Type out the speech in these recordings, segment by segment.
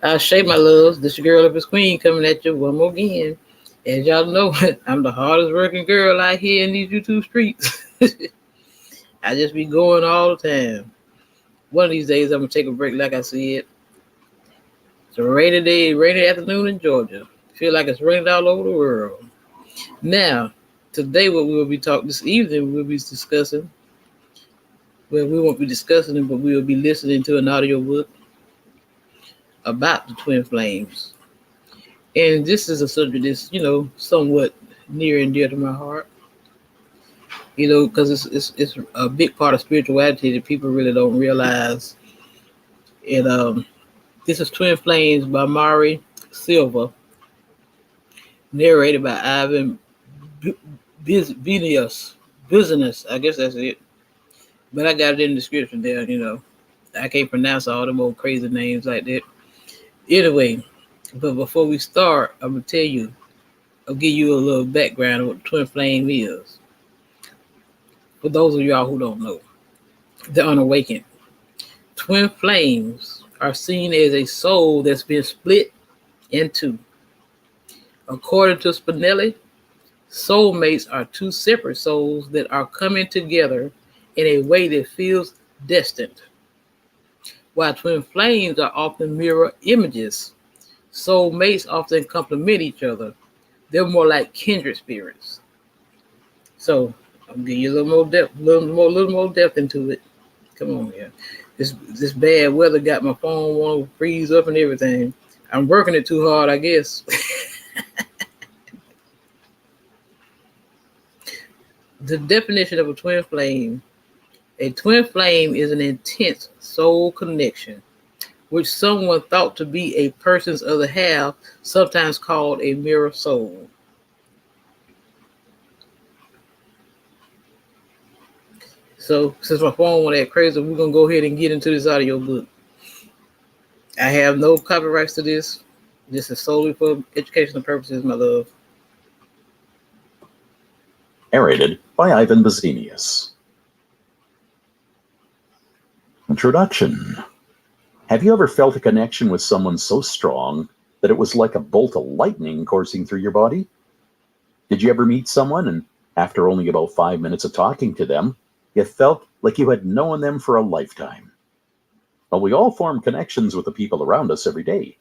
I shake my loves. This your girl up his queen coming at you one more again. As y'all know, I'm the hardest working girl out here in these YouTube streets. I just be going all the time. One of these days I'm gonna take a break, like I said. It's a rainy day, rainy afternoon in Georgia. Feel like it's raining all over the world. Now, today what we will be talking this evening we'll be discussing. Well, we won't be discussing it, but we will be listening to an audio book about the twin flames. And this is a subject that's, somewhat near and dear to my heart. Because it's a big part of spirituality that people really don't realize. And this is Twin Flames by Mari Silva, narrated by Ivan Busenius. Busenius, I guess that's it. But I got it in the description there, I can't pronounce all them old crazy names like that. Anyway, but before we start, I'm going to I'll give you a little background of what twin flame is. For those of y'all who don't know, the unawakened. Twin flames are seen as a soul that's been split in two. According to Spinelli, soulmates are two separate souls that are coming together in a way that feels distant. While twin flames are often mirror images, soulmates often complement each other. They're more like kindred spirits. So I'll give you a little more depth into it. Come on, here. This bad weather got my phone want to freeze up and everything. I'm working it too hard, I guess. The definition of a twin flame. A twin flame is an intense soul connection, which someone thought to be a person's other half, sometimes called a mirror soul. So, since my phone went that crazy, we're going to go ahead and get into this audio book. I have no copyrights to this. This is solely for educational purposes, my love. Narrated by Ivan Busenius. Introduction. Have you ever felt a connection with someone so strong that it was like a bolt of lightning coursing through your body? Did you ever meet someone and after only about 5 minutes of talking to them, you felt like you had known them for a lifetime? Well, we all form connections with the people around us every day.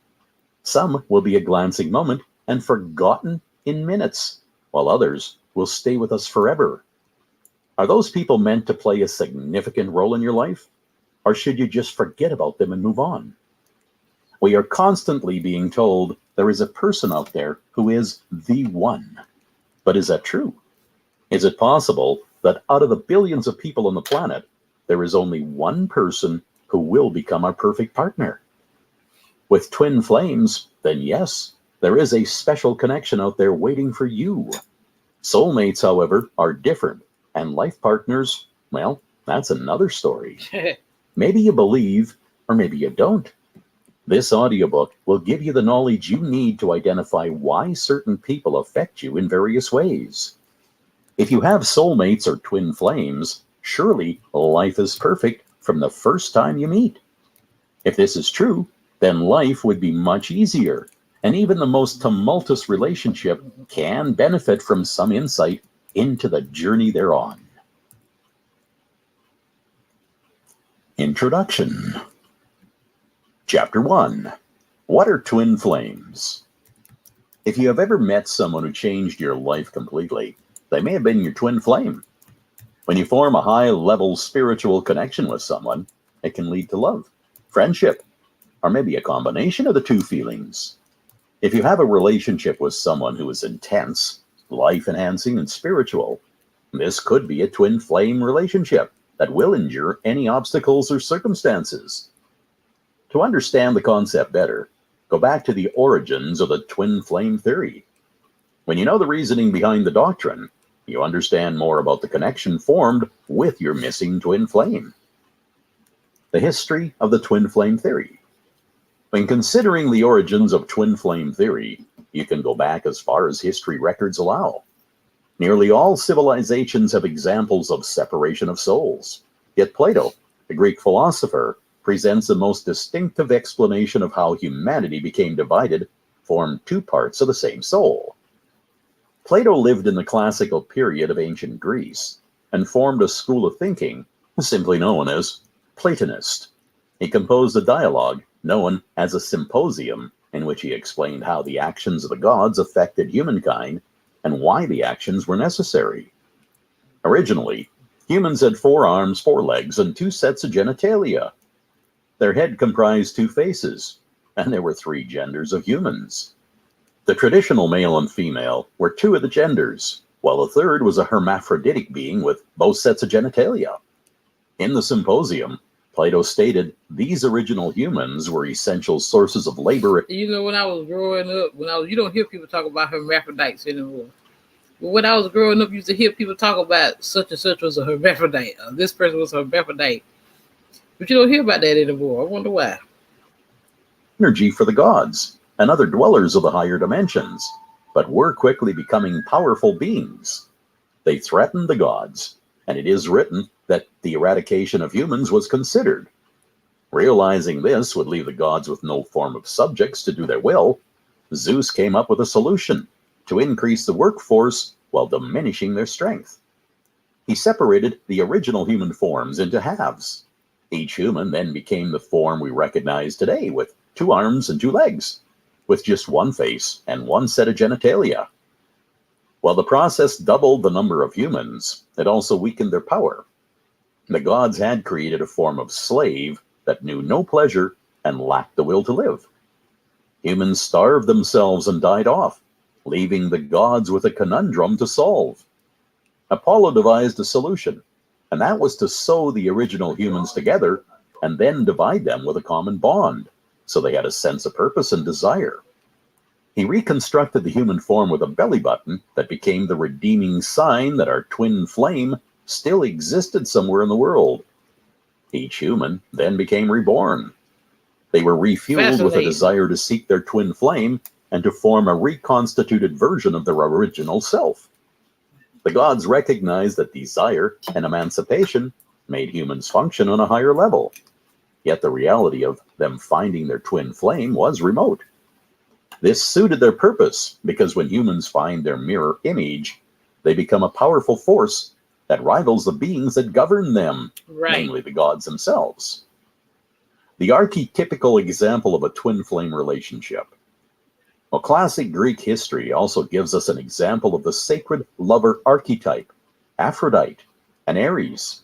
Some will be a glancing moment and forgotten in minutes, while others will stay with us forever. Are those people meant to play a significant role in your life? Or should you just forget about them and move on? We are constantly being told there is a person out there who is the one. But is that true? Is it possible that out of the billions of people on the planet, there is only one person who will become our perfect partner? With twin flames, then yes, there is a special connection out there waiting for you. Soulmates, however, are different, and life partners, well, that's another story. Maybe you believe, or maybe you don't. This audiobook will give you the knowledge you need to identify why certain people affect you in various ways. If you have soulmates or twin flames, surely life is perfect from the first time you meet. If this is true, then life would be much easier, and even the most tumultuous relationship can benefit from some insight into the journey they're on. Introduction. Chapter 1. What are twin flames? If you have ever met someone who changed your life completely, they may have been your twin flame. When you form a high-level spiritual connection with someone, it can lead to love, friendship, or maybe a combination of the two feelings. If you have a relationship with someone who is intense, life-enhancing, and spiritual, this could be a twin flame relationship that will endure any obstacles or circumstances. To understand the concept better, go back to the origins of the twin flame theory. When you know the reasoning behind the doctrine, you understand more about the connection formed with your missing twin flame. The history of the twin flame theory. When considering the origins of twin flame theory, you can go back as far as history records allow. Nearly all civilizations have examples of separation of souls. Yet Plato, the Greek philosopher, presents the most distinctive explanation of how humanity became divided, formed two parts of the same soul. Plato lived in the classical period of ancient Greece and formed a school of thinking simply known as Platonist. He composed a dialogue known as a symposium in which he explained how the actions of the gods affected humankind and why the actions were necessary. Originally, humans had 4 arms, 4 legs, and 2 sets of genitalia. Their head comprised 2 faces, and there were 3 genders of humans. The traditional male and female were 2 of the genders, while the third was a hermaphroditic being with both sets of genitalia. In the symposium, Plato stated these original humans were essential sources of labor. You know, when I was growing up, you don't hear people talk about hermaphrodites anymore. But when I was growing up, you used to hear people talk about such and such was a hermaphrodite. This person was a hermaphrodite. But you don't hear about that anymore. I wonder why. Energy for the gods and other dwellers of the higher dimensions, but were quickly becoming powerful beings. They threatened the gods, and it is written that the eradication of humans was considered. Realizing this would leave the gods with no form of subjects to do their will, Zeus came up with a solution to increase the workforce while diminishing their strength. He separated the original human forms into halves. Each human then became the form we recognize today, with 2 arms and 2 legs, with just 1 face and 1 set of genitalia. While the process doubled the number of humans, it also weakened their power. The gods had created a form of slave that knew no pleasure and lacked the will to live. Humans starved themselves and died off, leaving the gods with a conundrum to solve. Apollo devised a solution, and that was to sew the original humans together and then divide them with a common bond, so they had a sense of purpose and desire. He reconstructed the human form with a belly button that became the redeeming sign that our twin flame still existed somewhere in the world. Each human then became reborn. They were refueled with a desire to seek their twin flame and to form a reconstituted version of their original self. The gods recognized that desire and emancipation made humans function on a higher level. Yet the reality of them finding their twin flame was remote. This suited their purpose because when humans find their mirror image, they become a powerful force that rivals the beings that govern them, namely the gods themselves. The archetypical example of a twin flame relationship. Well, classic Greek history also gives us an example of the sacred lover archetype, Aphrodite and Ares.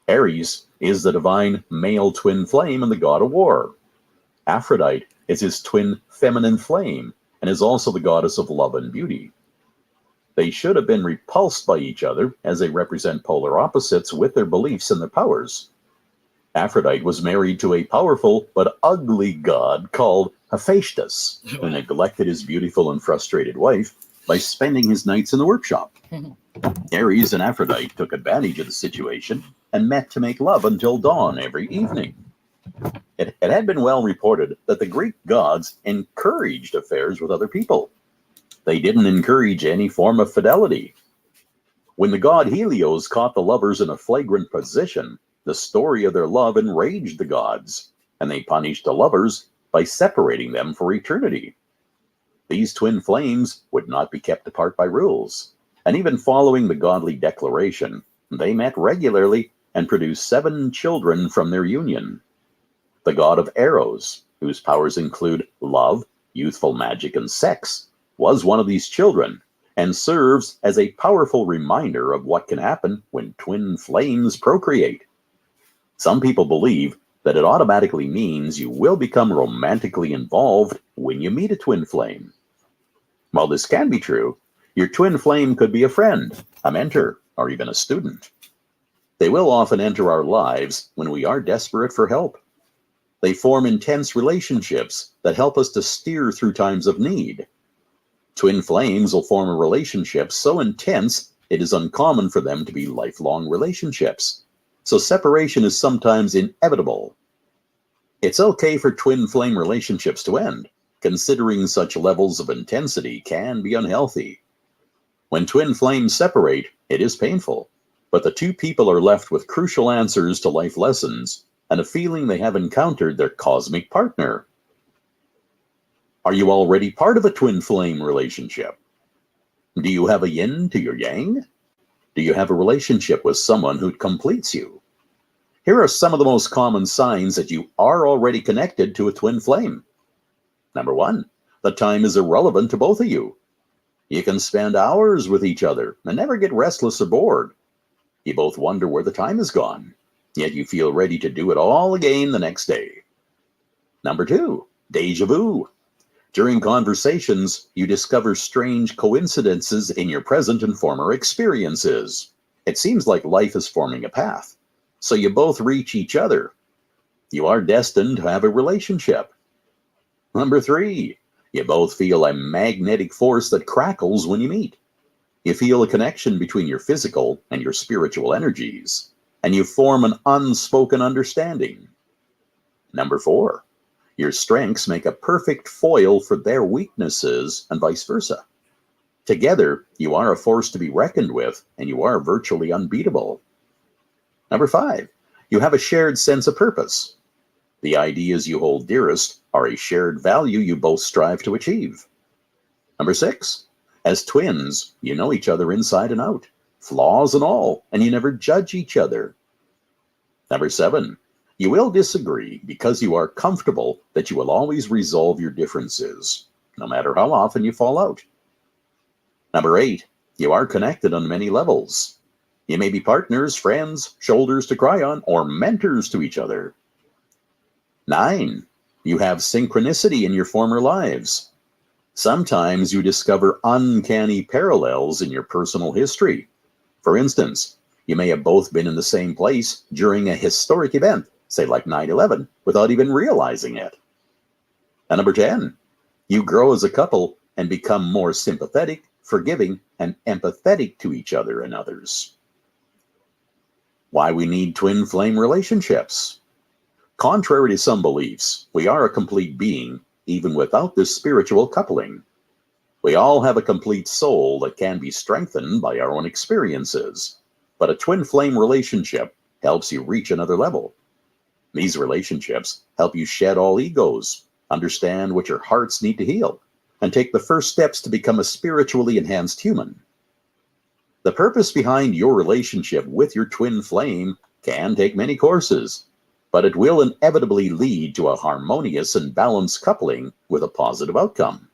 Ares is the divine male twin flame and the god of war. Aphrodite is his twin feminine flame and is also the goddess of love and beauty. They should have been repulsed by each other as they represent polar opposites with their beliefs and their powers. Aphrodite was married to a powerful but ugly god called Hephaestus, who neglected his beautiful and frustrated wife by spending his nights in the workshop. Ares and Aphrodite took advantage of the situation and met to make love until dawn every evening. It had been well reported that the Greek gods encouraged affairs with other people. They didn't encourage any form of fidelity. When the god Helios caught the lovers in a flagrant position, the story of their love enraged the gods, and they punished the lovers by separating them for eternity. These twin flames would not be kept apart by rules, and even following the godly declaration, they met regularly and produced 7 children from their union. The god of Eros, whose powers include love, youthful magic, and sex, was one of these children, and serves as a powerful reminder of what can happen when twin flames procreate. Some people believe that it automatically means you will become romantically involved when you meet a twin flame. While this can be true, your twin flame could be a friend, a mentor, or even a student. They will often enter our lives when we are desperate for help. They form intense relationships that help us to steer through times of need. Twin flames will form a relationship so intense it is uncommon for them to be lifelong relationships, so separation is sometimes inevitable. It's okay for twin flame relationships to end, considering such levels of intensity can be unhealthy. When twin flames separate, it is painful, but the 2 people are left with crucial answers to life lessons and a feeling they have encountered their cosmic partner. Are you already part of a twin flame relationship? Do you have a yin to your yang? Do you have a relationship with someone who completes you? Here are some of the most common signs that you are already connected to a twin flame. Number 1, the time is irrelevant to both of you. You can spend hours with each other and never get restless or bored. You both wonder where the time has gone, yet you feel ready to do it all again the next day. Number 2, deja vu. During conversations, you discover strange coincidences in your present and former experiences. It seems like life is forming a path, so you both reach each other. You are destined to have a relationship. Number 3, you both feel a magnetic force that crackles when you meet. You feel a connection between your physical and your spiritual energies, and you form an unspoken understanding. Number 4, your strengths make a perfect foil for their weaknesses and vice versa. Together, you are a force to be reckoned with, and you are virtually unbeatable. Number 5, you have a shared sense of purpose. The ideas you hold dearest are a shared value you both strive to achieve. Number 6, as twins, you know each other inside and out, flaws and all, and you never judge each other. Number 7, you will disagree because you are comfortable that you will always resolve your differences, no matter how often you fall out. Number 8, you are connected on many levels. You may be partners, friends, shoulders to cry on, or mentors to each other. 9, you have synchronicity in your former lives. Sometimes you discover uncanny parallels in your personal history. For instance, you may have both been in the same place during a historic event, say like 9/11, without even realizing it. And number 10, you grow as a couple and become more sympathetic, forgiving, and empathetic to each other and others. Why we need twin flame relationships. Contrary to some beliefs, we are a complete being even without this spiritual coupling. We all have a complete soul that can be strengthened by our own experiences, but a twin flame relationship helps you reach another level. These relationships help you shed all egos, understand what your hearts need to heal, and take the first steps to become a spiritually enhanced human. The purpose behind your relationship with your twin flame can take many courses, but it will inevitably lead to a harmonious and balanced coupling with a positive outcome.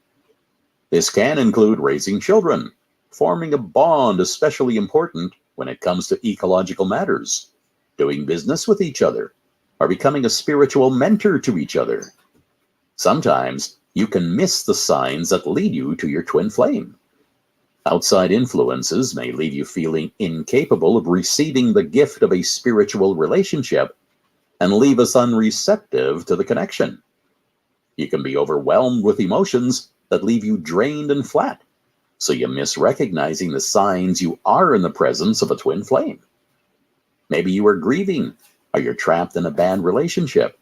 This can include raising children, forming a bond especially important when it comes to ecological matters, doing business with each other, or becoming a spiritual mentor to each other. Sometimes you can miss the signs that lead you to your twin flame. Outside influences may leave you feeling incapable of receiving the gift of a spiritual relationship and leave us unreceptive to the connection. You can be overwhelmed with emotions that leave you drained and flat, so you miss recognizing the signs you are in the presence of a twin flame. Maybe you are grieving, or you're trapped in a bad relationship.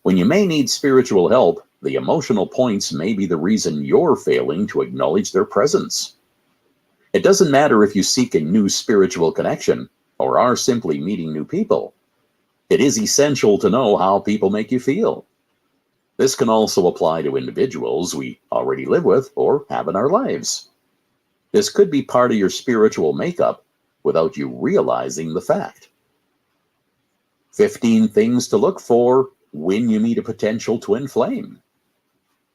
When you may need spiritual help, the emotional points may be the reason you're failing to acknowledge their presence. It doesn't matter if you seek a new spiritual connection or are simply meeting new people. It is essential to know how people make you feel. This can also apply to individuals we already live with or have in our lives. This could be part of your spiritual makeup without you realizing the fact. 15 things to look for when you meet a potential twin flame.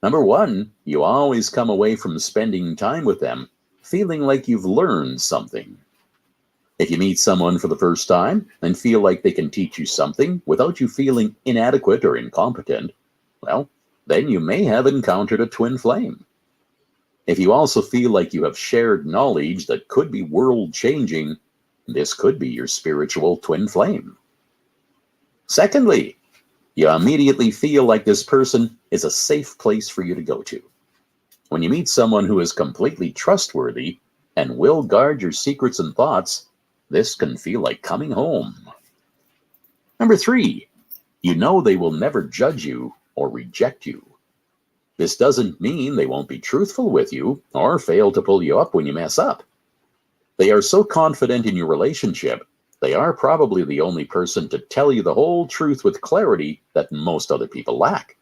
Number 1, you always come away from spending time with them feeling like you've learned something. If you meet someone for the first time and feel like they can teach you something without you feeling inadequate or incompetent, well, then you may have encountered a twin flame. If you also feel like you have shared knowledge that could be world-changing, this could be your spiritual twin flame. Secondly, you immediately feel like this person is a safe place for you to go to. When you meet someone who is completely trustworthy and will guard your secrets and thoughts, this can feel like coming home. Number 3, you know they will never judge you or reject you. This doesn't mean they won't be truthful with you or fail to pull you up when you mess up. They are so confident in your relationship They are probably the only person to tell you the whole truth with clarity that most other people lack.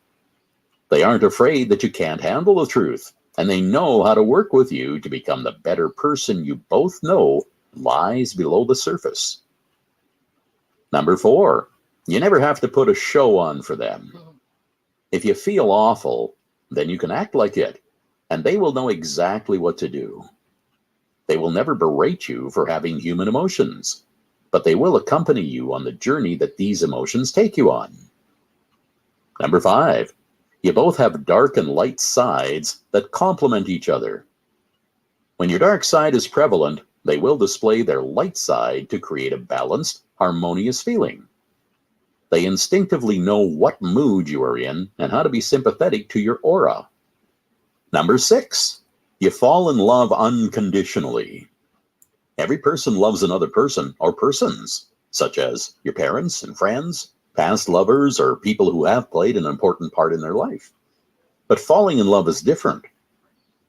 They aren't afraid that you can't handle the truth, and they know how to work with you to become the better person you both know lies below the surface. Number 4, you never have to put a show on for them. If you feel awful, then you can act like it, and they will know exactly what to do. They will never berate you for having human emotions, but they will accompany you on the journey that these emotions take you on. Number 5, you both have dark and light sides that complement each other. When your dark side is prevalent, they will display their light side to create a balanced, harmonious feeling. They instinctively know what mood you are in and how to be sympathetic to your aura. Number 6, you fall in love unconditionally. Every person loves another person or persons, such as your parents and friends, past lovers, or people who have played an important part in their life. But falling in love is different.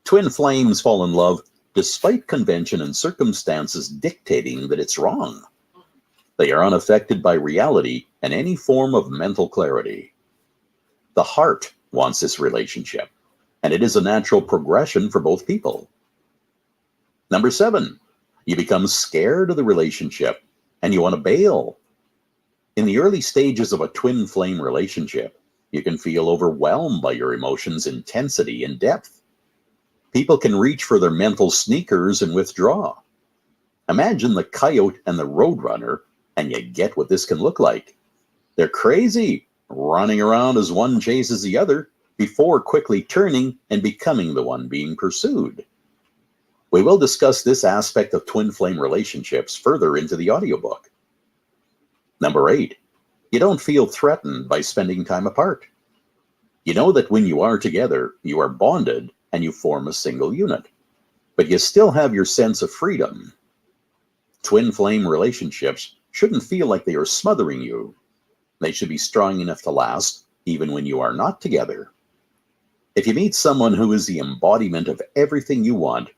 Twin flames fall in love despite convention and circumstances dictating that it's wrong. They are unaffected by reality and any form of mental clarity. The heart wants this relationship, and it is a natural progression for both people. Number 7, you become scared of the relationship and you want to bail. In the early stages of a twin flame relationship, you can feel overwhelmed by your emotions' intensity and depth. People can reach for their mental sneakers and withdraw. Imagine the coyote and the roadrunner, and you get what this can look like. They're crazy, running around as one chases the other before quickly turning and becoming the one being pursued. We will discuss this aspect of twin flame relationships further into the audiobook. Number 8, you don't feel threatened by spending time apart. You know that when you are together, you are bonded and you form a single unit, but you still have your sense of freedom. Twin flame relationships shouldn't feel like they are smothering you. They should be strong enough to last, even when you are not together. If you meet someone who is the embodiment of everything you want,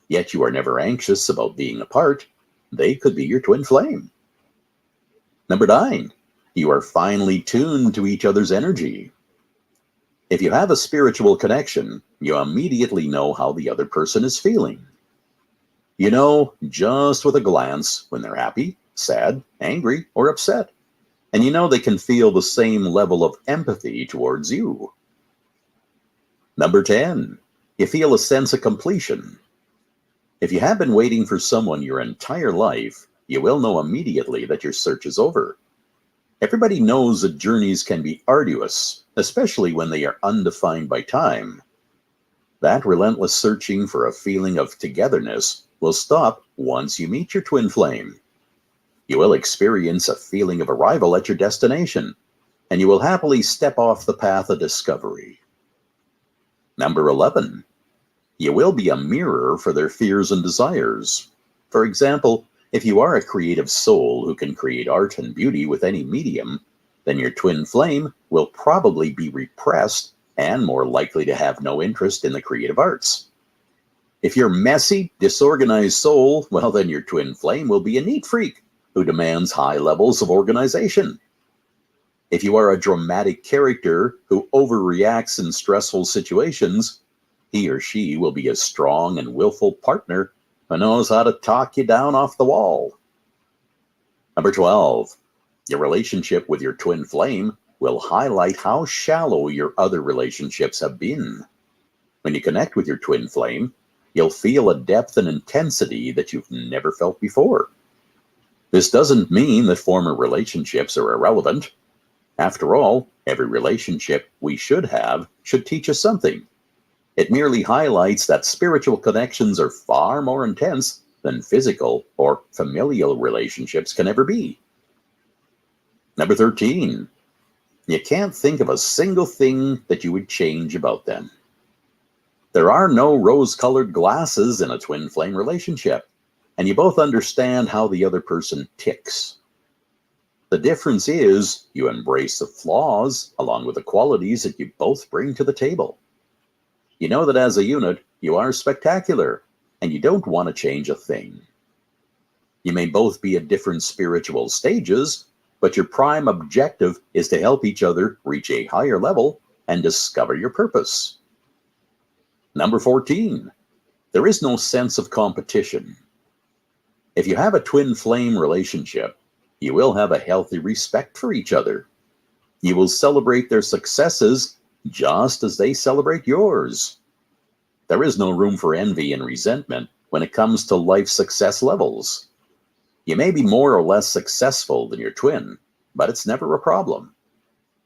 yet you are never anxious about being apart, they could be your twin flame. Number 9, you are finely tuned to each other's energy. If you have a spiritual connection, you immediately know how the other person is feeling. You know just with a glance when they're happy, sad, angry, or upset. And you know they can feel the same level of empathy towards you. Number 10, you feel a sense of completion. If you have been waiting for someone your entire life, you will know immediately that your search is over. Everybody knows that journeys can be arduous, especially when they are undefined by time. That relentless searching for a feeling of togetherness will stop once you meet your twin flame. You will experience a feeling of arrival at your destination, and you will happily step off the path of discovery. Number 11, you will be a mirror for their fears and desires. For example, if you are a creative soul who can create art and beauty with any medium, then your twin flame will probably be repressed and more likely to have no interest in the creative arts. If you're messy, disorganized soul, well, then your twin flame will be a neat freak who demands high levels of organization. If you are a dramatic character who overreacts in stressful situations, he or she will be a strong and willful partner who knows how to talk you down off the wall. Number 12, your relationship with your twin flame will highlight how shallow your other relationships have been. When you connect with your twin flame, you'll feel a depth and intensity that you've never felt before. This doesn't mean that former relationships are irrelevant. After all, every relationship we should have should teach us something. It merely highlights that spiritual connections are far more intense than physical or familial relationships can ever be. Number 13, you can't think of a single thing that you would change about them. There are no rose-colored glasses in a twin flame relationship, and you both understand how the other person ticks. The difference is you embrace the flaws along with the qualities that you both bring to the table. You know that as a unit, you are spectacular, and you don't want to change a thing. You may both be at different spiritual stages, but your prime objective is to help each other reach a higher level and discover your purpose. Number 14, there is no sense of competition. If you have a twin flame relationship, you will have a healthy respect for each other. You will celebrate their successes just as they celebrate yours. There is no room for envy and resentment when it comes to life success levels. You may be more or less successful than your twin, but it's never a problem.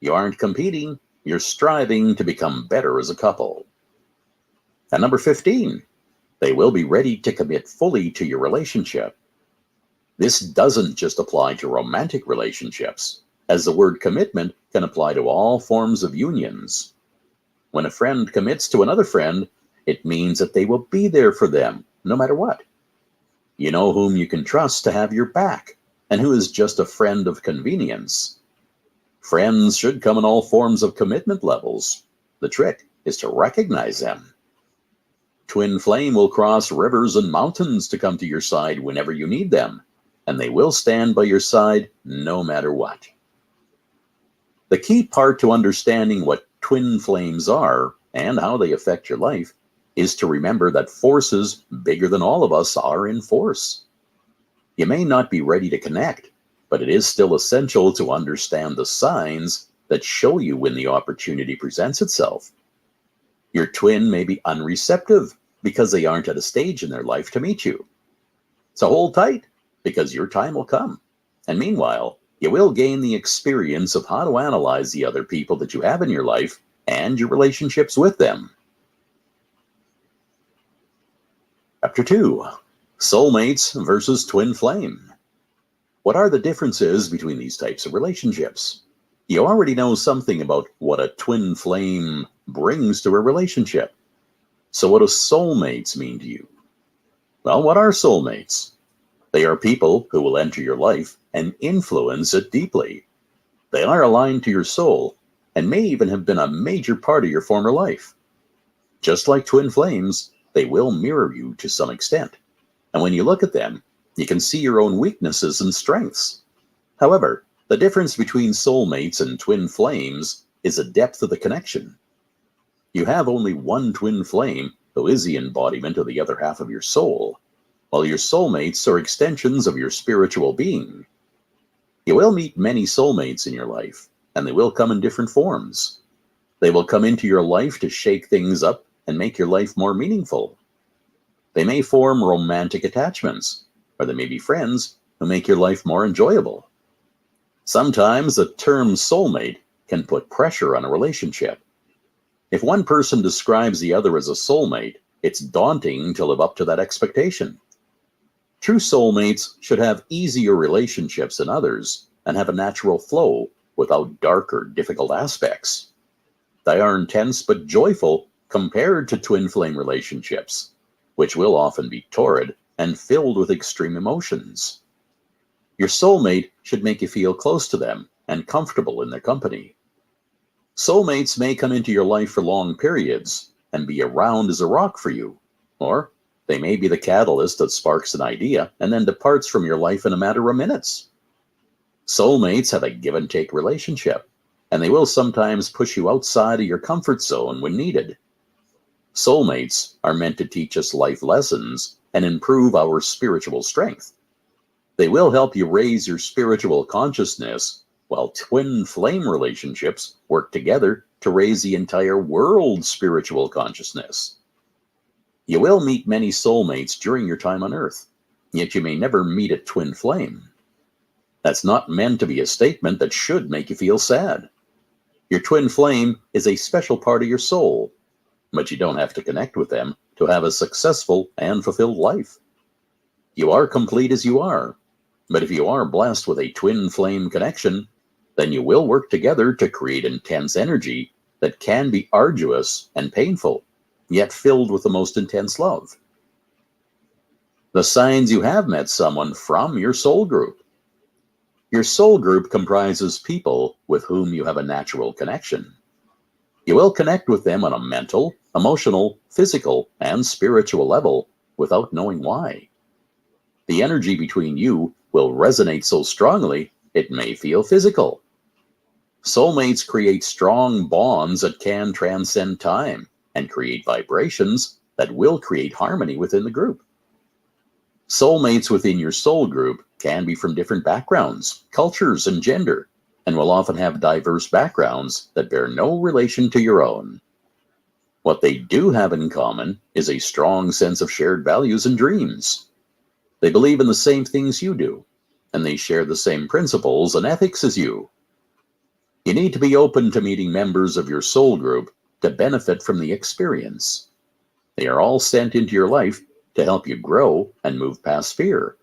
You aren't competing, you're striving to become better as a couple. And number 15, they will be ready to commit fully to your relationship. This doesn't just apply to romantic relationships, as the word commitment can apply to all forms of unions. When a friend commits to another friend, it means that they will be there for them, no matter what. You know whom you can trust to have your back, and who is just a friend of convenience. Friends should come in all forms of commitment levels. The trick is to recognize them. Twin flame will cross rivers and mountains to come to your side whenever you need them, and they will stand by your side no matter what. The key part to understanding what twin flames are and how they affect your life is to remember that forces bigger than all of us are in force. You may not be ready to connect, but it is still essential to understand the signs that show you when the opportunity presents itself. Your twin may be unreceptive because they aren't at a stage in their life to meet you. So hold tight, because your time will come. And meanwhile, you will gain the experience of how to analyze the other people that you have in your life and your relationships with them. Chapter 2, Soulmates versus Twin Flame. What are the differences between these types of relationships? You already know something about what a twin flame brings to a relationship. So what do soulmates mean to you? Well, what are soulmates? They are people who will enter your life and influence it deeply. They are aligned to your soul and may even have been a major part of your former life. Just like twin flames, they will mirror you to some extent. And when you look at them, you can see your own weaknesses and strengths. However, the difference between soulmates and twin flames is the depth of the connection. You have only one twin flame who is the embodiment of the other half of your soul, while your soulmates are extensions of your spiritual being. You will meet many soulmates in your life, and they will come in different forms. They will come into your life to shake things up and make your life more meaningful. They may form romantic attachments, or they may be friends who make your life more enjoyable. Sometimes the term soulmate can put pressure on a relationship. If one person describes the other as a soulmate, it's daunting to live up to that expectation. True soulmates should have easier relationships than others and have a natural flow without dark or difficult aspects. They are intense but joyful compared to twin flame relationships, which will often be torrid and filled with extreme emotions. Your soulmate should make you feel close to them and comfortable in their company. Soulmates may come into your life for long periods and be around as a rock for you, or they may be the catalyst that sparks an idea and then departs from your life in a matter of minutes. Soulmates have a give and take relationship, and they will sometimes push you outside of your comfort zone when needed. Soulmates are meant to teach us life lessons and improve our spiritual strength. They will help you raise your spiritual consciousness, while twin flame relationships work together to raise the entire world's spiritual consciousness. You will meet many soulmates during your time on Earth, yet you may never meet a twin flame. That's not meant to be a statement that should make you feel sad. Your twin flame is a special part of your soul, but you don't have to connect with them to have a successful and fulfilled life. You are complete as you are, but if you are blessed with a twin flame connection, then you will work together to create intense energy that can be arduous and painful, yet filled with the most intense love. The signs you have met someone from your soul group. Your soul group comprises people with whom you have a natural connection. You will connect with them on a mental, emotional, physical, and spiritual level without knowing why. The energy between you will resonate so strongly it may feel physical. Soulmates create strong bonds that can transcend time and create vibrations that will create harmony within the group. Soulmates within your soul group can be from different backgrounds, cultures, and gender, and will often have diverse backgrounds that bear no relation to your own. What they do have in common is a strong sense of shared values and dreams. They believe in the same things you do, and they share the same principles and ethics as you. You need to be open to meeting members of your soul group to benefit from the experience. They are all sent into your life to help you grow and move past fear.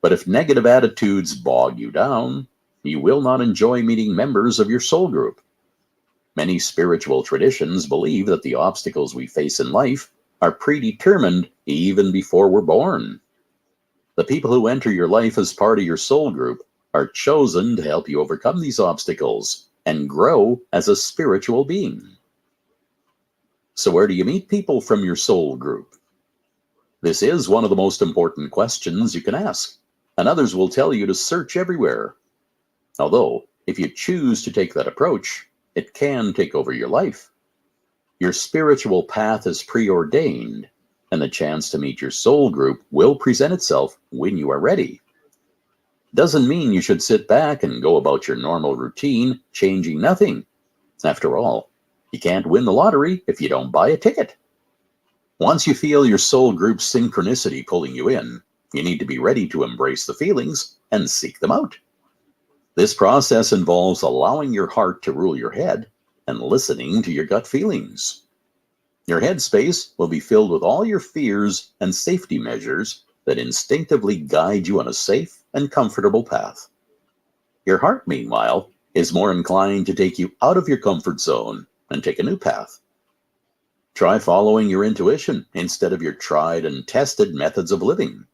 But if negative attitudes bog you down, you will not enjoy meeting members of your soul group. Many spiritual traditions believe that the obstacles we face in life are predetermined even before we're born. The people who enter your life as part of your soul group are chosen to help you overcome these obstacles and grow as a spiritual being. So where do you meet people from your soul group? This is one of the most important questions you can ask, and others will tell you to search everywhere. Although, if you choose to take that approach, it can take over your life. Your spiritual path is preordained, and the chance to meet your soul group will present itself when you are ready. Doesn't mean you should sit back and go about your normal routine, changing nothing. After all, you can't win the lottery if you don't buy a ticket. Once you feel your soul group's synchronicity pulling you in, you need to be ready to embrace the feelings and seek them out. This process involves allowing your heart to rule your head and listening to your gut feelings. Your headspace will be filled with all your fears and safety measures that instinctively guide you on a safe and comfortable path. Your heart, meanwhile, is more inclined to take you out of your comfort zone and take a new path. Try following your intuition instead of your tried and tested methods of living.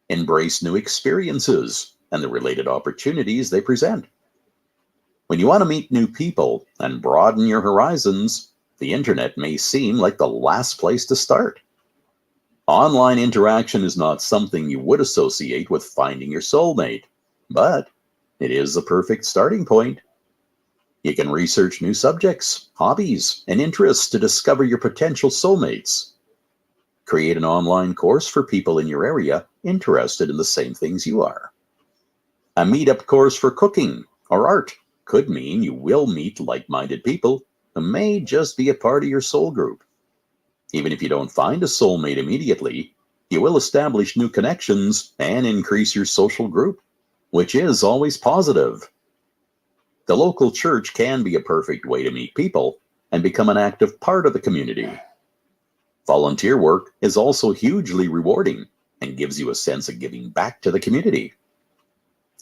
Embrace new experiences and the related opportunities they present. When you want to meet new people and broaden your horizons, the internet may seem like the last place to start. Online interaction is not something you would associate with finding your soulmate, but it is the perfect starting point. You can research new subjects, hobbies, and interests to discover your potential soulmates. Create an online course for people in your area interested in the same things you are. A meetup course for cooking or art could mean you will meet like-minded people who may just be a part of your soul group. Even if you don't find a soulmate immediately, you will establish new connections and increase your social group, which is always positive. The local church can be a perfect way to meet people and become an active part of the community. Volunteer work is also hugely rewarding and gives you a sense of giving back to the community.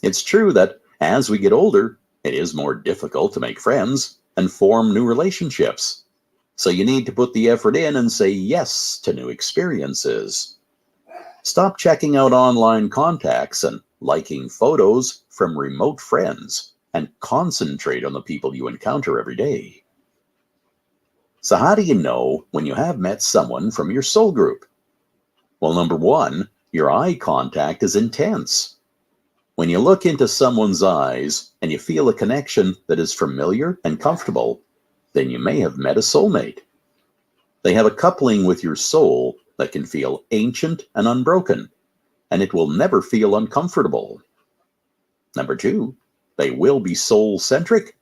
It's true that as we get older, it is more difficult to make friends and form new relationships. So you need to put the effort in and say yes to new experiences. Stop checking out online contacts and liking photos from remote friends and concentrate on the people you encounter every day. So how do you know when you have met someone from your soul group? Well, number one, your eye contact is intense. When you look into someone's eyes and you feel a connection that is familiar and comfortable, then you may have met a soulmate. They have a coupling with your soul that can feel ancient and unbroken, and it will never feel uncomfortable. Number two, they will be soul-centric.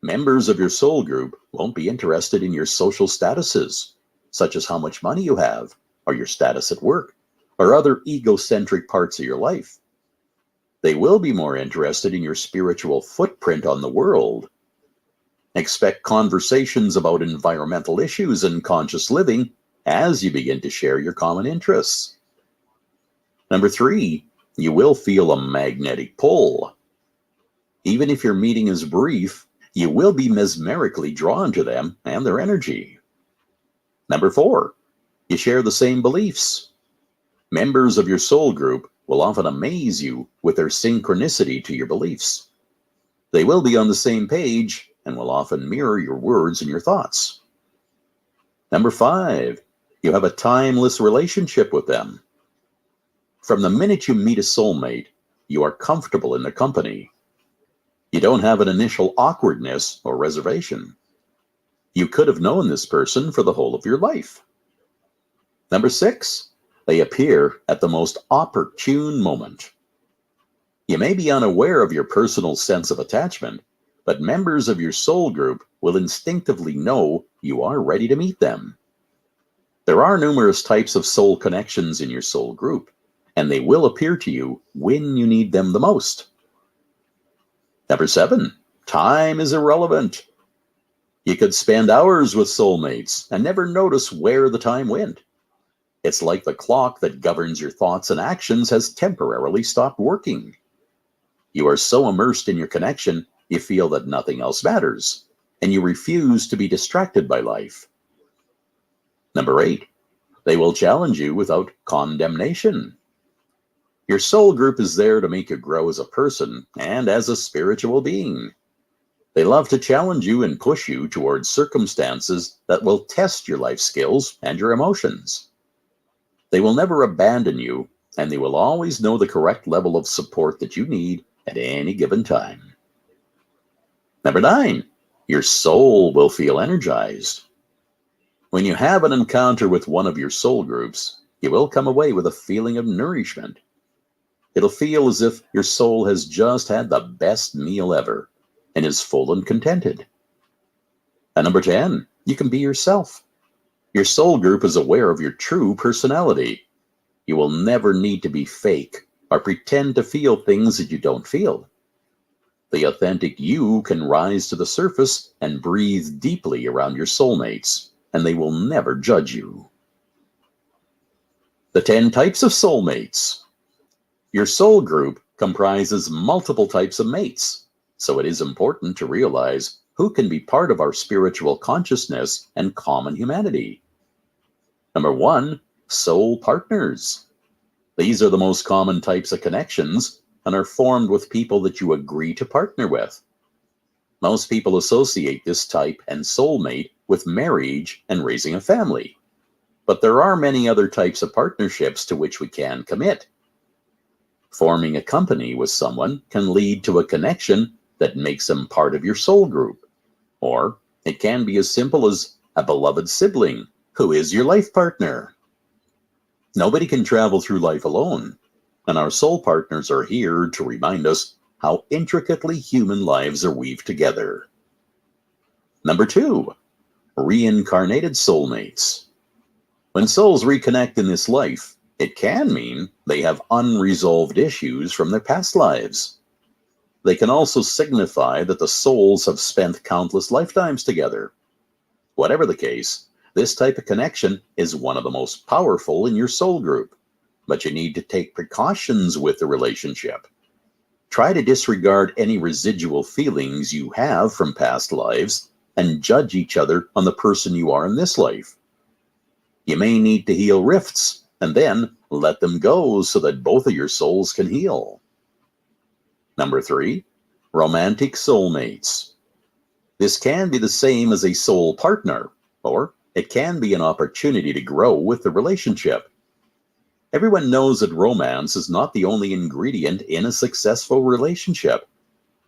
Members of your soul group won't be interested in your social statuses, such as how much money you have, or your status at work, or other egocentric parts of your life. They will be more interested in your spiritual footprint on the world. Expect conversations about environmental issues and conscious living as you begin to share your common interests. Number three, you will feel a magnetic pull. Even if your meeting is brief, you will be mesmerically drawn to them and their energy. Number four, you share the same beliefs. Members of your soul group will often amaze you with their synchronicity to your beliefs. They will be on the same page and will often mirror your words and your thoughts. Number five, you have a timeless relationship with them. From the minute you meet a soulmate, you are comfortable in their company. You don't have an initial awkwardness or reservation. You could have known this person for the whole of your life. Number 6, they appear at the most opportune moment. You may be unaware of your personal sense of attachment, but members of your soul group will instinctively know you are ready to meet them. There are numerous types of soul connections in your soul group, and they will appear to you when you need them the most. Number 7, time is irrelevant. You could spend hours with soulmates and never notice where the time went. It's like the clock that governs your thoughts and actions has temporarily stopped working. You are so immersed in your connection, you feel that nothing else matters, and you refuse to be distracted by life. Number 8, they will challenge you without condemnation. Your soul group is there to make you grow as a person and as a spiritual being. They love to challenge you and push you towards circumstances that will test your life skills and your emotions. They will never abandon you, and they will always know the correct level of support that you need at any given time. Number 9, your soul will feel energized. When you have an encounter with one of your soul groups, you will come away with a feeling of nourishment. It'll feel as if your soul has just had the best meal ever and is full and contented. And number 10, you can be yourself. Your soul group is aware of your true personality. You will never need to be fake or pretend to feel things that you don't feel. The authentic you can rise to the surface and breathe deeply around your soulmates, and they will never judge you. The 10 types of soulmates. Your soul group comprises multiple types of mates, so it is important to realize who can be part of our spiritual consciousness and common humanity. Number 1, soul partners. These are the most common types of connections and are formed with people that you agree to partner with. Most people associate this type and soulmate with marriage and raising a family, but there are many other types of partnerships to which we can commit. Forming a company with someone can lead to a connection that makes them part of your soul group, or it can be as simple as a beloved sibling who is your life partner. Nobody can travel through life alone, and our soul partners are here to remind us how intricately human lives are weaved together. Number 2, reincarnated soulmates. When souls reconnect in this life, it can mean they have unresolved issues from their past lives. They can also signify that the souls have spent countless lifetimes together. Whatever the case, this type of connection is one of the most powerful in your soul group, but you need to take precautions with the relationship. Try to disregard any residual feelings you have from past lives and judge each other on the person you are in this life. You may need to heal rifts and then let them go so that both of your souls can heal. Number 3, romantic soulmates. This can be the same as a soul partner, or it can be an opportunity to grow with the relationship. Everyone knows that romance is not the only ingredient in a successful relationship,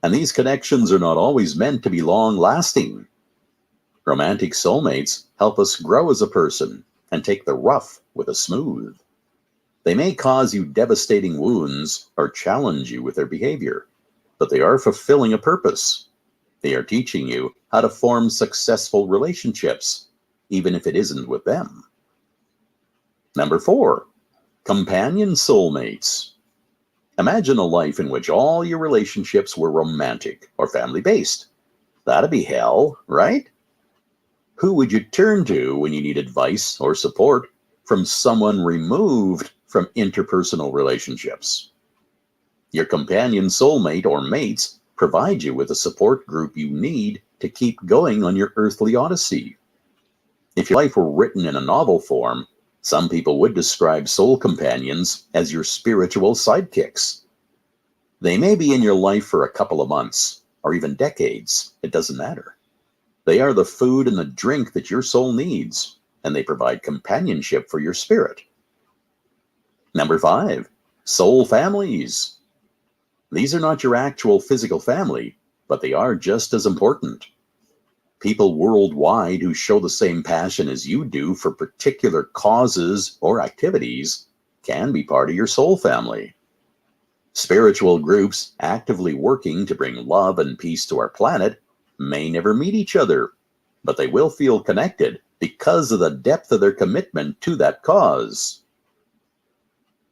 and these connections are not always meant to be long-lasting. Romantic soulmates help us grow as a person and take the rough with the smooth. They may cause you devastating wounds or challenge you with their behavior, but they are fulfilling a purpose. They are teaching you how to form successful relationships, even if it isn't with them. Number 4, companion soulmates. Imagine a life in which all your relationships were romantic or family-based. That'd be hell, right? Who would you turn to when you need advice or support from someone removed from interpersonal relationships? Your companion soulmate or mates provide you with a support group you need to keep going on your earthly odyssey. If your life were written in a novel form, some people would describe soul companions as your spiritual sidekicks. They may be in your life for a couple of months, or even decades. It doesn't matter. They are the food and the drink that your soul needs, and they provide companionship for your spirit. Number 5, Soul families. These are not your actual physical family, but they are just as important. People worldwide who show the same passion as you do for particular causes or activities can be part of your soul family. Spiritual groups actively working to bring love and peace to our planet may never meet each other, but they will feel connected because of the depth of their commitment to that cause.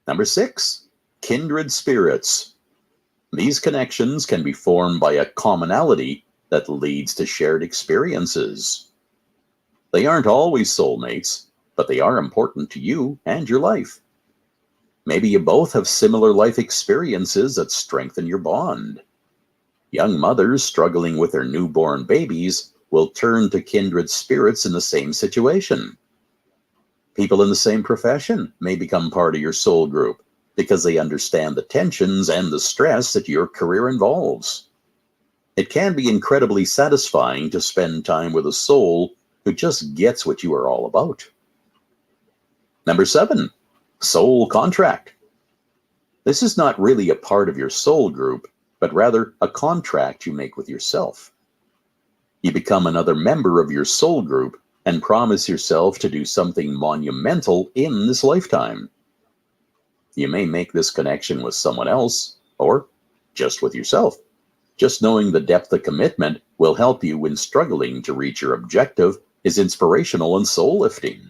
Number 6, kindred spirits. These connections can be formed by a commonality that leads to shared experiences. They aren't always soulmates, but they are important to you and your life. Maybe you both have similar life experiences that strengthen your bond. Young mothers struggling with their newborn babies will turn to kindred spirits in the same situation. People in the same profession may become part of your soul group because they understand the tensions and the stress that your career involves. It can be incredibly satisfying to spend time with a soul who just gets what you are all about. Number 7, soul contract. This is not really a part of your soul group, but rather a contract you make with yourself. You become another member of your soul group and promise yourself to do something monumental in this lifetime. You may make this connection with someone else, or just with yourself. Just knowing the depth of commitment will help you when struggling to reach your objective is inspirational and soul-lifting.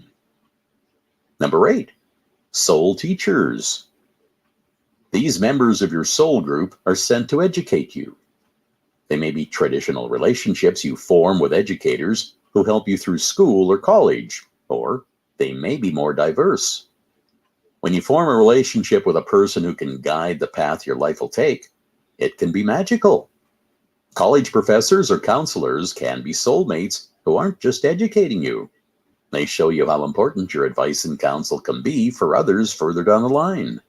Number 8, soul teachers. These members of your soul group are sent to educate you. They may be traditional relationships you form with educators who help you through school or college, or they may be more diverse. When you form a relationship with a person who can guide the path your life will take, it can be magical. College professors or counselors can be soulmates who aren't just educating you. They show you how important your advice and counsel can be for others further down the line.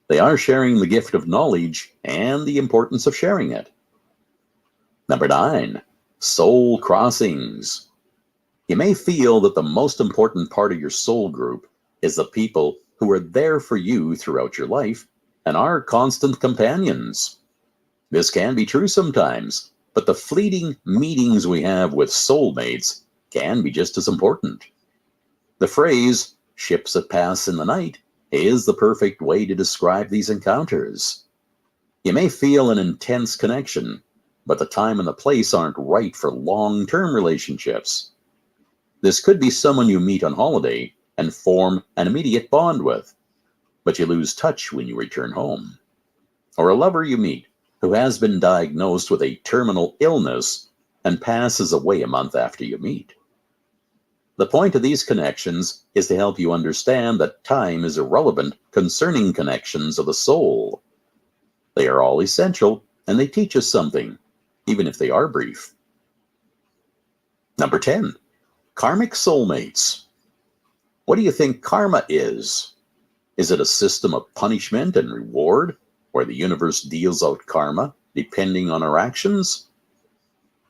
They are sharing the gift of knowledge and the importance of sharing it. Number 9, soul crossings. You may feel that the most important part of your soul group is the people who are there for you throughout your life and are constant companions. This can be true sometimes, but the fleeting meetings we have with soulmates can be just as important. The phrase, ships that pass in the night, is the perfect way to describe these encounters. You may feel an intense connection, but the time and the place aren't right for long-term relationships. This could be someone you meet on holiday and form an immediate bond with, but you lose touch when you return home. Or a lover you meet who has been diagnosed with a terminal illness and passes away a month after you meet. The point of these connections is to help you understand that time is irrelevant concerning connections of the soul. They are all essential and they teach us something, even if they are brief. Number 10, karmic soulmates. What do you think karma is? Is it a system of punishment and reward, where the universe deals out karma depending on our actions?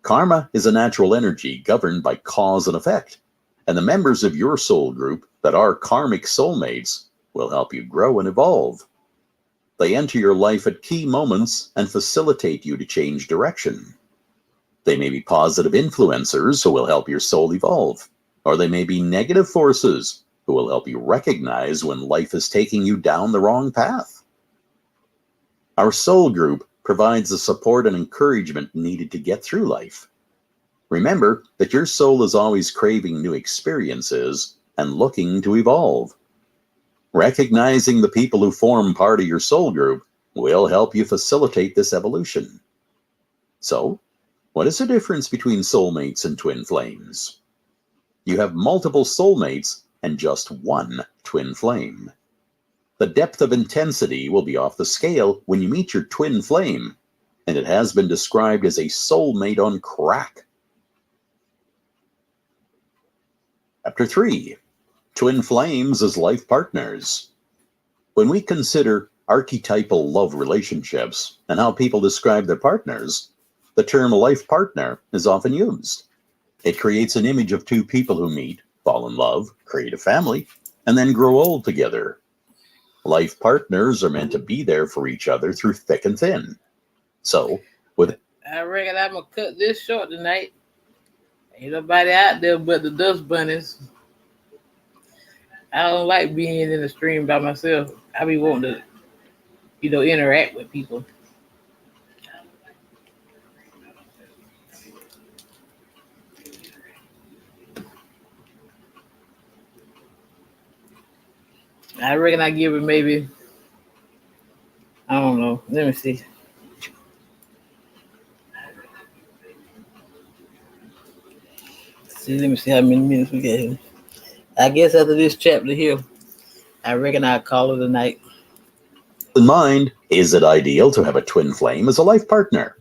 Karma is a natural energy governed by cause and effect, and the members of your soul group that are karmic soulmates will help you grow and evolve. They enter your life at key moments and facilitate you to change direction. They may be positive influencers who will help your soul evolve, or they may be negative forces who will help you recognize when life is taking you down the wrong path. Our soul group provides the support and encouragement needed to get through life. Remember that your soul is always craving new experiences and looking to evolve. Recognizing the people who form part of your soul group will help you facilitate this evolution. So, what is the difference between soulmates and twin flames? You have multiple soulmates and just one twin flame. The depth of intensity will be off the scale when you meet your twin flame, and it has been described as a soulmate on crack. Chapter 3, Twin Flames as Life Partners. When we consider archetypal love relationships and how people describe their partners, the term life partner is often used. It creates an image of two people who meet, fall in love, create a family, and then grow old together. Life partners are meant to be there for each other through thick and thin. So, with I reckon I'm gonna cut this short tonight. Ain't nobody out there but the dust bunnies. I don't like being in the stream by myself. I be wanting to, interact with people. I reckon I give it maybe, I don't know. Let me see. Let me see how many minutes we got here. I guess after this chapter here, I reckon I'll call it a night. in mind, is it ideal to have a twin flame as a life partner?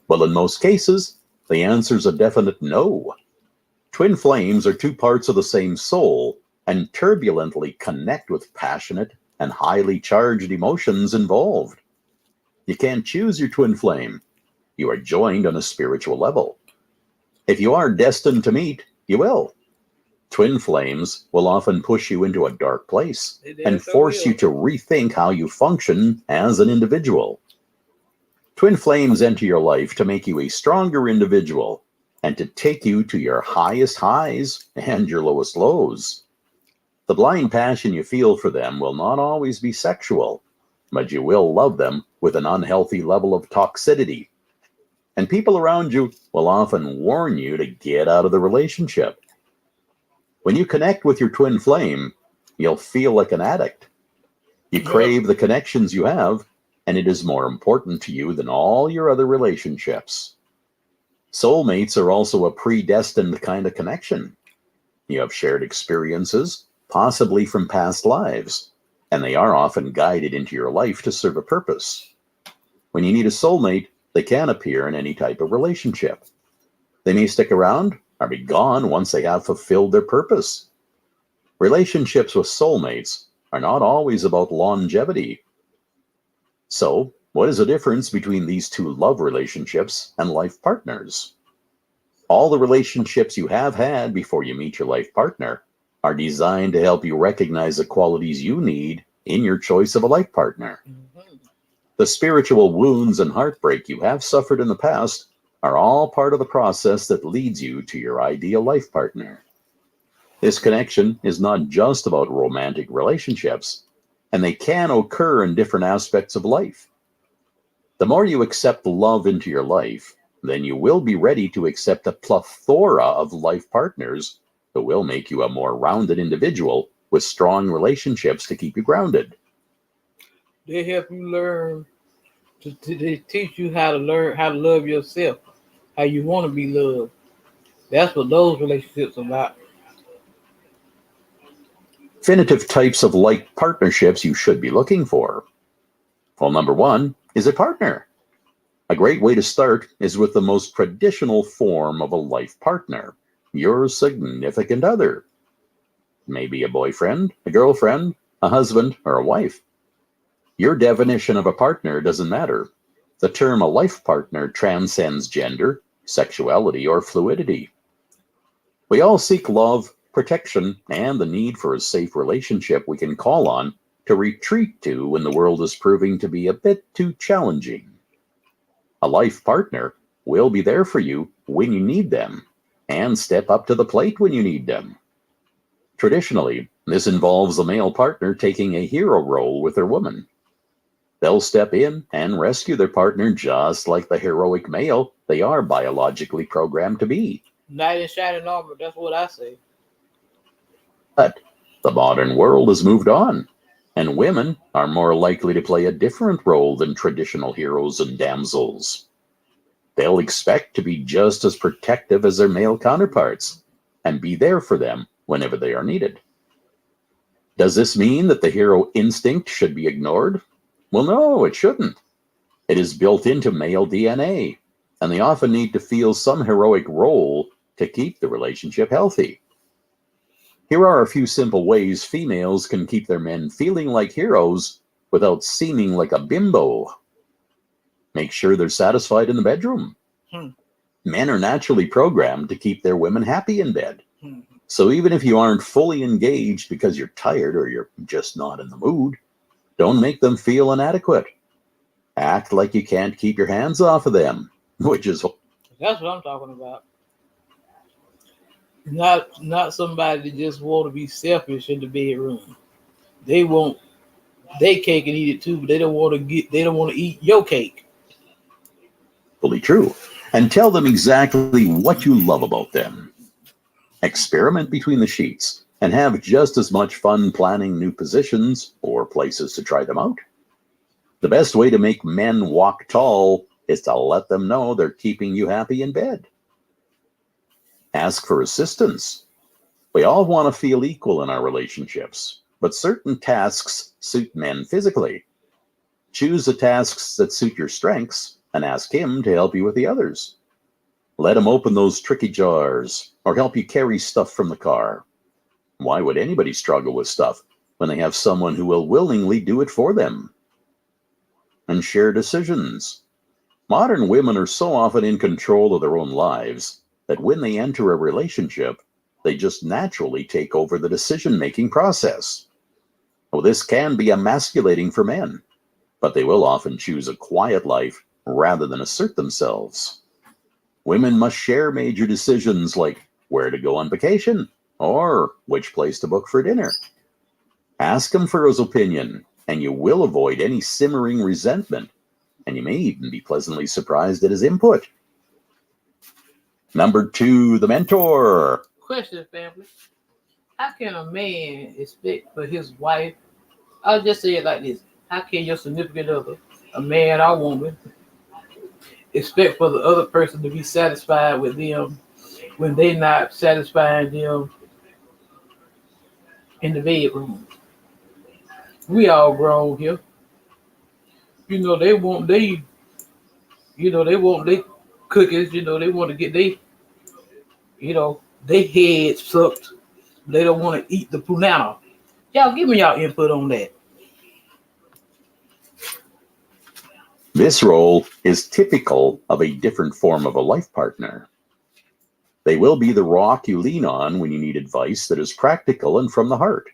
Well, in most cases, the answer is a definite no. Twin flames are two parts of the same soul and turbulently connect with passionate and highly charged emotions involved. You can't choose your twin flame. You are joined on a spiritual level. If you are destined to meet, you will. Twin flames will often push you into a dark place and force you to rethink how you function as an individual. Twin flames enter your life to make you a stronger individual and to take you to your highest highs and your lowest lows. The blind passion you feel for them will not always be sexual, but you will love them with an unhealthy level of toxicity. And people around you will often warn you to get out of the relationship. When you connect with your twin flame, you'll feel like an addict. You crave the connections you have, and it is more important to you than all your other relationships. Soulmates are also a predestined kind of connection. You have shared experiences, possibly from past lives, and they are often guided into your life to serve a purpose. When you need a soulmate, they can appear in any type of relationship. They may stick around or be gone once they have fulfilled their purpose. Relationships with soulmates are not always about longevity. So, what is the difference between these two love relationships and life partners? All the relationships you have had before you meet your life partner are designed to help you recognize the qualities you need in your choice of a life partner. The spiritual wounds and heartbreak you have suffered in the past are all part of the process that leads you to your ideal life partner. This connection is not just about romantic relationships, and they can occur in different aspects of life. The more you accept love into your life, then you will be ready to accept a plethora of life partners that will make you a more rounded individual with strong relationships to keep you grounded. They help you learn they teach you how to love yourself, how you want to be loved. That's what those relationships are about. Definitive types of life partnerships you should be looking for. Well, number one is a partner. A great way to start is with the most traditional form of a life partner, your significant other. Maybe a boyfriend, a girlfriend, a husband, or a wife. Your definition of a partner doesn't matter. The term a life partner transcends gender, sexuality, or fluidity. We all seek love, protection, and the need for a safe relationship we can call on to retreat to when the world is proving to be a bit too challenging. A life partner will be there for you when you need them and step up to the plate when you need them. Traditionally, this involves a male partner taking a hero role with their woman. They'll step in and rescue their partner just like the heroic male they are biologically programmed to be. Knight in shining armor, that's what I say. But the modern world has moved on, and women are more likely to play a different role than traditional heroes and damsels. They'll expect to be just as protective as their male counterparts and be there for them whenever they are needed. Does this mean that the hero instinct should be ignored? Well, no, it shouldn't. It is built into male DNA, and they often need to feel some heroic role to keep the relationship healthy. Here are a few simple ways females can keep their men feeling like heroes without seeming like a bimbo. Make sure they're satisfied in the bedroom. Men are naturally programmed to keep their women happy in bed. So even if you aren't fully engaged because you're tired or you're just not in the mood, Don't make them feel inadequate. Act like you can't keep your hands off of them, which is That's what I'm talking about. Not somebody that just want to be selfish in the bedroom. They want their cake and eat it too, but they don't want to eat your cake. fully true. And tell them exactly what you love about them. Experiment between the sheets and have just as much fun planning new positions or places to try them out. The best way to make men walk tall is to let them know they're keeping you happy in bed. Ask for assistance. We all want to feel equal in our relationships, but certain tasks suit men physically. Choose the tasks that suit your strengths and ask him to help you with the others. Let him open those tricky jars or help you carry stuff from the car. Why would anybody struggle with stuff when they have someone who will willingly do it for them? And share decisions. Modern women are so often in control of their own lives that when they enter a relationship, they just naturally take over the decision-making process. Well, this can be emasculating for men, but they will often choose a quiet life rather than assert themselves. Women must share major decisions like where to go on vacation or which place to book for dinner. Ask him for his opinion, and you will avoid any simmering resentment, and you may even be pleasantly surprised at his input. Number 2, the mentor. Question, family. How can a man expect for his wife? I'll just say it like this. How can your significant other, a man or woman, expect for the other person to be satisfied with them when they not satisfying them in the bedroom? We all grown here. They want they want they cookies, they want to get they heads sucked. They don't want to eat the punana. Y'all give me y'all input on that. This role is typical of a different form of a life partner. They will be the rock you lean on when you need advice that is practical and from the heart.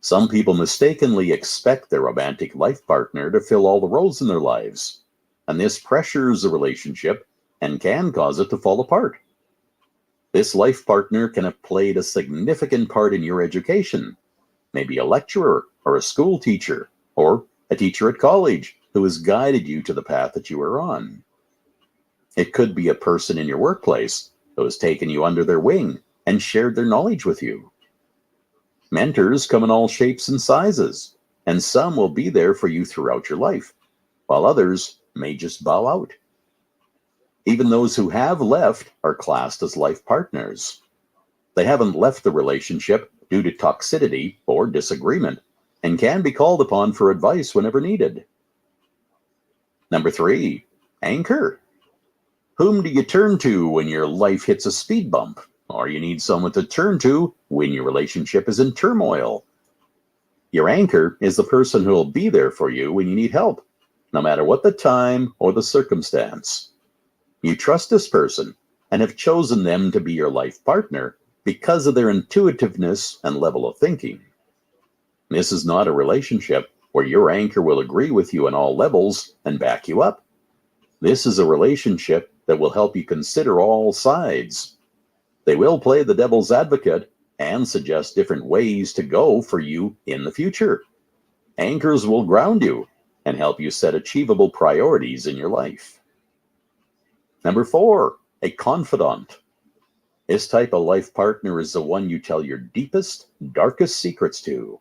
Some people mistakenly expect their romantic life partner to fill all the roles in their lives, and this pressures the relationship and can cause it to fall apart. This life partner can have played a significant part in your education, maybe a lecturer or a school teacher or a teacher at college who has guided you to the path that you are on. It could be a person in your workplace who has taken you under their wing and shared their knowledge with you. Mentors come in all shapes and sizes, and some will be there for you throughout your life, while others may just bow out. Even those who have left are classed as life partners. They haven't left the relationship due to toxicity or disagreement and can be called upon for advice whenever needed. Number 3, anchor. Whom do you turn to when your life hits a speed bump, or you need someone to turn to when your relationship is in turmoil? Your anchor is the person who will be there for you when you need help, no matter what the time or the circumstance. You trust this person and have chosen them to be your life partner because of their intuitiveness and level of thinking. This is not a relationship where your anchor will agree with you on all levels and back you up. This is a relationship that will help you consider all sides. They will play the devil's advocate and suggest different ways to go for you in the future. Anchors will ground you and help you set achievable priorities in your life. Number 4, a confidant. This type of life partner is the one you tell your deepest, darkest secrets to.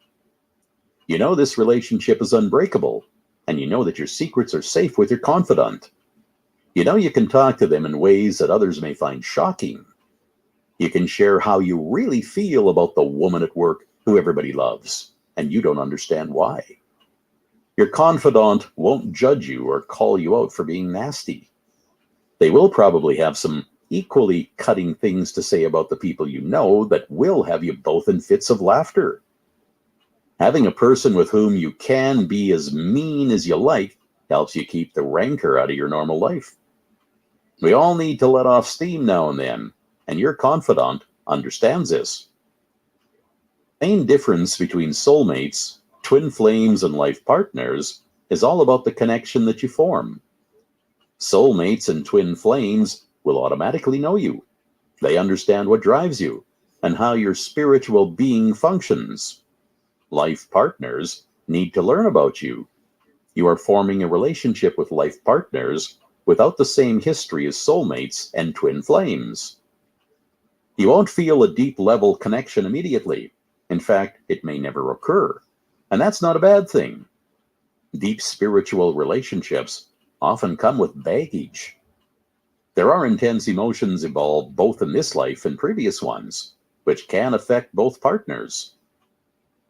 You know this relationship is unbreakable, and you know that your secrets are safe with your confidant. You know you can talk to them in ways that others may find shocking. You can share how you really feel about the woman at work who everybody loves, and you don't understand why. Your confidant won't judge you or call you out for being nasty. They will probably have some equally cutting things to say about the people you know that will have you both in fits of laughter. Having a person with whom you can be as mean as you like helps you keep the rancor out of your normal life. We all need to let off steam now and then, and your confidant understands this. The main difference between soulmates Twin flames and life partners is all about the connection that you form. Soulmates and twin flames will automatically know you. They understand what drives you and how your spiritual being functions. Life partners need to learn about you. You are forming a relationship with life partners without the same history as soulmates and twin flames. You won't feel a deep level connection immediately. In fact, it may never occur. And that's not a bad thing. Deep spiritual relationships often come with baggage. There are intense emotions involved both in this life and previous ones, which can affect both partners.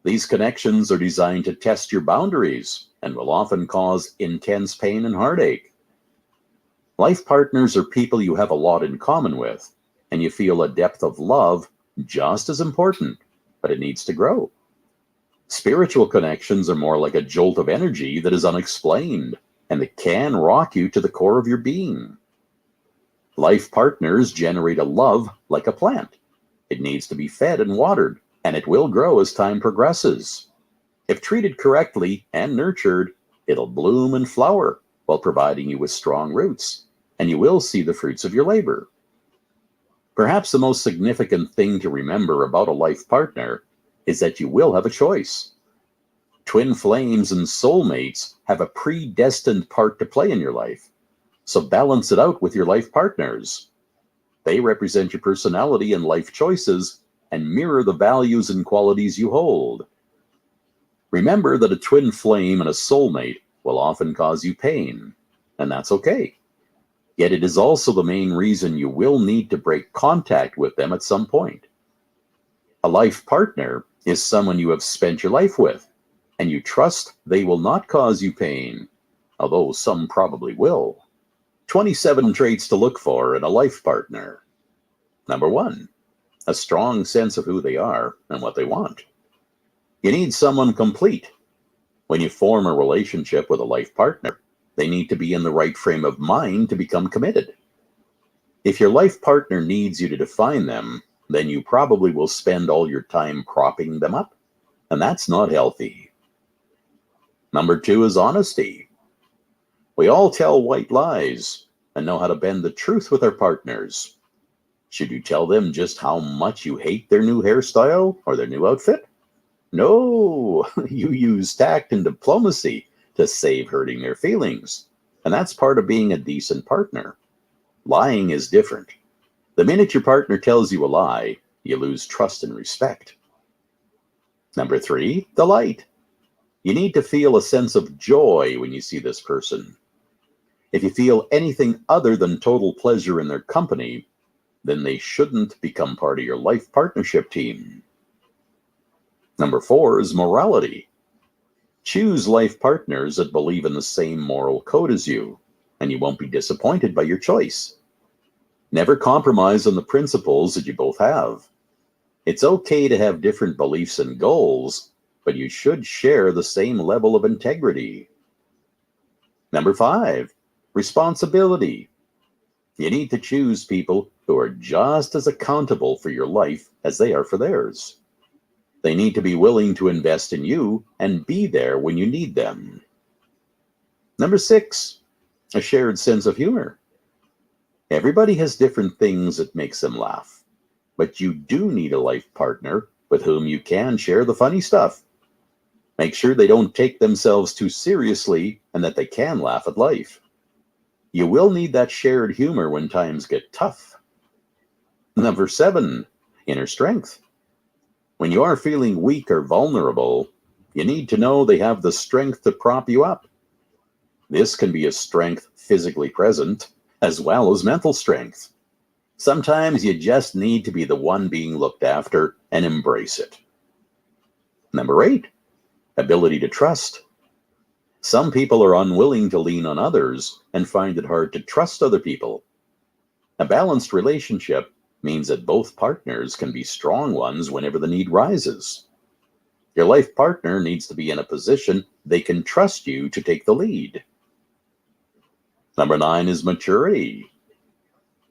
These connections are designed to test your boundaries and will often cause intense pain and heartache. Life partners are people you have a lot in common with, and you feel a depth of love just as important, but it needs to grow. Spiritual connections are more like a jolt of energy that is unexplained, and it can rock you to the core of your being. Life partners generate a love like a plant. It needs to be fed and watered, and it will grow as time progresses. If treated correctly and nurtured, it'll bloom and flower while providing you with strong roots, and you will see the fruits of your labor. Perhaps the most significant thing to remember about a life partner is that you will have a choice. Twin flames and soulmates have a predestined part to play in your life, so balance it out with your life partners. They represent your personality and life choices and mirror the values and qualities you hold. Remember that a twin flame and a soulmate will often cause you pain, and that's okay. Yet it is also the main reason you will need to break contact with them at some point. A life partner is someone you have spent your life with, and you trust they will not cause you pain, although some probably will. 27 traits to look for in a life partner. Number 1, a strong sense of who they are and what they want. You need someone complete. When you form a relationship with a life partner, they need to be in the right frame of mind to become committed. If your life partner needs you to define them, then you probably will spend all your time propping them up, and that's not healthy. Number 2 is honesty. We all tell white lies and know how to bend the truth with our partners. Should you tell them just how much you hate their new hairstyle or their new outfit? No, you use tact and diplomacy to save hurting their feelings, and that's part of being a decent partner. Lying is different. The minute your partner tells you a lie, you lose trust and respect. Number 3, delight. You need to feel a sense of joy when you see this person. If you feel anything other than total pleasure in their company, then they shouldn't become part of your life partnership team. Number 4 is morality. Choose life partners that believe in the same moral code as you, and you won't be disappointed by your choice. Never compromise on the principles that you both have. It's okay to have different beliefs and goals, but you should share the same level of integrity. Number 5, responsibility. You need to choose people who are just as accountable for your life as they are for theirs. They need to be willing to invest in you and be there when you need them. Number 6, a shared sense of humor. Everybody has different things that makes them laugh, but you do need a life partner with whom you can share the funny stuff. Make sure they don't take themselves too seriously and that they can laugh at life. You will need that shared humor when times get tough. Number 7, inner strength. When you are feeling weak or vulnerable, you need to know they have the strength to prop you up. This can be a strength physically present, as well as mental strength. Sometimes you just need to be the one being looked after and embrace it. Number 8, ability to trust. Some people are unwilling to lean on others and find it hard to trust other people. A balanced relationship means that both partners can be strong ones whenever the need rises. Your life partner needs to be in a position they can trust you to take the lead. Number 9 is maturity.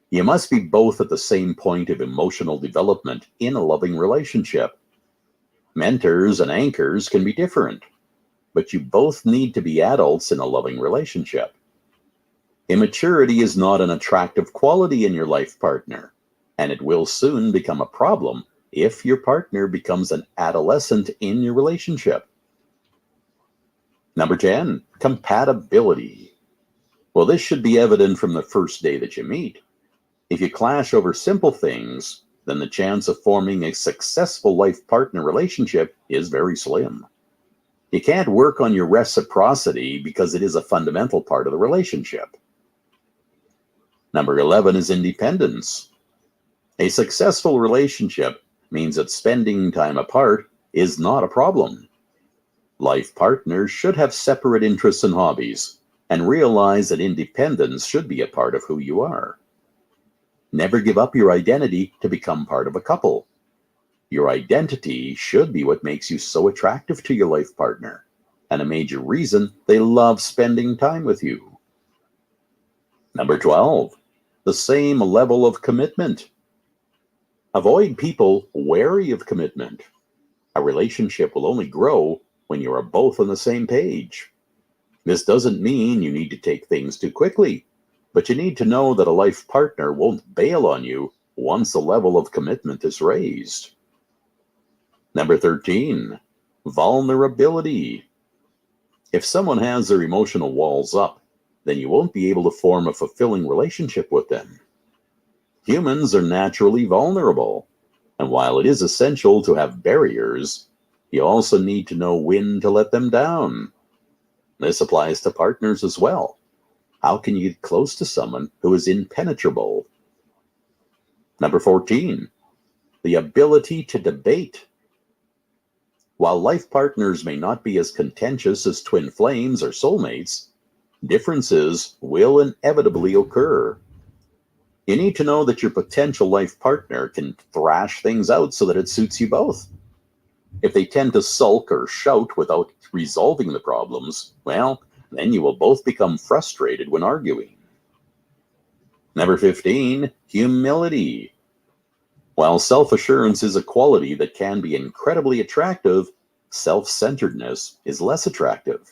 You must be both at the same point of emotional development in a loving relationship. Mentors and anchors can be different, but you both need to be adults in a loving relationship. Immaturity is not an attractive quality in your life partner, and it will soon become a problem if your partner becomes an adolescent in your relationship. Number 10, compatibility. Well, this should be evident from the first day that you meet. If you clash over simple things, then the chance of forming a successful life partner relationship is very slim. You can't work on your reciprocity because it is a fundamental part of the relationship. Number 11 is independence. A successful relationship means that spending time apart is not a problem. Life partners should have separate interests and hobbies and realize that independence should be a part of who you are. Never give up your identity to become part of a couple. Your identity should be what makes you so attractive to your life partner, and a major reason they love spending time with you. Number 12, the same level of commitment. Avoid people wary of commitment. A relationship will only grow when you are both on the same page. This doesn't mean you need to take things too quickly, but you need to know that a life partner won't bail on you once the level of commitment is raised. Number 13, vulnerability. If someone has their emotional walls up, then you won't be able to form a fulfilling relationship with them. Humans are naturally vulnerable, and while it is essential to have barriers, you also need to know when to let them down. This applies to partners as well. How can you get close to someone who is impenetrable? Number 14, the ability to debate. While life partners may not be as contentious as twin flames or soulmates, differences will inevitably occur. You need to know that your potential life partner can thrash things out so that it suits you both. If they tend to sulk or shout without resolving the problems, well, then you will both become frustrated when arguing. Number 15, humility. While self-assurance is a quality that can be incredibly attractive, self-centeredness is less attractive.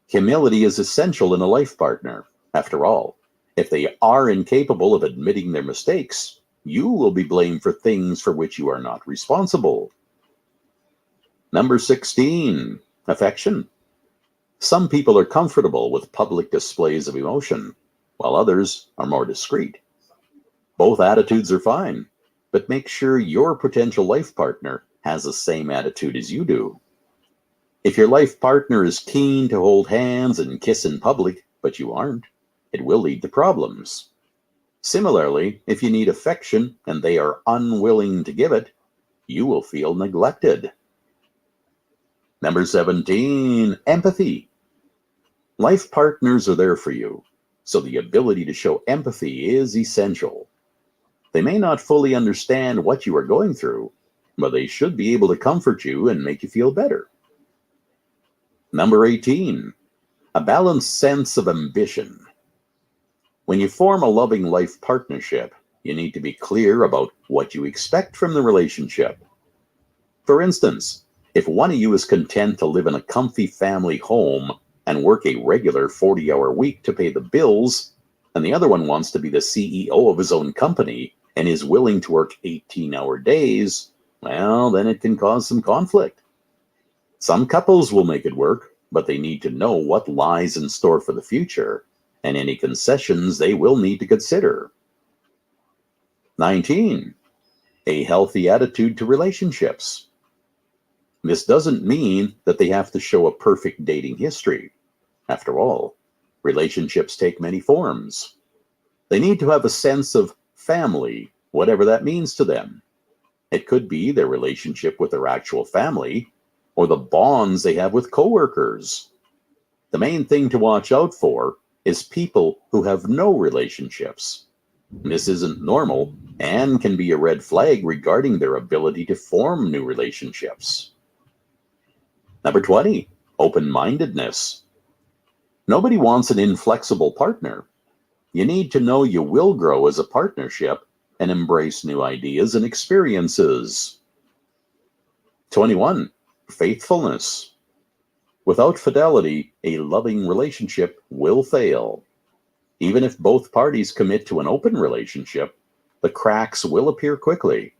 Humility is essential in a life partner. After all, if they are incapable of admitting their mistakes, you will be blamed for things for which you are not responsible. Number 16, affection. Some people are comfortable with public displays of emotion, while others are more discreet. Both attitudes are fine, but make sure your potential life partner has the same attitude as you do. If your life partner is keen to hold hands and kiss in public, but you aren't, it will lead to problems. Similarly, if you need affection and they are unwilling to give it, you will feel neglected. Number 17, empathy. Life partners are there for you, so the ability to show empathy is essential. They may not fully understand what you are going through, but they should be able to comfort you and make you feel better. Number 18, a balanced sense of ambition. When you form a loving life partnership, you need to be clear about what you expect from the relationship. For instance, if one of you is content to live in a comfy family home and work a regular 40-hour week to pay the bills, and the other one wants to be the CEO of his own company and is willing to work 18-hour days, well, then it can cause some conflict. Some couples will make it work, but they need to know what lies in store for the future and any concessions they will need to consider. 19, a healthy attitude to relationships. This doesn't mean that they have to show a perfect dating history. After all, relationships take many forms. They need to have a sense of family, whatever that means to them. It could be their relationship with their actual family, or the bonds they have with coworkers. The main thing to watch out for is people who have no relationships. This isn't normal and can be a red flag regarding their ability to form new relationships. Number 20, open-mindedness. Nobody wants an inflexible partner. You need to know you will grow as a partnership and embrace new ideas and experiences. 21, faithfulness. Without fidelity, a loving relationship will fail. Even if both parties commit to an open relationship, the cracks will appear quickly.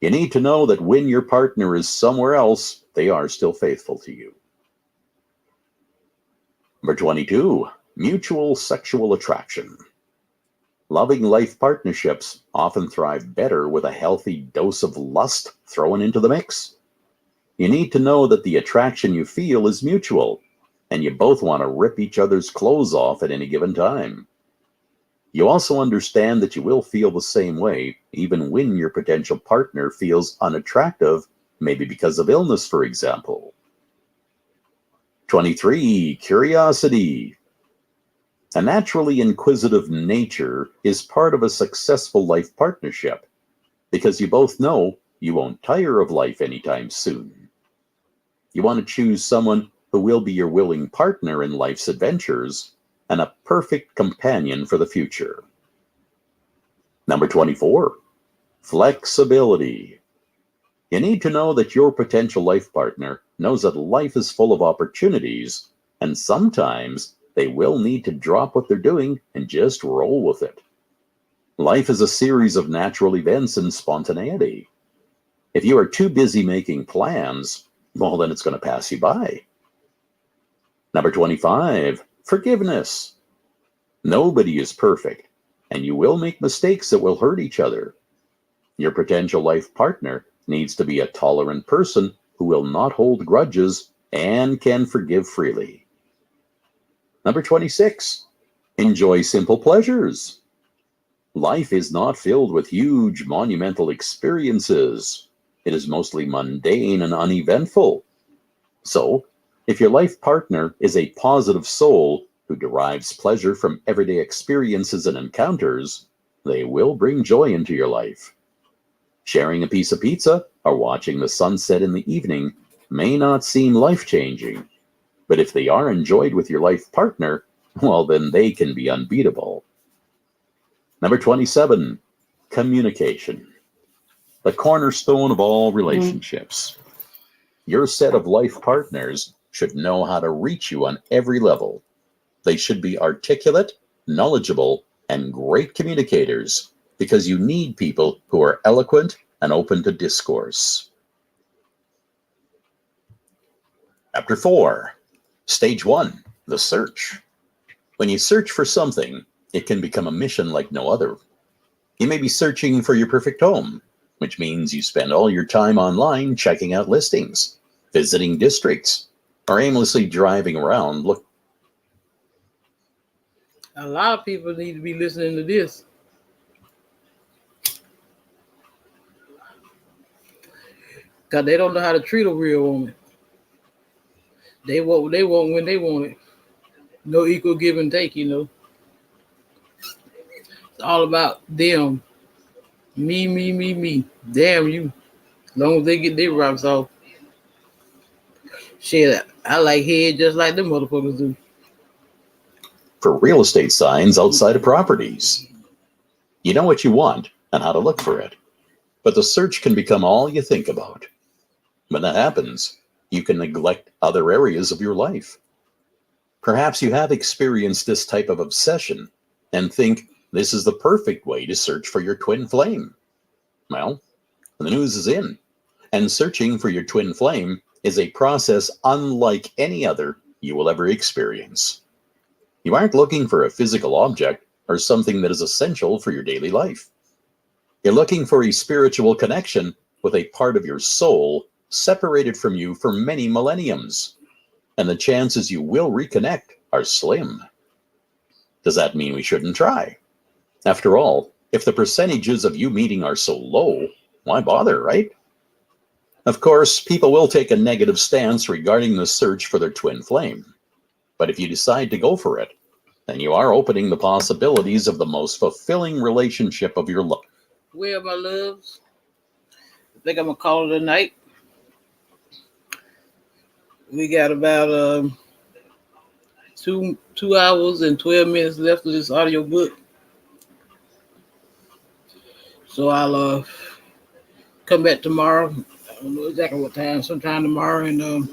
You need to know that when your partner is somewhere else, they are still faithful to you. Number 22, mutual sexual attraction. Loving life partnerships often thrive better with a healthy dose of lust thrown into the mix. You need to know that the attraction you feel is mutual, and you both want to rip each other's clothes off at any given time. You also understand that you will feel the same way even when your potential partner feels unattractive, maybe because of illness, for example. 23, curiosity. A naturally inquisitive nature is part of a successful life partnership because you both know you won't tire of life anytime soon. You want to choose someone who will be your willing partner in life's adventures and a perfect companion for the future. Number 24, flexibility. You need to know that your potential life partner knows that life is full of opportunities, and sometimes they will need to drop what they're doing and just roll with it. Life is a series of natural events and spontaneity. If you are too busy making plans, well, then it's going to pass you by. Number 25, forgiveness. Nobody is perfect, and you will make mistakes that will hurt each other. Your potential life partner needs to be a tolerant person who will not hold grudges and can forgive freely. Number 26, enjoy simple pleasures. Life is not filled with huge, monumental experiences. It is mostly mundane and uneventful. So, if your life partner is a positive soul who derives pleasure from everyday experiences and encounters, they will bring joy into your life. Sharing a piece of pizza or watching the sunset in the evening may not seem life-changing, but if they are enjoyed with your life partner, well, then they can be unbeatable. Number 27, communication. The cornerstone of all relationships. Your set of life partners should know how to reach you on every level. They should be articulate, knowledgeable, and great communicators because you need people who are eloquent and open to discourse. Chapter 4, Stage 1, the search. When you search for something, it can become a mission like no other. You may be searching for your perfect home, which means you spend all your time online checking out listings, visiting districts, or aimlessly driving around. Look, A lot of people need to be listening to this. Because they don't know how to treat a real woman. They want what they want when they want it. No equal give and take, you know. It's all about them. Me, me, me, me. Damn you. As long as they get their rocks off. Shit, I like head just like them motherfuckers do. for real estate signs outside of properties. You know what you want and how to look for it, but the search can become all you think about. When that happens, you can neglect other areas of your life. Perhaps you have experienced this type of obsession and think this is the perfect way to search for your twin flame. Well, the news is in, and searching for your twin flame is a process unlike any other you will ever experience. You aren't looking for a physical object or something that is essential for your daily life. You're looking for a spiritual connection with a part of your soul separated from you for many millenniums, and the chances you will reconnect are slim. Does that mean we shouldn't try? After all, if the percentages of you meeting are so low, why bother, right? Of course, people will take a negative stance regarding the search for their twin flame. But if you decide to go for it, then you are opening the possibilities of the most fulfilling relationship of your life. Well, my loves, I think I'm going to call it a night. We got about 2 hours and 12 minutes left of this audio book. So I'll come back tomorrow. I don't know exactly what time, sometime tomorrow, and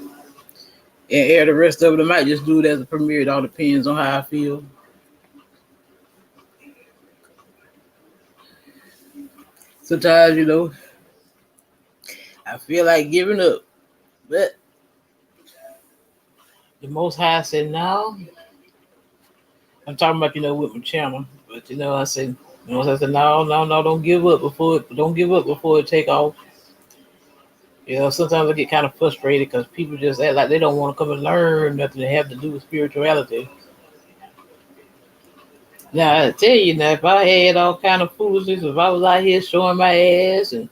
and air the rest of it. I might just do it as a premiere. It all depends on how I feel. Sometimes, I feel like giving up, but the Most High said no. I'm talking about, with my channel, but I said, I said, no, no, no, don't give up before it take off. Sometimes I get kind of frustrated because people just act like they don't want to come and learn nothing that have to do with spirituality. Now I tell you now, if I had all kind of foolishness, if I was out here showing my ass and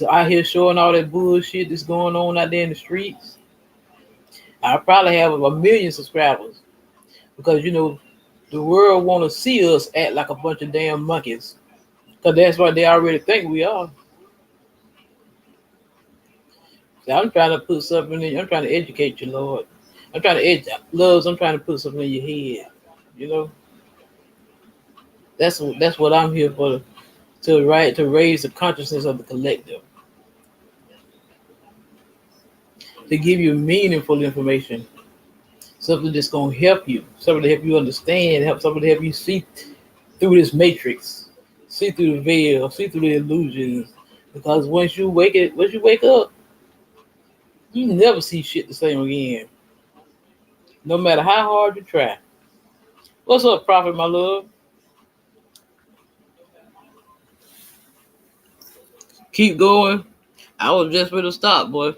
out here showing all that bullshit that's going on out there in the streets, I'd probably have 1 million subscribers because the world want to see us act like a bunch of damn monkeys because that's what they already think we are. So I'm trying to put something in. I'm trying to educate you, Lord. I'm trying to I'm trying to put something in your head. You know, that's what I'm here for. To raise the consciousness of the collective. To give you meaningful information. Something that's gonna help you. Something to help you understand. Something to help you see through this matrix. See through the veil. See through the illusions. Because once you wake up, you never see shit the same again. No matter how hard you try. What's up, Prophet, my love? Keep going. I was just going to stop, boy.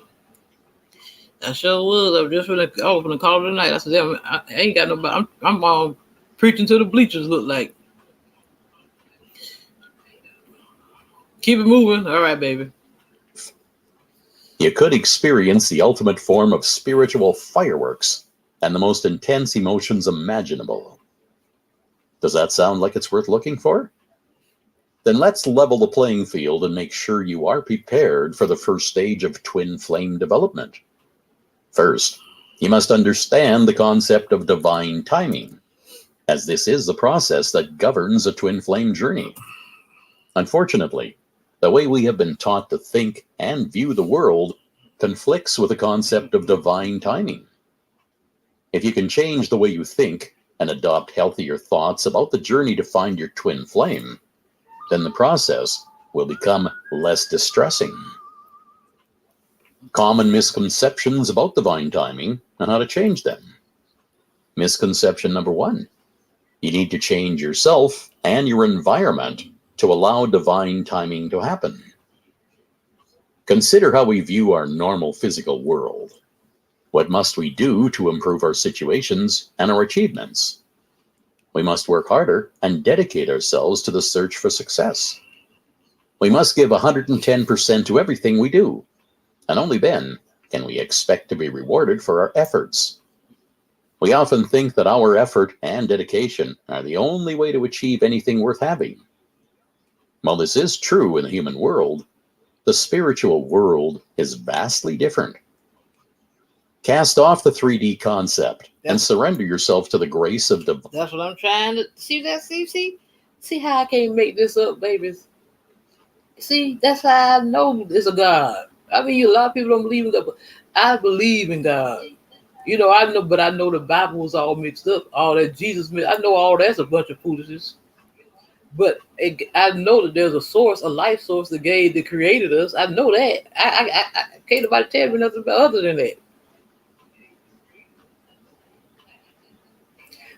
I sure was. I was gonna call it a night. I said, damn, I ain't got nobody. I'm preaching to the bleachers, look like. Keep it moving. All right, baby. You could experience the ultimate form of spiritual fireworks and the most intense emotions imaginable. Does that sound like it's worth looking for? Then let's level the playing field and make sure you are prepared for the first stage of twin flame development. First, you must understand the concept of divine timing, as this is the process that governs a twin flame journey. Unfortunately, the way we have been taught to think and view the world conflicts with the concept of divine timing. If you can change the way you think and adopt healthier thoughts about the journey to find your twin flame, then the process will become less distressing. Common misconceptions about divine timing and how to change them. Misconception number 1. You need to change yourself and your environment to allow divine timing to happen. Consider how we view our normal physical world. What must we do to improve our situations and our achievements? We must work harder and dedicate ourselves to the search for success. We must give 110% to everything we do, and only then can we expect to be rewarded for our efforts. We often think that our effort and dedication are the only way to achieve anything worth having. While this is true in the human world, the spiritual world is vastly different. Cast off the 3D concept and surrender yourself to the grace of divine. That's what I'm trying to see. See how I can't make this up, babies. See, that's how I know there's a God. I mean, a lot of people don't believe in God, but I believe in God. I know the Bible was all mixed up. All that Jesus, I know all that's a bunch of foolishness. But I know that there's a source, a life source that created us. I know that. I can't nobody tell me nothing other than that.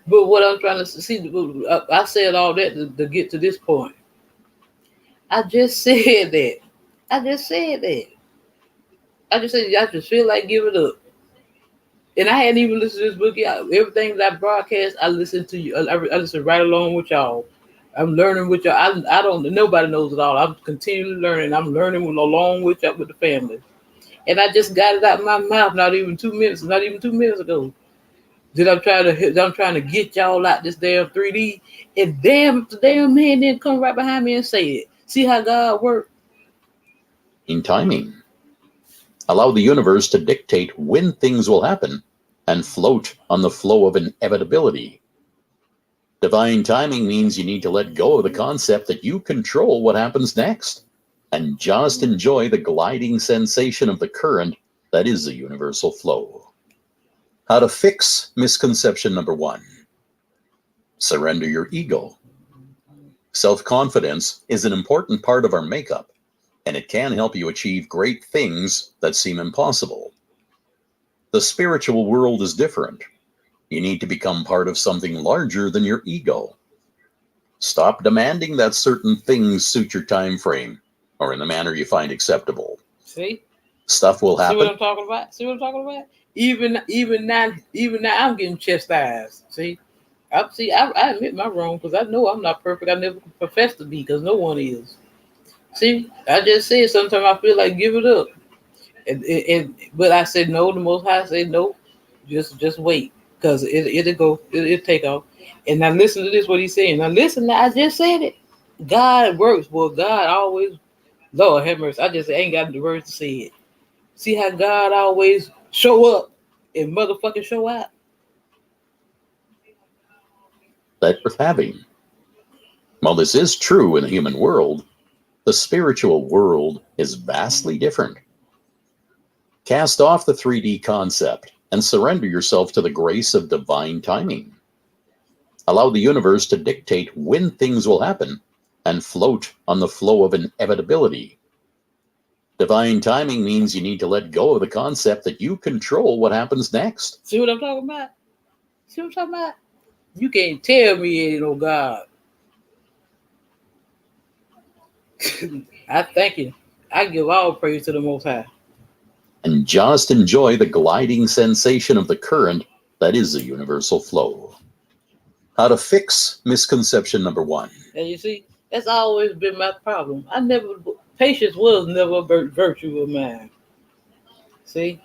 But what I'm trying to see, I said all that to get to this point. I just said that. I just said I just feel like giving up. And I hadn't even listened to this book yet. Everything that I broadcast, I listen to you. I listen right along with y'all. I'm learning with y'all. I don't. Nobody knows it all. I'm continually learning. I'm learning along with y'all with the family. And I just got it out of my mouth. Not even 2 minutes ago. I'm trying to get y'all out this damn 3D. And the damn man didn't come right behind me and say it. See how God works? In timing. Allow the universe to dictate when things will happen and float on the flow of inevitability. Divine timing means you need to let go of the concept that you control what happens next and just enjoy the gliding sensation of the current that is the universal flow. How to fix misconception number 1. Surrender your ego. Self-confidence is an important part of our makeup, and it can help you achieve great things that seem impossible. The spiritual world is different. You need to become part of something larger than your ego. Stop demanding that certain things suit your time frame or in the manner you find acceptable. See? Stuff will happen. See what I'm talking about? See what I'm talking about? Even now, I'm getting chastised. See, I admit my wrong because I know I'm not perfect. I never profess to be because no one is. See, I just said sometimes I feel like give it up, but I said no. The Most High said no. Just wait because it'll take off. And now listen to this what he's saying. Now listen, I just said it. God works, boy. God always. Lord have mercy. I just ain't got the words to say it. See how God always show up and motherfucking show out. That worth having. While this is true in the human world, the spiritual world is vastly different. Cast off the 3D concept and surrender yourself to the grace of divine timing. Allow the universe to dictate when things will happen and float on the flow of inevitability. Divine timing means you need to let go of the concept that you control what happens next. See what I'm talking about? See what I'm talking about? You can't tell me ain't no God. I thank you. I give all praise to the Most High. And just enjoy the gliding sensation of the current that is the universal flow. How to fix misconception number 1. And you see, that's always been my problem. Patience was never a virtue of mine. See?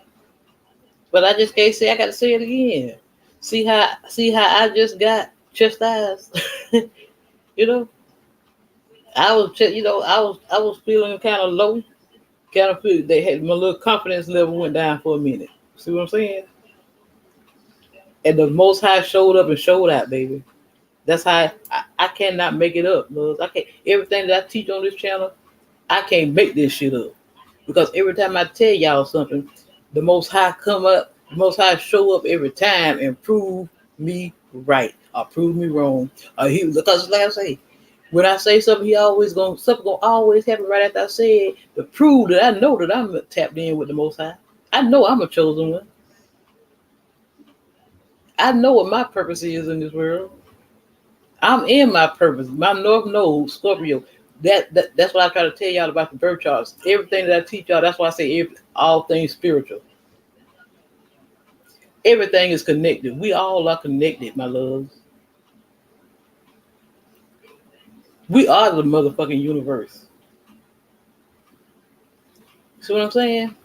But I just can't say I gotta say it again. See how I just got chastised. You know? I was feeling kind of low. Kind of feel they had my little confidence level went down for a minute. See what I'm saying? And the Most High showed up and showed out, baby. That's how I cannot make it up, love. I can't. Everything that I teach on this channel, I can't make this shit up because every time I tell y'all something, the Most High come up, the Most High show up every time and prove me right or prove me wrong. Because like I say, when I say something, something gonna always happen right after I say it to prove that I know that I'm tapped in with the Most High. I know I'm a chosen one. I know what my purpose is in this world. I'm in my purpose. My North Node, Scorpio. That's what I try to tell y'all about the birth charts. Everything that I teach y'all, that's why I say all things spiritual. Everything is connected. We all are connected, my loves. We are the motherfucking universe. See what I'm saying?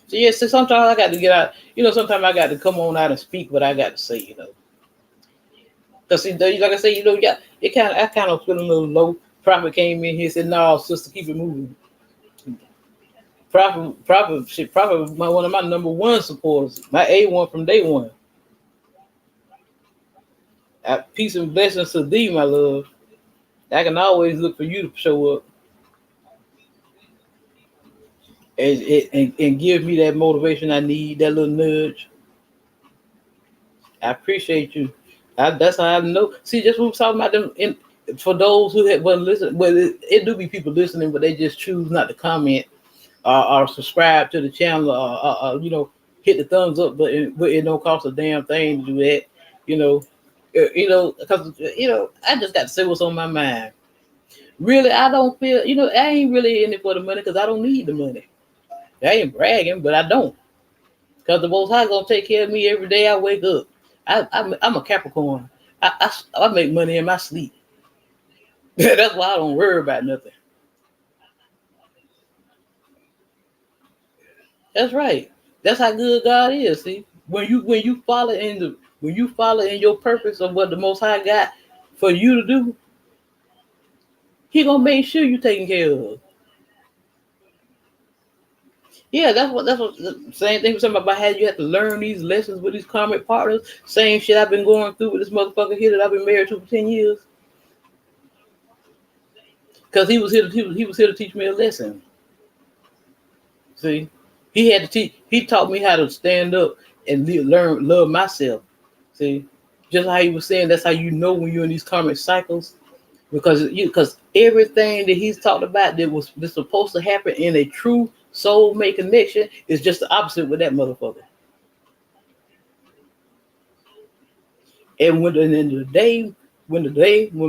So yeah, so sometimes I got to get out. Sometimes I got to come on out and speak what I got to say. Because like I say, yeah, I kind of feeling a little low. Prophet came in here and said, "No, sister, keep it moving." Prophet was one of my number one supporters, my A1 from day one. Peace and blessings to thee, my love. I can always look for you to show up and give me that motivation I need, that little nudge. I appreciate you. That's how I know. See, just what we're talking about them. For those who wasn't listening, well, it do be people listening, but they just choose not to comment or subscribe to the channel or hit the thumbs up button. But it don't cost a damn thing to do that. Because I just got to say what's on my mind. Really, I don't feel. I ain't really in it for the money because I don't need the money. I ain't bragging, but I don't. Because the Most High gonna take care of me every day I wake up. I'm a Capricorn. I make money in my sleep. That's why I don't worry about nothing. That's right. That's how good God is. See, when you follow in your purpose of what the Most High got for you to do, He gonna make sure you taken care of. Yeah, that's what the same thing. Something about how you have to learn these lessons with these karmic partners. Same shit I've been going through with this motherfucker here that I've been married to for 10 years. Because he was here to teach me a lesson. See, he had to teach. He taught me how to stand up and learn love myself. See, just how he was saying, that's how you know when you're in these karmic cycles, because everything that he's talked about that's supposed to happen in a true soulmate connection is just the opposite with that motherfucker. And when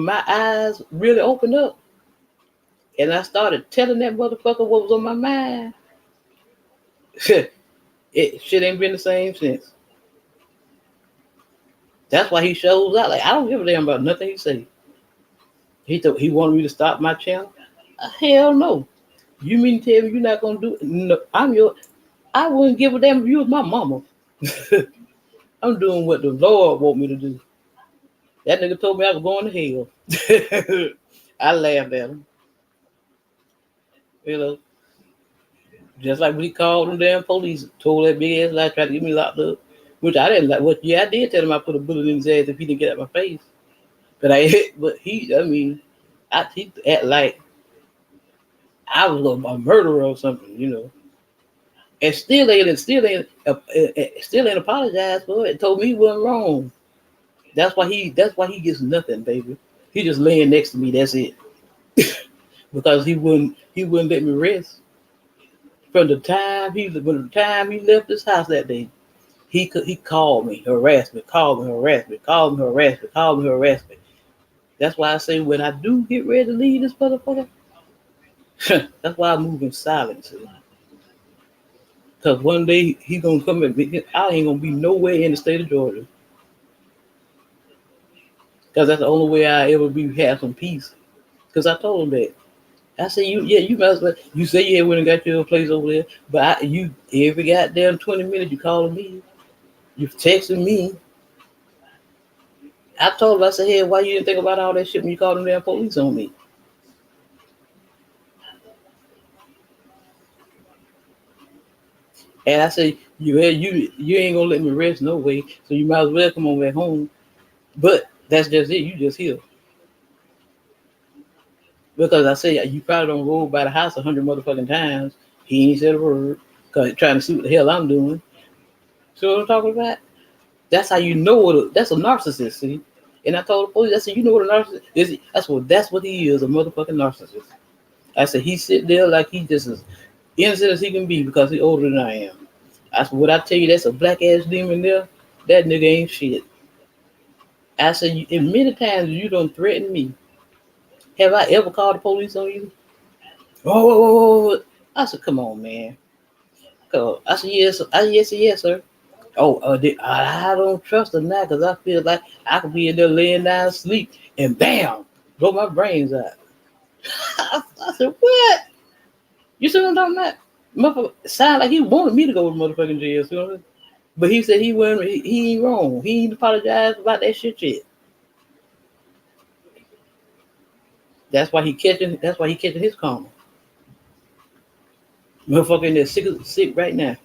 my eyes really opened up and I started telling that motherfucker what was on my mind, it shit ain't been the same since. That's why he shows out. Like, I don't give a damn about nothing he say. He wanted me to stop my channel. Hell no. You mean to tell me you're not gonna do it? No, I wouldn't give a damn if you was my mama. I'm doing what the Lord want me to do. That nigga told me I was going to hell. I laughed at him. You know, just like when he called them damn police, told that big ass lie, tried to get me locked up. Which I didn't like. What? Yeah, I did tell him I put a bullet in his ass if he didn't get out my face. But he act like I was a murderer or something, you know. And still ain't apologized for it. Told me he wasn't wrong. That's why he gets nothing, baby. He just laying next to me. That's it. Because he wouldn't let me rest. From the time he left this house that day, he called me, harassed me, called me, harassed me, called me, harassed me, called me, harassed me. That's why I say when I do get ready to leave this motherfucker, that's why I move in silence. Because one day he gonna come at me. I ain't gonna be nowhere in the state of Georgia. Because that's the only way I ever have some peace. Because I told him that. I said, you might as well. You say you went and got your place over there, but you every goddamn 20 minutes you calling me, you texting me. I told him, I said, hey, why you didn't think about all that shit when you called them damn police on me? And I said, you ain't gonna let me rest no way, so you might as well come on back home. But that's just it. You just here. Because I say you probably don't roll by the house 100 motherfucking times. He ain't said a word. Cause trying to see what the hell I'm doing. See what I'm talking about? That's how you know that's a narcissist, see? And I told the police, I said, you know what a narcissist is? That's what he is, a motherfucking narcissist. I said, he sit there like he just as innocent as he can be because he's older than I am. I said, what I tell you, that's a black ass demon there. That nigga ain't shit. I said, in many times you don't threaten me. Have I ever called the police on you? Oh, I said, come on, man. I said, yes, sir. Oh, I don't trust her now because I feel like I could be in there laying down asleep and bam, blow my brains out. I said, what? You see what I'm talking about? Motherfucker, sound like he wanted me to go to motherfucking jail. See what I'm saying? But he said he ain't wrong. He ain't apologized about that shit yet. That's why he catching his karma. Motherfucker in there sick right now.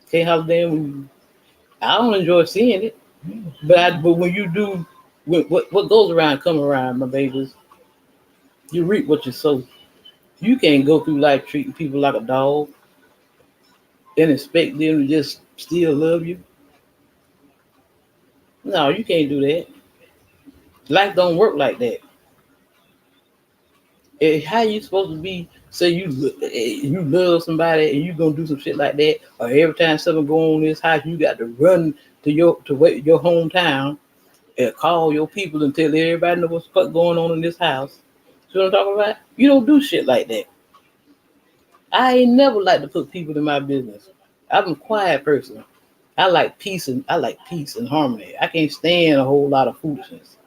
Can't have damn. I don't enjoy seeing it, but when you do, what goes around come around, my babies. You reap what you sow. You can't go through life treating people like a dog and expect them to just still love you. No, you can't do that. Life don't work like that. How you supposed to be? Say you love somebody and you gonna do some shit like that, or every time something go on in this house, you got to run to your hometown and call your people and tell everybody know what's going on in this house. See what I'm talking about? You don't do shit like that. I ain't never like to put people in my business. I'm a quiet person. I like peace and harmony. I can't stand a whole lot of foolishness.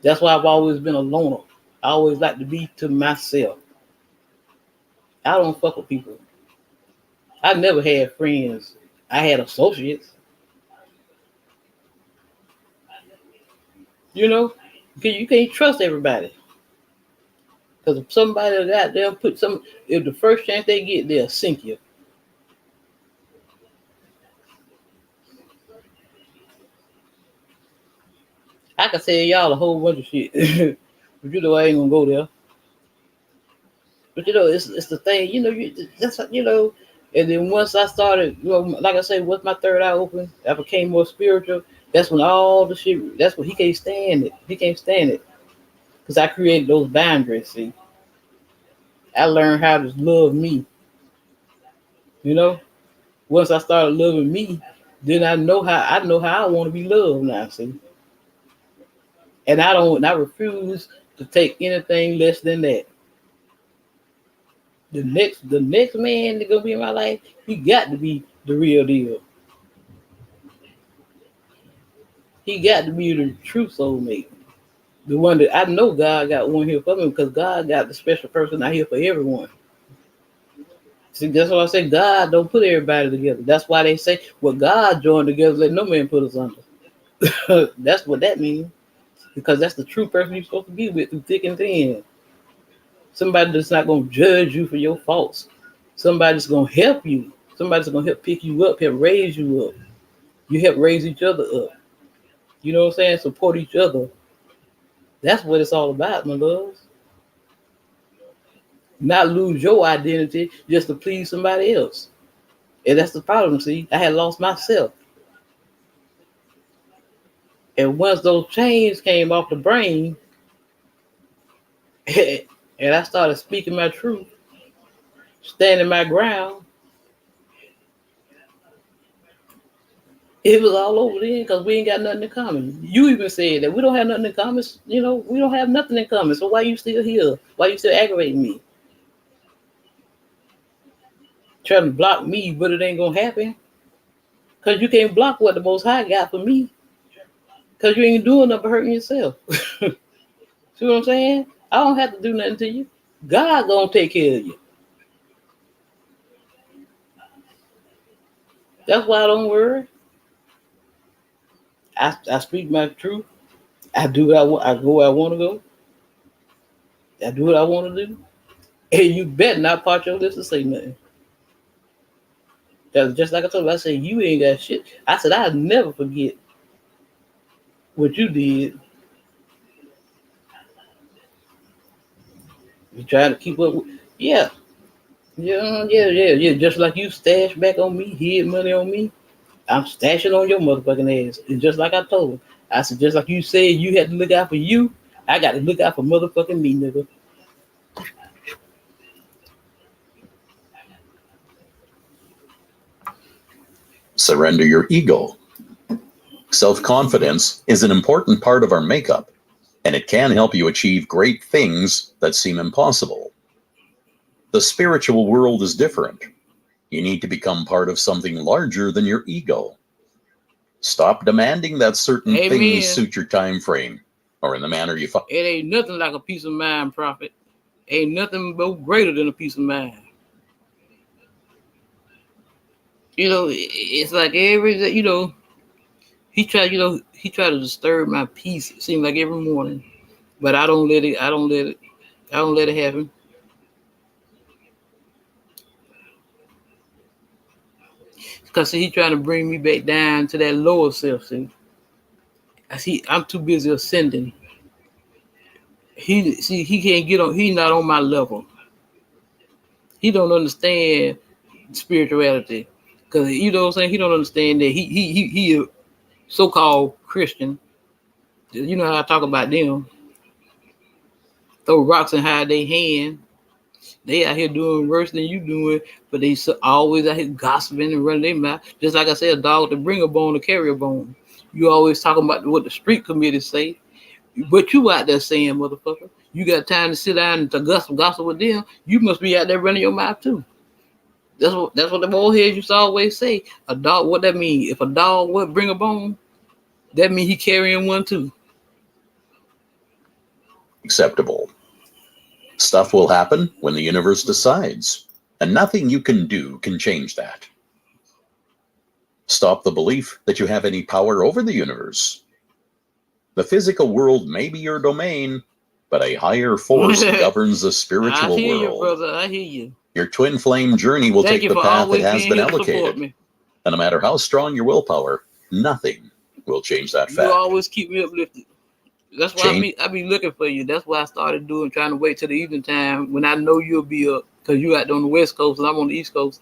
That's why I've always been a loner. I always like to be to myself. I don't fuck with people. I never had friends. I had associates. You know, you can't trust everybody. Because if somebody got there if the first chance they get, they'll sink you. I can tell y'all a whole bunch of shit, but you know I ain't gonna go there. But you know, it's the thing. You know, that's you know, And then once I started, like I say, once my third eye opened, I became more spiritual. That's when all the shit. That's when he can't stand it. He can't stand it because I created those boundaries. See, I learned how to love me. You know, once I started loving me, then I know how I want to be loved now. See, and I don't. And I refuse to take anything less than that. The next man that gonna be in my life, he got to be the real deal. He got to be the true soulmate. The one that I know God got one here for me because God got the special person out here for everyone. See, that's why I say God don't put everybody together. That's why they say, well, God joined together, let no man put us under. That's what that means. Because that's the true person you're supposed to be with through thick and thin. Somebody that's not going to judge you for your faults. Somebody that's going to help you. Somebody that's going to help pick you up, help raise you up. You help raise each other up. You know what I'm saying? Support each other. That's what it's all about, my loves. Not lose your identity just to please somebody else. And that's the problem, see. I had lost myself. And once those chains came off the brain, and I started speaking my truth, standing my ground, it was all over then because we ain't got nothing in common. You even said that we don't have nothing in common. We don't have nothing in common. So why you still here? Why you still aggravating me? Trying to block me, but it ain't gonna happen. Cause you can't block what the Most High got for me. Cause you ain't doing nothing but hurting yourself. See what I'm saying? I don't have to do nothing to you. God gonna take care of you. That's why I don't worry. I speak my truth. I do what I want. I go where I want to go. I do what I want to do. And you better not part your lips to say nothing. That's just like I told you. I said you ain't got shit. I said I'll never forget what you did. You trying to keep up with, yeah. Yeah. Just like you stashed back on me, hid money on me, I'm stashing on your motherfucking ass. And just like I told him, I said, just like you said you had to look out for you, I got to look out for motherfucking me, nigga. Surrender your ego. Self-confidence is an important part of our makeup, and it can help you achieve great things that seem impossible. The spiritual world is different. You need to become part of something larger than your ego. Stop demanding that certain things suit your time frame or in the manner you find. It ain't nothing like a peace of mind, prophet. Ain't nothing more greater than a peace of mind. It's like he tried to disturb my peace. It seems like every morning, but I don't let it happen. Because he trying to bring me back down to that lower self. I'm too busy ascending. He can't get on. He's not on my level. He don't understand spirituality. Because you know what I'm saying. He don't understand that he a so-called Christian. You know how I talk about them. Throw rocks and hide their hand. They out here doing worse than you doing, but they always out here gossiping and running their mouth. Just like I said, a dog to bring a bone to carry a bone. You always talking about what the street committee say, but you out there saying, motherfucker, you got time to sit down and to gossip with them. You must be out there running your mouth too. That's what the old heads used to always say. A dog, what that mean? If a dog would bring a bone, that mean he carrying one too. Acceptable. Stuff will happen when the universe decides, and nothing you can do can change that. Stop the belief that you have any power over the universe. The physical world may be your domain, but a higher force governs the spiritual world. I hear you, brother. I hear you. Your twin flame journey will take the path that has been allocated. And no matter how strong your willpower, nothing will change that fact. You always keep me uplifted. That's why I be looking for you. That's why I started trying to wait till the evening time when I know you'll be up, because you out on the West Coast and I'm on the East Coast.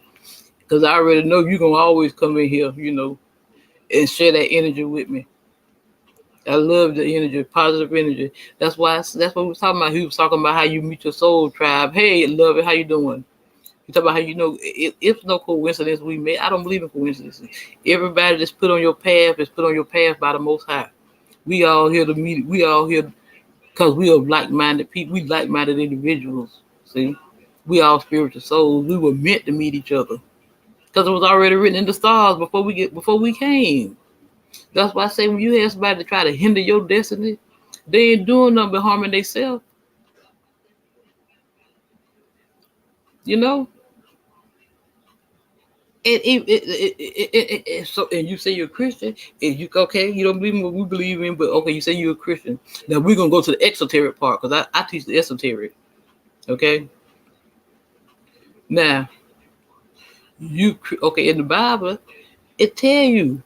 Because I already know you're going to always come in here, and share that energy with me. I love the energy, positive energy. That's what we was talking about. He was talking about how you meet your soul tribe. Hey, love it. How you doing? You talk about how it's no coincidence we met. I don't believe in coincidences. Everybody that's put on your path is put on your path by the Most High. We all here to meet. We all here because we are like-minded people. We like-minded individuals. See, we all spiritual souls. We were meant to meet each other because it was already written in the stars before we came. That's why I say when you have somebody to try to hinder your destiny, they ain't doing nothing but harming themselves. You know. So, and you say you're a Christian, and you okay? You don't believe in what we believe in, but okay, you say you're a Christian. Now we're gonna go to the esoteric part because I teach the esoteric. Okay. Now in the Bible it tell you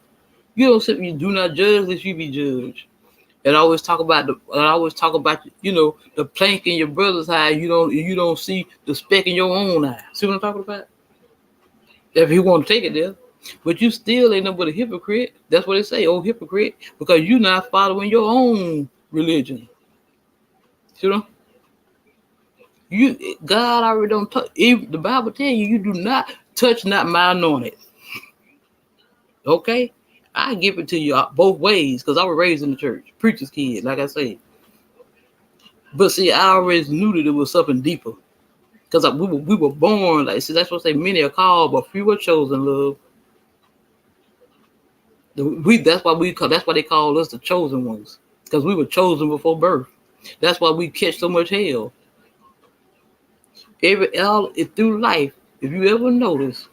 you do not judge lest you be judged. And I always talk about the plank in your brother's eye. You don't see the speck in your own eye. See what I'm talking about? If you want to take it there. But you still ain't nothing but a hypocrite. That's what they say, oh hypocrite, because you're not following your own religion. You know? God already don't touch. The Bible tell you do not touch not my anointed. Okay? I give it to you both ways because I was raised in the church. Preacher's kid, like I say. But see, I always knew that it was something deeper. Because we were born, like, see, that's what I say, many are called, but few are chosen, love. That's why they call us the chosen ones. Because we were chosen before birth. That's why we catch so much hell. Through life, if you ever notice,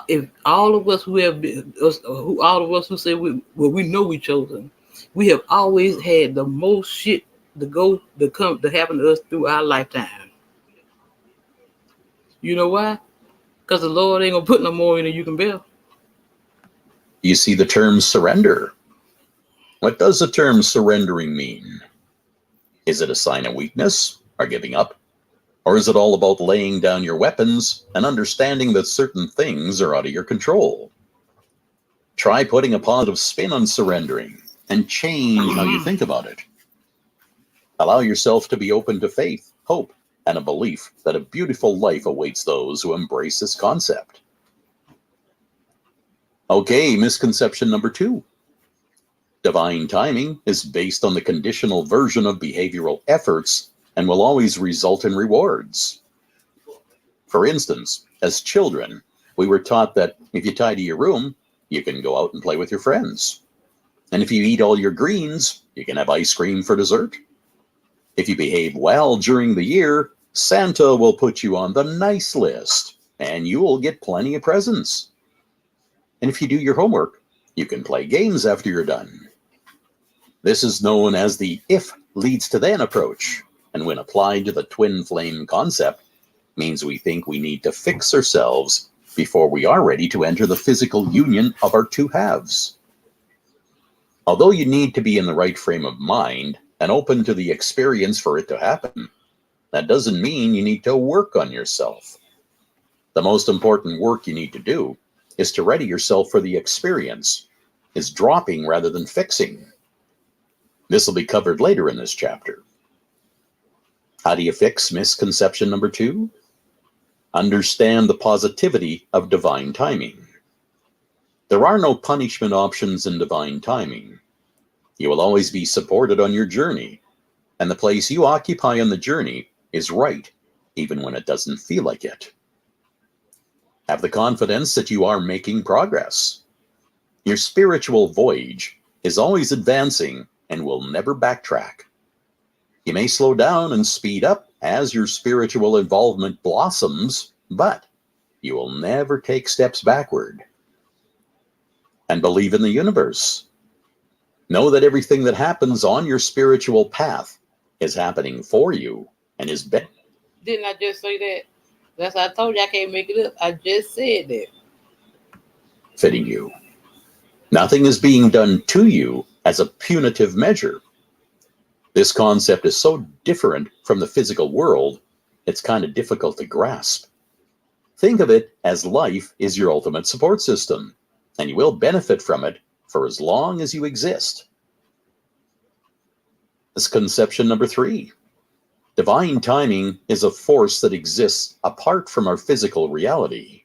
if all of us who have been, all of us who say we know we chosen, we have always had the most shit to happen to us through our lifetime. You know why? Because the Lord ain't gonna put no more in than you can bear. You see the term surrender. What does the term surrendering mean? Is it a sign of weakness or giving up? Or is it all about laying down your weapons and understanding that certain things are out of your control? Try putting a positive spin on surrendering and change how you think about it. Allow yourself to be open to faith, hope, and a belief that a beautiful life awaits those who embrace this concept. Okay, misconception number 2. Divine timing is based on the conditional version of behavioral efforts and will always result in rewards. For instance, as children, we were taught that if you tidy your room, you can go out and play with your friends. And if you eat all your greens, you can have ice cream for dessert. If you behave well during the year, Santa will put you on the nice list, and you will get plenty of presents. And if you do your homework, you can play games after you're done. This is known as the if leads to then approach, and when applied to the twin flame concept, means we think we need to fix ourselves before we are ready to enter the physical union of our two halves. Although you need to be in the right frame of mind and open to the experience for it to happen, that doesn't mean you need to work on yourself. The most important work you need to do is to ready yourself for the experience, is dropping rather than fixing. This will be covered later in this chapter. How do you fix misconception number 2? Understand the positivity of divine timing. There are no punishment options in divine timing. You will always be supported on your journey, and the place you occupy on the journey is right, even when it doesn't feel like it. Have the confidence that you are making progress. Your spiritual voyage is always advancing and will never backtrack. You may slow down and speed up as your spiritual involvement blossoms, but you will never take steps backward. And believe in the universe. Know that everything that happens on your spiritual path is happening for you and is better. Didn't I just say that? That's why I told you I can't make it up. I just said that. Fitting you. Nothing is being done to you as a punitive measure. This concept is so different from the physical world, it's kind of difficult to grasp. Think of it as life is your ultimate support system, and you will benefit from it for as long as you exist. Misconception number 3. Divine timing is a force that exists apart from our physical reality.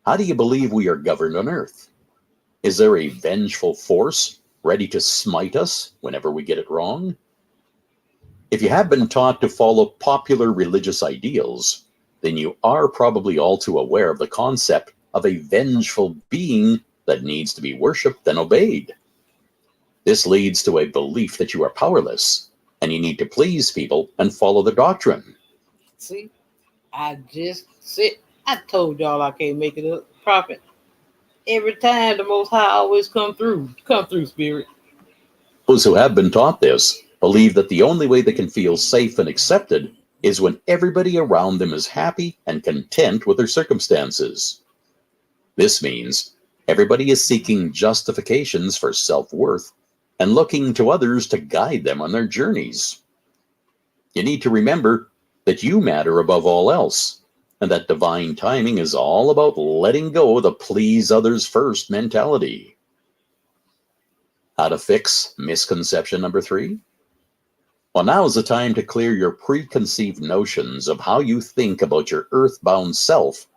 How do you believe we are governed on Earth? Is there a vengeful force ready to smite us whenever we get it wrong? If you have been taught to follow popular religious ideals, then you are probably all too aware of the concept of a vengeful being that needs to be worshipped and obeyed. This leads to a belief that you are powerless and you need to please people and follow the doctrine. See, I told y'all I can't make it up, prophet. Every time the Most High always come through, Spirit. Those who have been taught this believe that the only way they can feel safe and accepted is when everybody around them is happy and content with their circumstances. This means everybody is seeking justifications for self-worth and looking to others to guide them on their journeys. You need to remember that you matter above all else, and that divine timing is all about letting go of the please others first mentality. How to fix misconception number 3? Well, now is the time to clear your preconceived notions of how you think about your earthbound self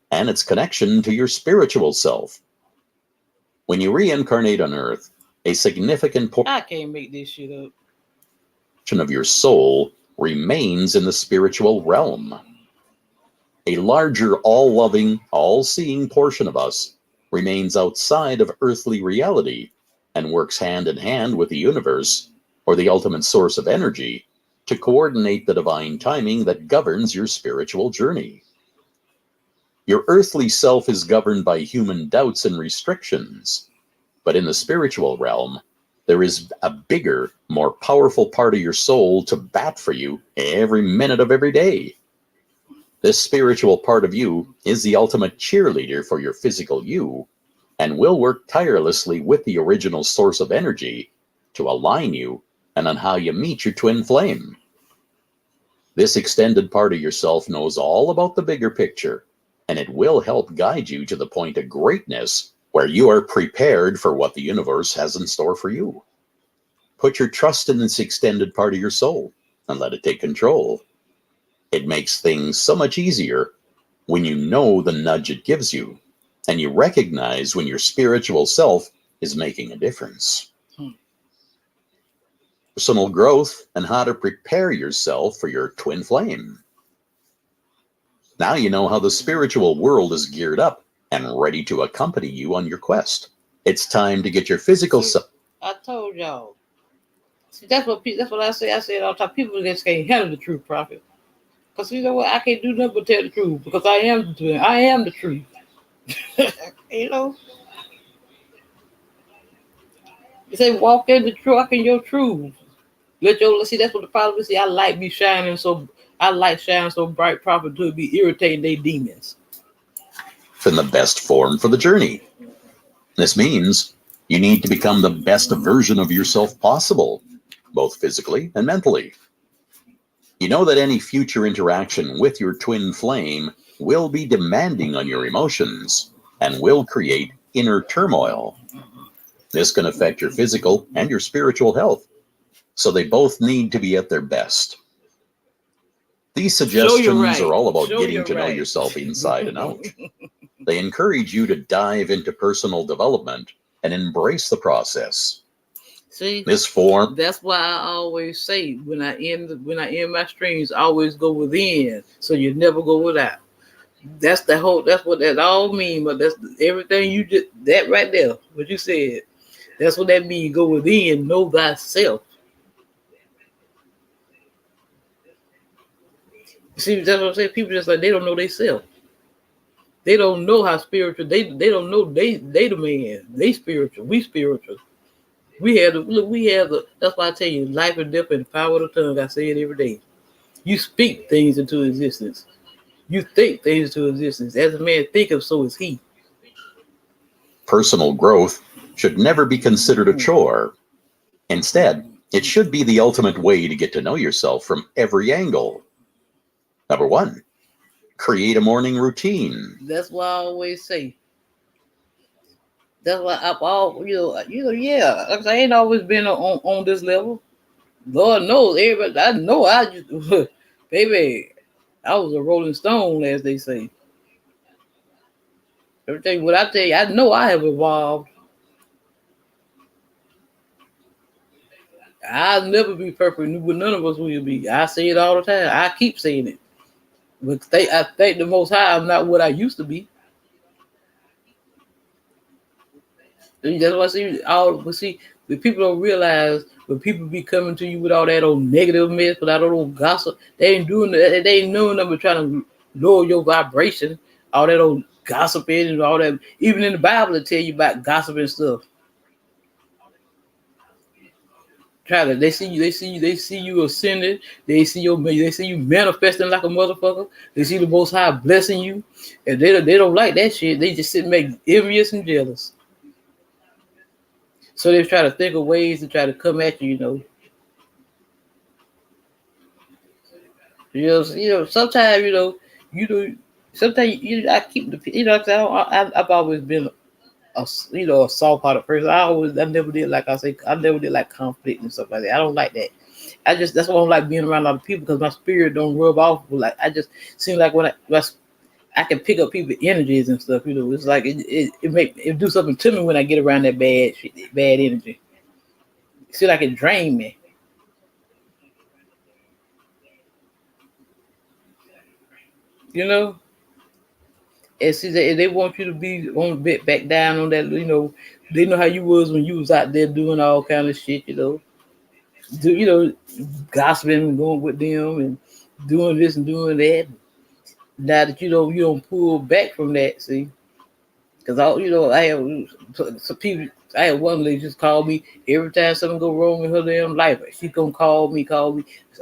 and its connection to your spiritual self. When you reincarnate on Earth, a significant I can't make this shit up. portion of your soul remains in the spiritual realm. A larger, all-loving, all-seeing portion of us remains outside of earthly reality and works hand in hand with the universe, or the ultimate source of energy, to coordinate the divine timing that governs your spiritual journey. Your earthly self is governed by human doubts and restrictions, but in the spiritual realm, there is a bigger, more powerful part of your soul to bat for you every minute of every day. This spiritual part of you is the ultimate cheerleader for your physical you, and will work tirelessly with the original source of energy to align you and on how you meet your twin flame. This extended part of yourself knows all about the bigger picture, and it will help guide you to the point of greatness where you are prepared for what the universe has in store for you. Put your trust in this extended part of your soul and let it take control. It makes things so much easier when you know the nudge it gives you, and you recognize when your spiritual self is making a difference. Personal growth and how to prepare yourself for your twin flame. Now you know how the spiritual world is geared up and ready to accompany you on your quest. It's time to get your physical self. I told y'all. See, that's what I say. I say all the time. People just can't handle the truth, prophet. Because you know what? I can't do nothing but tell the truth. Because I am the truth. I am the truth. You know? You say walk in the truth, walk in your truth. See, that's what the problem is. See, I like shining so bright, prophet, to be irritating their demons. In the best form for the journey. This means you need to become the best version of yourself possible, both physically and mentally. You know that any future interaction with your twin flame will be demanding on your emotions and will create inner turmoil. This can affect your physical and your spiritual health, so they both need to be at their best. These suggestions are all about getting to know yourself inside and out. They encourage you to dive into personal development and embrace the process. See, this form. That's why I always say when I end my streams, I always go within, so you never go without. That's what that all means. But that's everything you just that right there. What you said. That's what that means. Go within, know thyself. See, that's what I'm saying. People just like they don't know themselves. They don't know how spiritual. They don't know they the man. They spiritual. We spiritual. We have the. That's why I tell you, life and death and the power of the tongue. I say it every day. You speak things into existence. You think things into existence. As a man thinketh, so is he. Personal growth should never be considered a chore. Instead, it should be the ultimate way to get to know yourself from every angle. Number 1, Create a morning routine. That's why I always say. That's why I've all yeah. Like I ain't always been on this level. Lord knows, everybody. I know I just, baby. I was a Rolling Stone, as they say. Everything what I tell you, I know I have evolved. I'll never be perfect, but none of us will be. I say it all the time. I keep saying it. But I thank the Most High, I'm not what I used to be. And that's why I see but see, the people don't realize when people be coming to you with all that old negative mess, with all that old gossip, they ain't doing that. They ain't doing nothing but trying to lower your vibration. All that old gossiping and all that. Even in the Bible, they tell you about gossip and stuff. They see you ascending. They see you manifesting like a motherfucker. They see the Most High blessing you, and they don't like that shit. They just sit and make envious and jealous. So they try to think of ways to try to come at you. Sometimes sometimes I keep I've always been a soft-hearted person. I never did I never did like conflict and stuff like that. I don't like that. That's why I don't like being around a lot of people because my spirit don't rub off. Like I just seem like when I can pick up people's energies and stuff. It's like it do something to me when I get around that bad energy. It seems like it drain me. And see, they want you to be on a bit back down on that. They know how you was when you was out there doing all kind of shit. Gossiping and going with them and doing this and doing that. Now that you don't pull back from that, see, because I have some people. I had one lady just call me every time something go wrong in her damn life. She gonna call me. I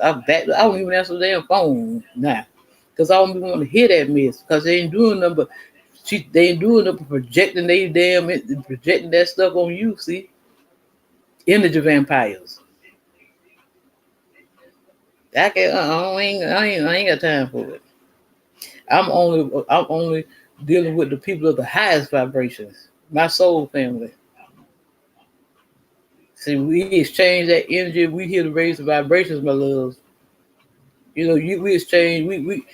don't even answer the damn phone now, because I don't even want to hear that mess. Because they ain't doing nothing but they ain't doing nothing but projecting projecting that stuff on you. See, energy vampires. I ain't got time for it. I'm only dealing with the people of the highest vibrations, my soul family. See, we exchange that energy. We here to raise the vibrations, my loves. We exchange. We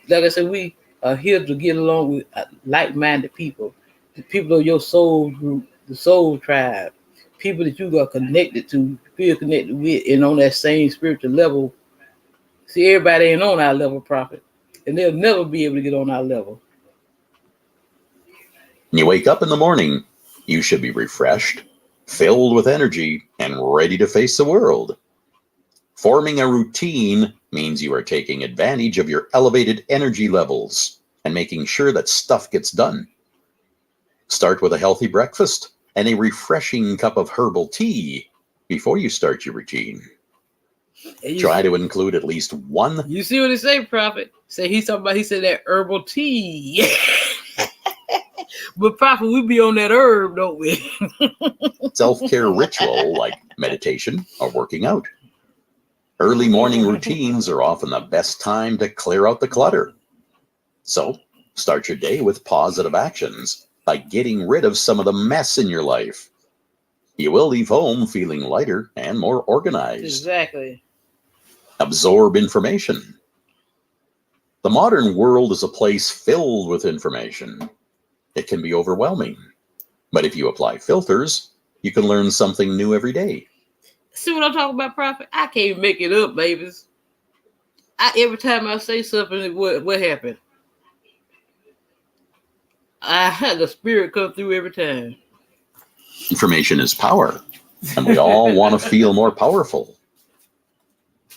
like I said, we are here to get along with like-minded people, the people of your soul group, the soul tribe, people that you are connected to, feel connected with, and on that same spiritual level. See, everybody ain't on our level, prophet, and they'll never be able to get on our level. When you wake up in the morning, you should be refreshed, filled with energy, and ready to face the world. Forming a routine means you are taking advantage of your elevated energy levels and making sure that stuff gets done. Start with a healthy breakfast and a refreshing cup of herbal tea before you start your routine. Try to include at least one. You see what he say, prophet? He said that herbal tea. But prophet, we be on that herb, don't we? Self-care ritual like meditation or working out. Early morning routines are often the best time to clear out the clutter. So start your day with positive actions by getting rid of some of the mess in your life. You will leave home feeling lighter and more organized. Exactly. Absorb information. The modern world is a place filled with information. It can be overwhelming. But if you apply filters, you can learn something new every day. See what I'm talking about, prophet? I can't make it up, babies. Every time I say something, what happened? I had the spirit come through every time. Information is power, and we all want to feel more powerful.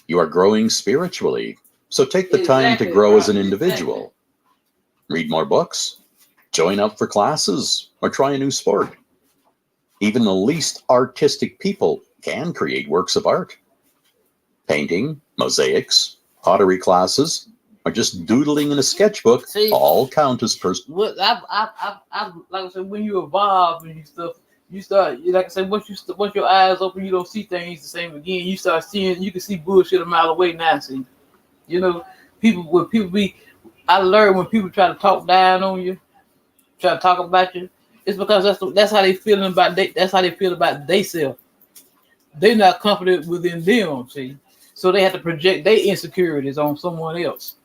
You are growing spiritually, so take the time to grow as an individual. Read more books, join up for classes, or try a new sport. Even the least artistic people can create works of art. Painting, mosaics, pottery classes, or just doodling in a sketchbook all count as personal. Like I said, when you evolve and stuff, you start, like I said, once your eyes open, you don't see things the same again. You start seeing, you can see bullshit a mile away now. See, when people be I learned when people try to talk down on you, try to talk about you, it's because that's how they feeling about that's how they feel about themselves. They're not confident within them, see. So they have to project their insecurities on someone else.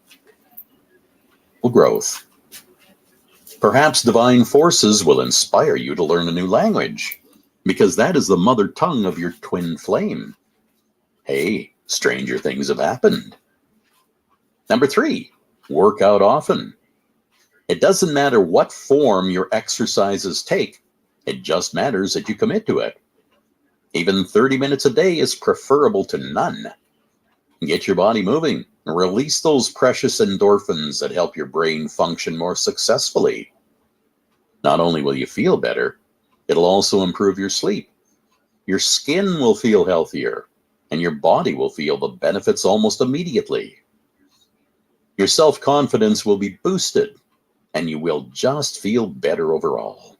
Growth. Perhaps divine forces will inspire you to learn a new language, because that is the mother tongue of your twin flame. Hey, stranger things have happened. Number 3, work out often. It doesn't matter what form your exercises take, it just matters that you commit to it. Even 30 minutes a day is preferable to none. Get your body moving and release those precious endorphins that help your brain function more successfully. Not only will you feel better, it'll also improve your sleep. Your skin will feel healthier, and your body will feel the benefits almost immediately. Your self-confidence will be boosted, and you will just feel better overall.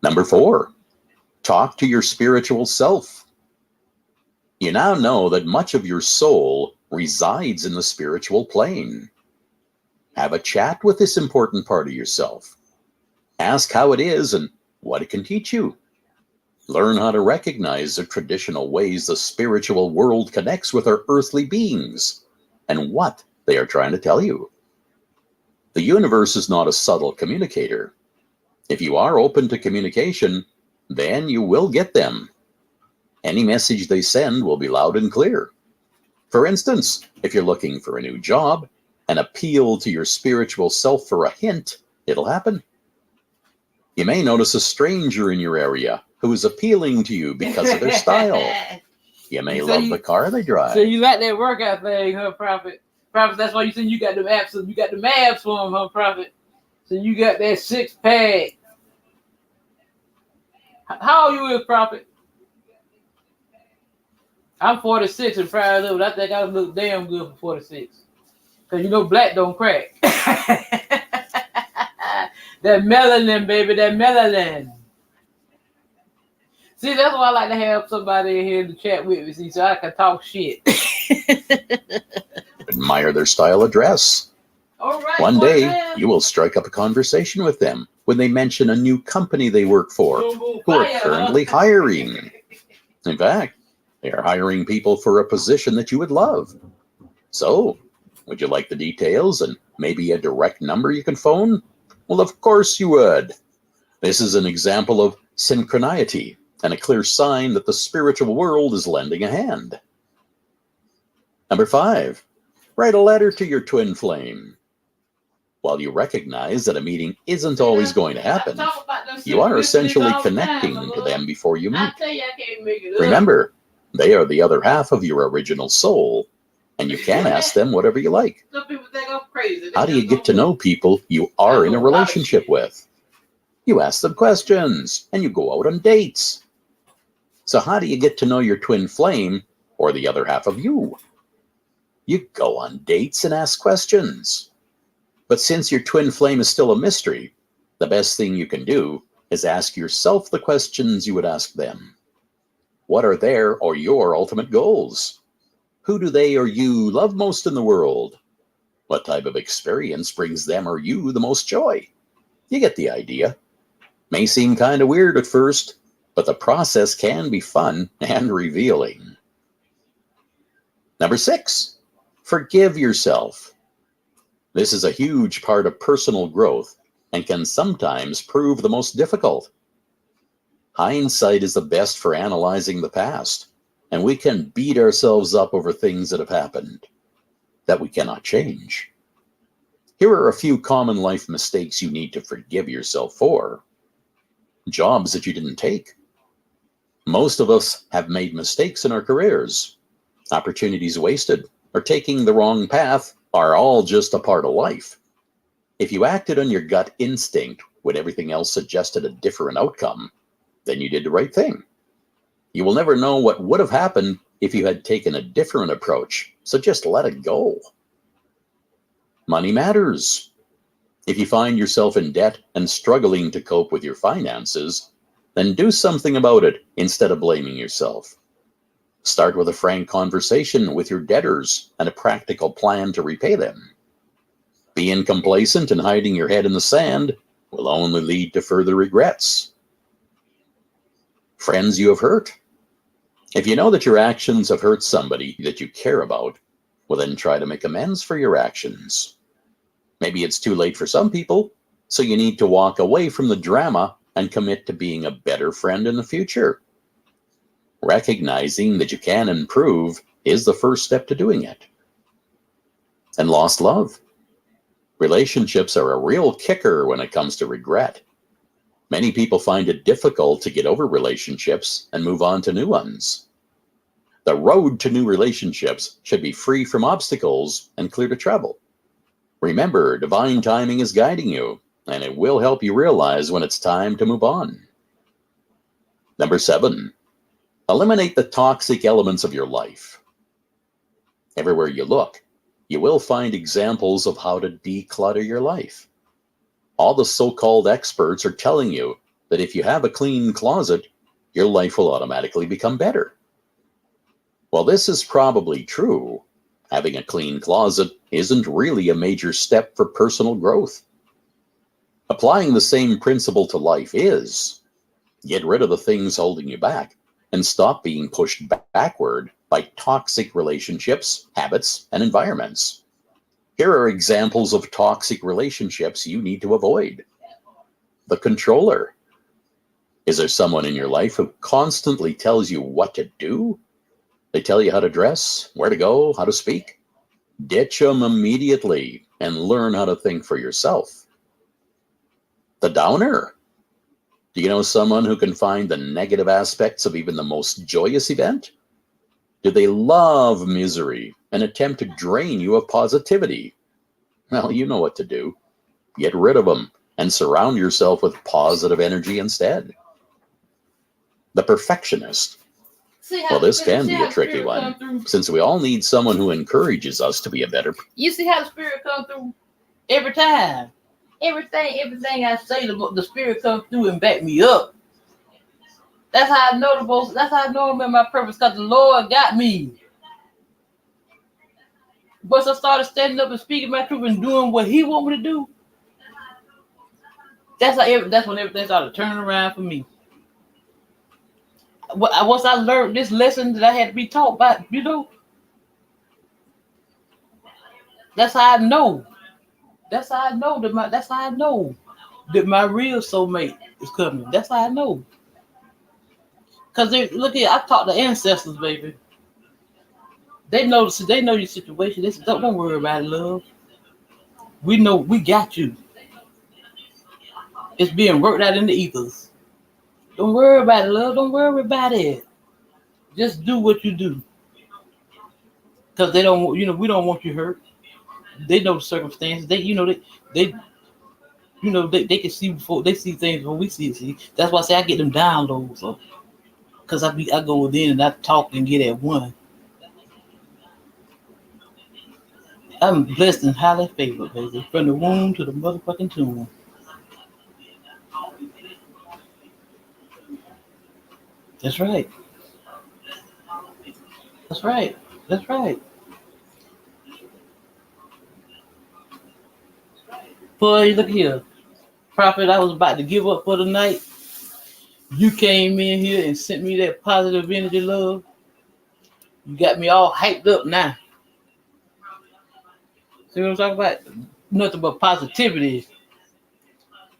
Number 4, talk to your spiritual self. You now know that much of your soul resides in the spiritual plane. Have a chat with this important part of yourself. Ask how it is and what it can teach you. Learn how to recognize the traditional ways the spiritual world connects with our earthly beings and what they are trying to tell you. The universe is not a subtle communicator. If you are open to communication, then you will get them. Any message they send will be loud and clear. For instance, if you're looking for a new job, and appeal to your spiritual self for a hint, it'll happen. You may notice a stranger in your area who is appealing to you because of their style. You may love the car they drive. So you like that workout thing, huh, Prophet? Prophet, that's why you said you got them abs. You got the abs for them, huh, Prophet? So you got that 6-pack. How old you is, Prophet? I'm 46 and proud of it. I think I look damn good for 46. Because you know black don't crack. That melanin, baby, that melanin. See, that's why I like to have somebody in here to chat with me, see, so I can talk shit. Admire their style of dress. All right, one day, you will strike up a conversation with them when they mention a new company they work for, who are currently hiring. In fact, they are hiring people for a position that you would love. So, would you like the details and maybe a direct number you can phone? Well, of course you would. This is an example of synchronicity and a clear sign that the spiritual world is lending a hand. Number 5, write a letter to your twin flame. While you recognize that a meeting isn't always going to happen, you are essentially connecting to them before you meet. Remember, they are the other half of your original soul, and you can ask them whatever you like. How do you get to know people you are in a relationship with? You ask them questions, and you go out on dates. So how do you get to know your twin flame, or the other half of you? You go on dates and ask questions. But since your twin flame is still a mystery, the best thing you can do is ask yourself the questions you would ask them. What are their or your ultimate goals? Who do they or you love most in the world? What type of experience brings them or you the most joy? You get the idea. May seem kind of weird at first, but the process can be fun and revealing. Number 6, forgive yourself. This is a huge part of personal growth and can sometimes prove the most difficult. Hindsight is the best for analyzing the past, and we can beat ourselves up over things that have happened that we cannot change. Here are a few common life mistakes you need to forgive yourself for. Jobs that you didn't take. Most of us have made mistakes in our careers. Opportunities wasted or taking the wrong path are all just a part of life. If you acted on your gut instinct when everything else suggested a different outcome, then you did the right thing. You will never know what would have happened if you had taken a different approach, so just let it go. Money matters. If you find yourself in debt and struggling to cope with your finances, then do something about it instead of blaming yourself. Start with a frank conversation with your debtors and a practical plan to repay them. Being complacent and hiding your head in the sand will only lead to further regrets. Friends you have hurt. If you know that your actions have hurt somebody that you care about, well, then try to make amends for your actions. Maybe it's too late for some people, so you need to walk away from the drama and commit to being a better friend in the future. Recognizing that you can improve is the first step to doing it. And lost love. Relationships are a real kicker when it comes to regret. Many people find it difficult to get over relationships and move on to new ones. The road to new relationships should be free from obstacles and clear to travel. Remember, divine timing is guiding you, and it will help you realize when it's time to move on. Number 7, eliminate the toxic elements of your life. Everywhere you look, you will find examples of how to declutter your life. All the so-called experts are telling you that if you have a clean closet, your life will automatically become better. While this is probably true, having a clean closet isn't really a major step for personal growth. Applying the same principle to life is: get rid of the things holding you back and stop being pushed backward by toxic relationships, habits, and environments. Here are examples of toxic relationships you need to avoid. The controller. Is there someone in your life who constantly tells you what to do? They tell you how to dress, where to go, how to speak? Ditch them immediately and learn how to think for yourself. The downer. Do you know someone who can find the negative aspects of even the most joyous event? Do they love misery and attempt to drain you of positivity? Well, you know what to do. Get rid of them and surround yourself with positive energy instead. The perfectionist. Well, this can be a tricky one, since we all need someone who encourages us to be a better person. You see how the spirit comes through every time. Everything I say, the spirit comes through and back me up. That's how I know that's how I know I'm in my purpose, because the Lord got me. Once I started standing up and speaking my truth and doing what He want me to do, that's when everything started turning around for me. Once I learned this lesson that I had to be taught by, that's how I know. That's how I know that my real soulmate is coming. That's how I know. Cause look here, I taught the ancestors, baby. They know your situation. They said, don't worry about it, love. We know we got you. It's being worked out in the ethers. Don't worry about it, love. Don't worry about it. Just do what you do. Cause they don't, we don't want you hurt. They know the circumstances. They can see before they see things when we see it. See, that's why I say I get them downloads. So, cause I go within and I talk and get at one. I'm blessed and highly favored, baby, from the womb to the motherfucking tomb. That's right. That's right. That's right. Boy, look here. Prophet, I was about to give up for the night. You came in here and sent me that positive energy, love. You got me all hyped up now. See what I'm talking about? Nothing but positivity.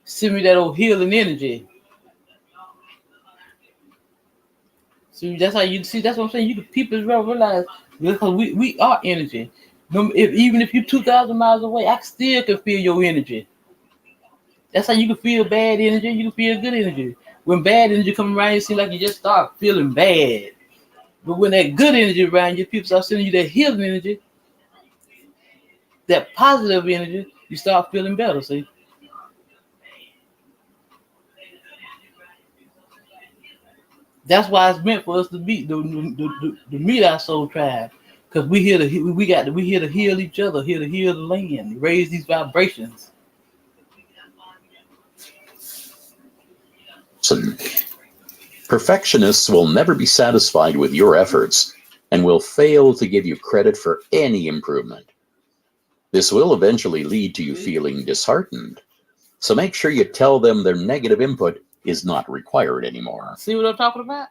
Send me that old healing energy. See, that's how you see. That's what I'm saying. People realize because we are energy. Even if you're 2,000 miles away, I still can feel your energy. That's how you can feel bad energy. You can feel good energy. When bad energy comes around, it seems like you just start feeling bad. But when that good energy around you, people start sending you that healing energy, that positive energy, you start feeling better. See. That's why it's meant for us to meet our soul tribe, because we here to heal each other, here to heal the land, raise these vibrations. Perfectionists will never be satisfied with your efforts and will fail to give you credit for any improvement. This will eventually lead to you feeling disheartened. So make sure you tell them their negative input is not required anymore. See what I'm talking about?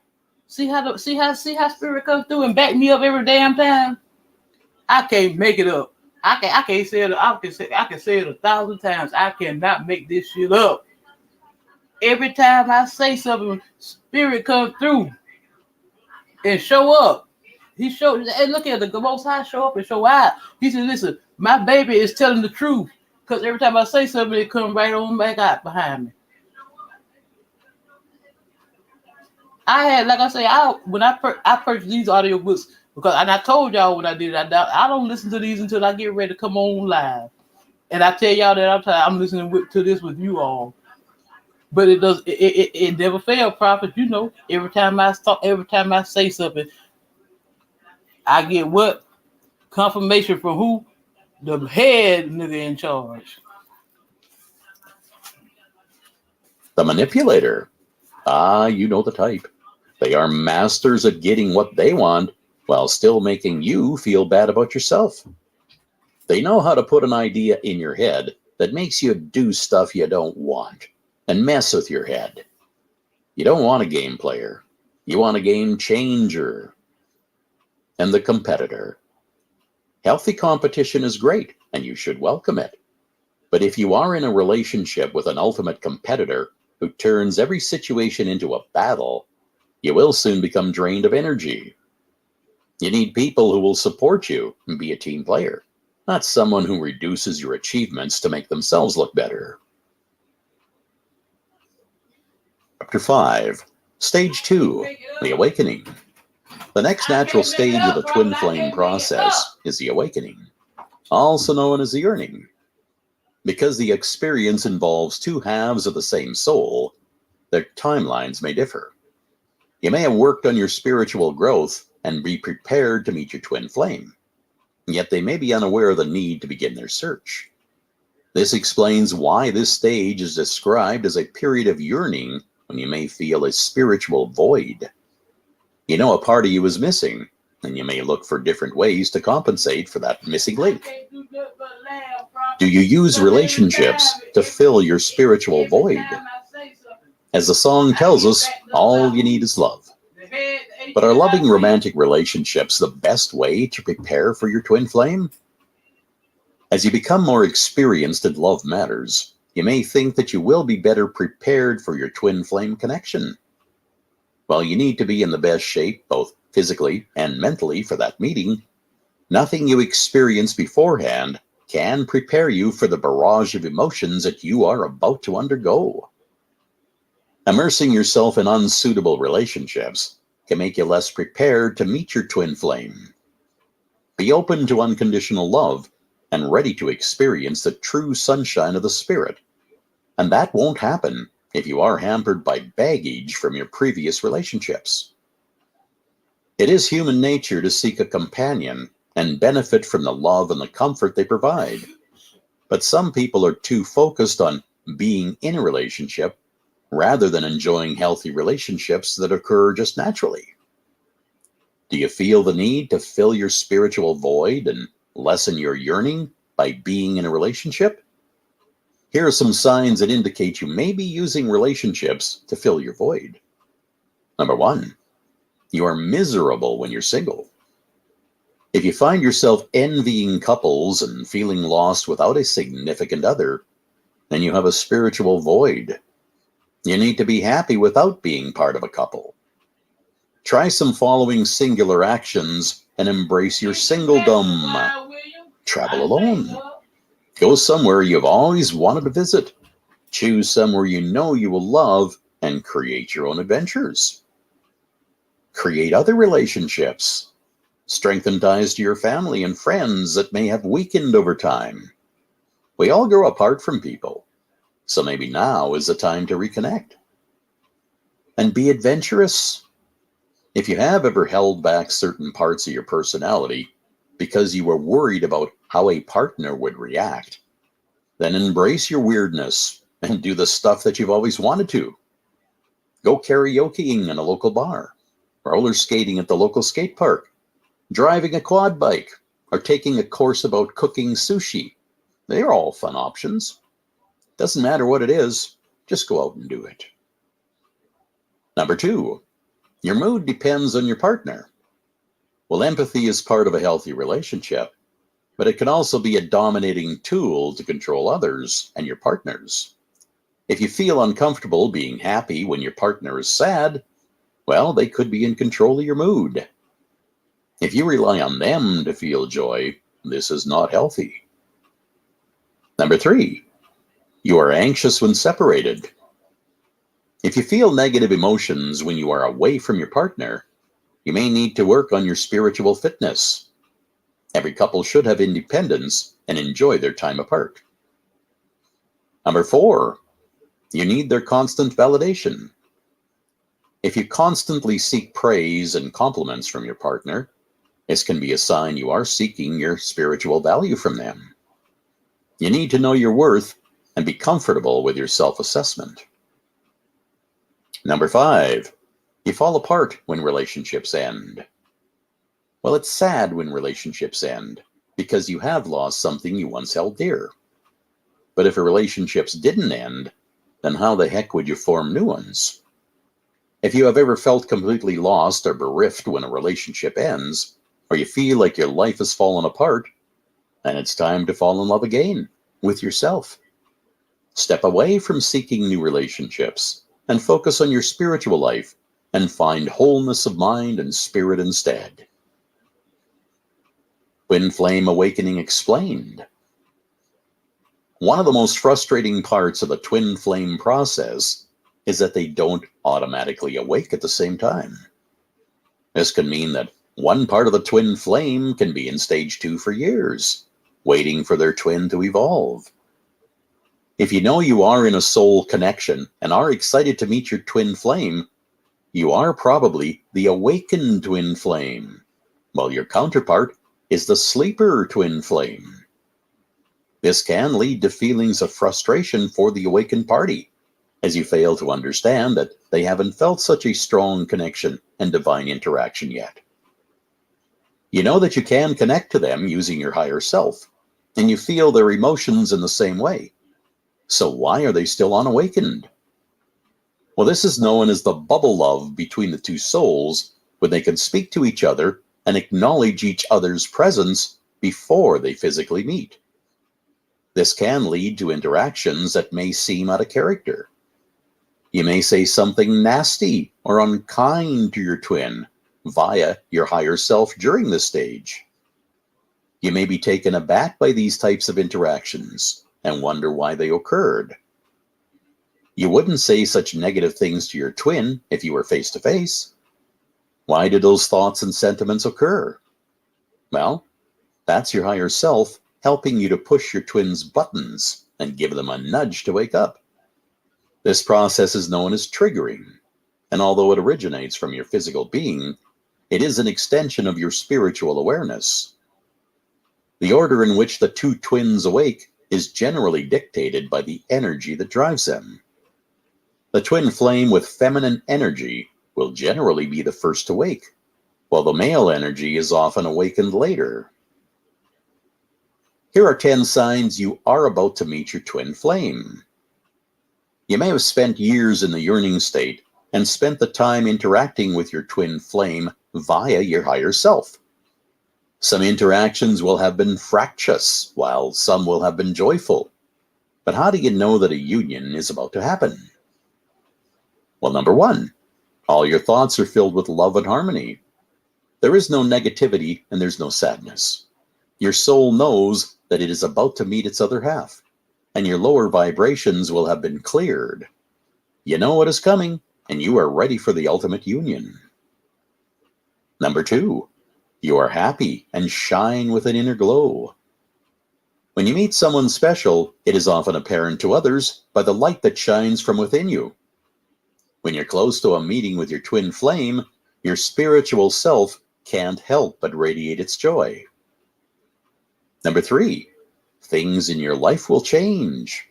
See how spirit comes through and back me up every damn time? I can't make it up. I can't say it. I can say it 1,000 times. I cannot make this shit up. Every time I say something, spirit comes through and show up. He showed, and look at the Most High show up and show out. He said, "Listen, my baby is telling the truth." Because every time I say something, it comes right on back out behind me. I had, like I say, when I purchased these audiobooks, because, and I told y'all when I did it, I don't listen to these until I get ready to come on live. And I tell y'all that I'm listening to this with you all. But it never failed, Prophet. You know, every time I say something, I get what? Confirmation from who? The head nigga in charge. The manipulator. You know the type. They are masters at getting what they want while still making you feel bad about yourself. They know how to put an idea in your head that makes you do stuff you don't want and mess with your head. You don't want a game player. You want a game changer. And the competitor. Healthy competition is great, and you should welcome it. But if you are in a relationship with an ultimate competitor who turns every situation into a battle, you will soon become drained of energy. You need people who will support you and be a team player, not someone who reduces your achievements to make themselves look better. Chapter 5. Stage 2. The Awakening. The next natural stage of the twin flame process is the awakening, also known as the yearning. Because the experience involves two halves of the same soul, their timelines may differ. You may have worked on your spiritual growth and be prepared to meet your twin flame, yet they may be unaware of the need to begin their search. This explains why this stage is described as a period of yearning when you may feel a spiritual void. You know a part of you is missing, and you may look for different ways to compensate for that missing link. Do you use relationships to fill your spiritual void? As the song tells us, all you need is love. But are loving romantic relationships the best way to prepare for your twin flame? As you become more experienced in love matters, you may think that you will be better prepared for your twin flame connection. While you need to be in the best shape, both physically and mentally, for that meeting, nothing you experience beforehand can prepare you for the barrage of emotions that you are about to undergo. Immersing yourself in unsuitable relationships can make you less prepared to meet your twin flame. Be open to unconditional love and ready to experience the true sunshine of the spirit. And that won't happen if you are hampered by baggage from your previous relationships. It is human nature to seek a companion and benefit from the love and the comfort they provide. But some people are too focused on being in a relationship rather than enjoying healthy relationships that occur just naturally. Do you feel the need to fill your spiritual void and lessen your yearning by being in a relationship? Here are some signs that indicate you may be using relationships to fill your void. Number 1, you are miserable when you're single. If you find yourself envying couples and feeling lost without a significant other, then you have a spiritual void. You need to be happy without being part of a couple. Try some following singular actions and embrace your singledom. Travel alone. Go somewhere you've always wanted to visit. Choose somewhere you know you will love and create your own adventures. Create other relationships. Strengthen ties to your family and friends that may have weakened over time. We all grow apart from people, so maybe now is the time to reconnect. And be adventurous. If you have ever held back certain parts of your personality because you were worried about how a partner would react, then embrace your weirdness and do the stuff that you've always wanted to. Go karaokeing in a local bar, roller skating at the local skate park, driving a quad bike, or taking a course about cooking sushi. They're all fun options. Doesn't matter what it is, just go out and do it. Number 2, your mood depends on your partner. Well, empathy is part of a healthy relationship, but it can also be a dominating tool to control others and your partners. If you feel uncomfortable being happy when your partner is sad, well, they could be in control of your mood. If you rely on them to feel joy, this is not healthy. Number 3, you are anxious when separated. If you feel negative emotions when you are away from your partner, you may need to work on your spiritual fitness. Every couple should have independence and enjoy their time apart. Number 4, you need their constant validation. If you constantly seek praise and compliments from your partner, this can be a sign you are seeking your spiritual value from them. You need to know your worth and be comfortable with your self-assessment. Number 5, you fall apart when relationships end. Well, it's sad when relationships end because you have lost something you once held dear. But if relationships didn't end, then how the heck would you form new ones? If you have ever felt completely lost or bereft when a relationship ends, or you feel like your life has fallen apart, then it's time to fall in love again with yourself. Step away from seeking new relationships and focus on your spiritual life and find wholeness of mind and spirit instead. Twin Flame Awakening Explained. One of the most frustrating parts of the twin flame process is that they don't automatically awake at the same time. This can mean that one part of the twin flame can be in stage 2 for years, waiting for their twin to evolve. If you know you are in a soul connection and are excited to meet your twin flame, you are probably the awakened twin flame, while your counterpart is the sleeper twin flame. This can lead to feelings of frustration for the awakened party, as you fail to understand that they haven't felt such a strong connection and divine interaction yet. You know that you can connect to them using your higher self, and you feel their emotions in the same way. So why are they still unawakened? Well, this is known as the bubble love between the two souls, when they can speak to each other and acknowledge each other's presence before they physically meet. This can lead to interactions that may seem out of character. You may say something nasty or unkind to your twin via your higher self during this stage. You may be taken aback by these types of interactions and wonder why they occurred. You wouldn't say such negative things to your twin if you were face to face. Why did those thoughts and sentiments occur? Well, that's your higher self helping you to push your twin's buttons and give them a nudge to wake up. This process is known as triggering, and although it originates from your physical being, it is an extension of your spiritual awareness. The order in which the two twins awake is generally dictated by the energy that drives them. The twin flame with feminine energy will generally be the first to wake, while the male energy is often awakened later. Here are 10 signs you are about to meet your twin flame. You may have spent years in the yearning state and spent the time interacting with your twin flame via your higher self. Some interactions will have been fractious, while some will have been joyful. But how do you know that a union is about to happen? Well, number 1, all your thoughts are filled with love and harmony. There is no negativity and there's no sadness. Your soul knows that it is about to meet its other half, and your lower vibrations will have been cleared. You know what is coming, and you are ready for the ultimate union. Number 2, you are happy and shine with an inner glow. When you meet someone special, it is often apparent to others by the light that shines from within you. When you're close to a meeting with your twin flame, your spiritual self can't help but radiate its joy. Number 3, things in your life will change.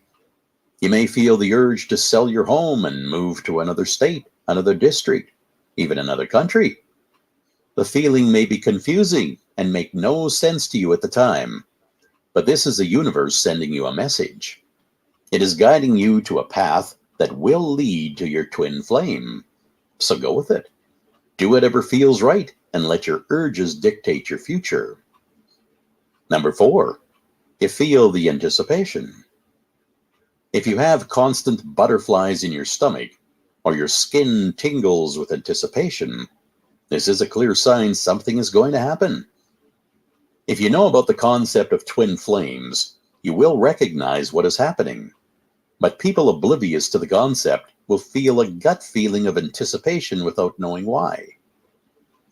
You may feel the urge to sell your home and move to another state, another district, even another country. The feeling may be confusing and make no sense to you at the time. But this is the universe sending you a message. It is guiding you to a path that will lead to your twin flame. So go with it. Do whatever feels right and let your urges dictate your future. Number 4, you feel the anticipation. If you have constant butterflies in your stomach or your skin tingles with anticipation, this is a clear sign something is going to happen. If you know about the concept of twin flames, you will recognize what is happening. But people oblivious to the concept will feel a gut feeling of anticipation without knowing why.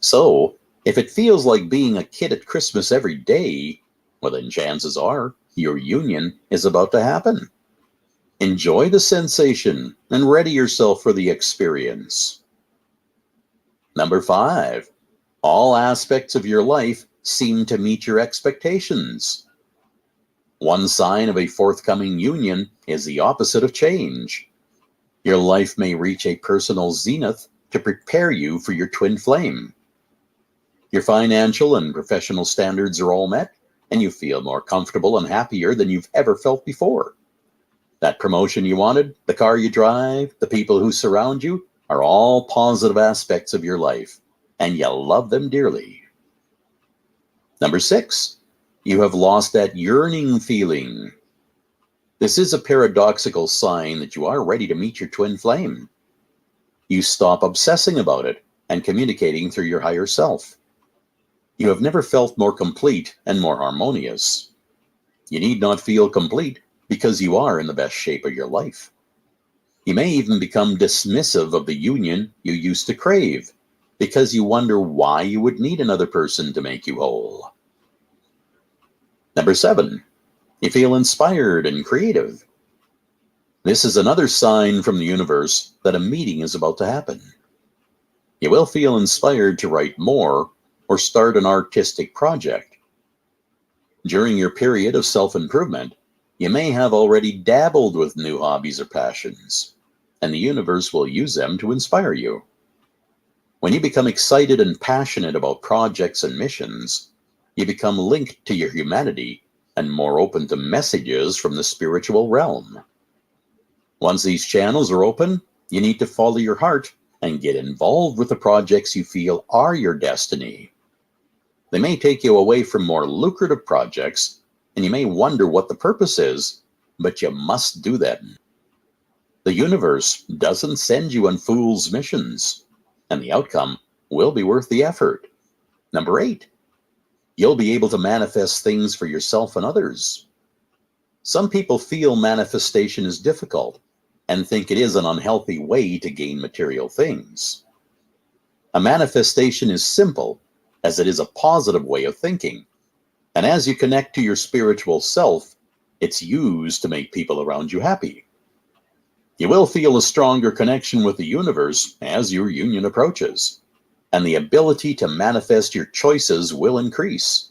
So, if it feels like being a kid at Christmas every day, well then chances are your union is about to happen. Enjoy the sensation and ready yourself for the experience. Number 5, all aspects of your life seem to meet your expectations. One sign of a forthcoming union is the opposite of change. Your life may reach a personal zenith to prepare you for your twin flame. Your financial and professional standards are all met, and you feel more comfortable and happier than you've ever felt before. That promotion you wanted, the car you drive, the people who surround you are all positive aspects of your life, and you love them dearly. Number 6, you have lost that yearning feeling. This is a paradoxical sign that you are ready to meet your twin flame. You stop obsessing about it and communicating through your higher self. You have never felt more complete and more harmonious. You need not feel complete because you are in the best shape of your life. You may even become dismissive of the union you used to crave because you wonder why you would need another person to make you whole. Number 7, you feel inspired and creative. This is another sign from the universe that a meeting is about to happen. You will feel inspired to write more or start an artistic project. During your period of self-improvement, you may have already dabbled with new hobbies or passions, and the universe will use them to inspire you. When you become excited and passionate about projects and missions, you become linked to your humanity and more open to messages from the spiritual realm. Once these channels are open, you need to follow your heart and get involved with the projects you feel are your destiny. They may take you away from more lucrative projects, and you may wonder what the purpose is, but you must do them. The universe doesn't send you on fool's missions, and the outcome will be worth the effort. Number 8, you'll be able to manifest things for yourself and others. Some people feel manifestation is difficult and think it is an unhealthy way to gain material things. A manifestation is simple, as it is a positive way of thinking. And as you connect to your spiritual self, it's used to make people around you happy. You will feel a stronger connection with the universe as your union approaches, and the ability to manifest your choices will increase.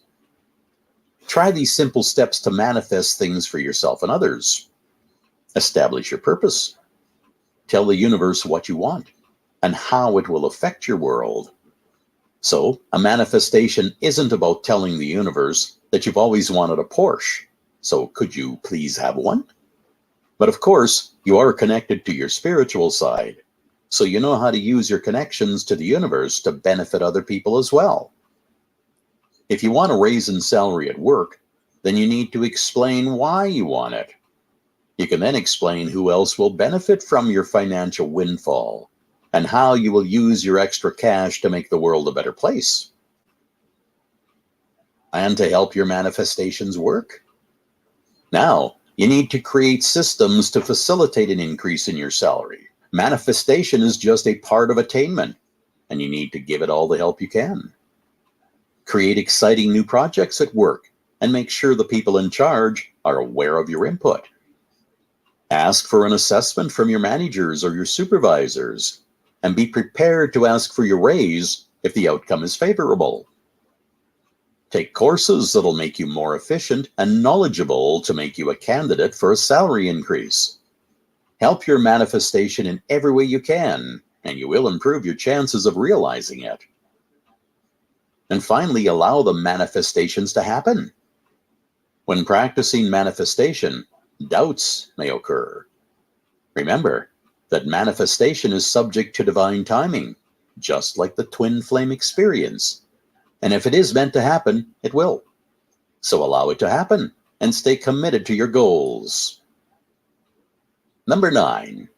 Try these simple steps to manifest things for yourself and others. Establish your purpose. Tell the universe what you want and how it will affect your world. So, a manifestation isn't about telling the universe that you've always wanted a Porsche, so could you please have one? But of course, you are connected to your spiritual side, so you know how to use your connections to the universe to benefit other people as well. If you want a raise in salary at work, then you need to explain why you want it. You can then explain who else will benefit from your financial windfall, and how you will use your extra cash to make the world a better place. And to help your manifestations work? Now, you need to create systems to facilitate an increase in your salary. Manifestation is just a part of attainment, and you need to give it all the help you can. Create exciting new projects at work, and make sure the people in charge are aware of your input. Ask for an assessment from your managers or your supervisors, and be prepared to ask for your raise if the outcome is favorable. Take courses that'll make you more efficient and knowledgeable to make you a candidate for a salary increase. Help your manifestation in every way you can, and you will improve your chances of realizing it. And finally, allow the manifestations to happen. When practicing manifestation, doubts may occur. Remember that manifestation is subject to divine timing, just like the twin flame experience. And if it is meant to happen, it will. So allow it to happen and stay committed to your goals. Number 9,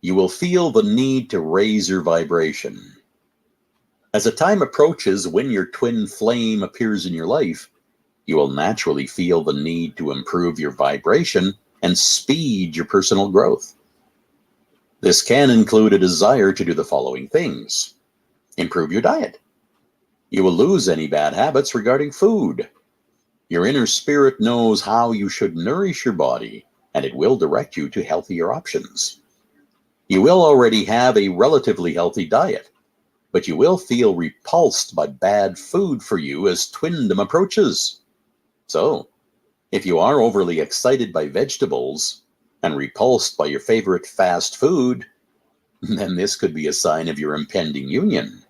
you will feel the need to raise your vibration. As a time approaches when your twin flame appears in your life, you will naturally feel the need to improve your vibration and speed your personal growth. This can include a desire to do the following things. Improve your diet. You will lose any bad habits regarding food. Your inner spirit knows how you should nourish your body, and it will direct you to healthier options. You will already have a relatively healthy diet, but you will feel repulsed by bad food for you as twindom approaches. So, if you are overly excited by vegetables and repulsed by your favorite fast food, then this could be a sign of your impending union.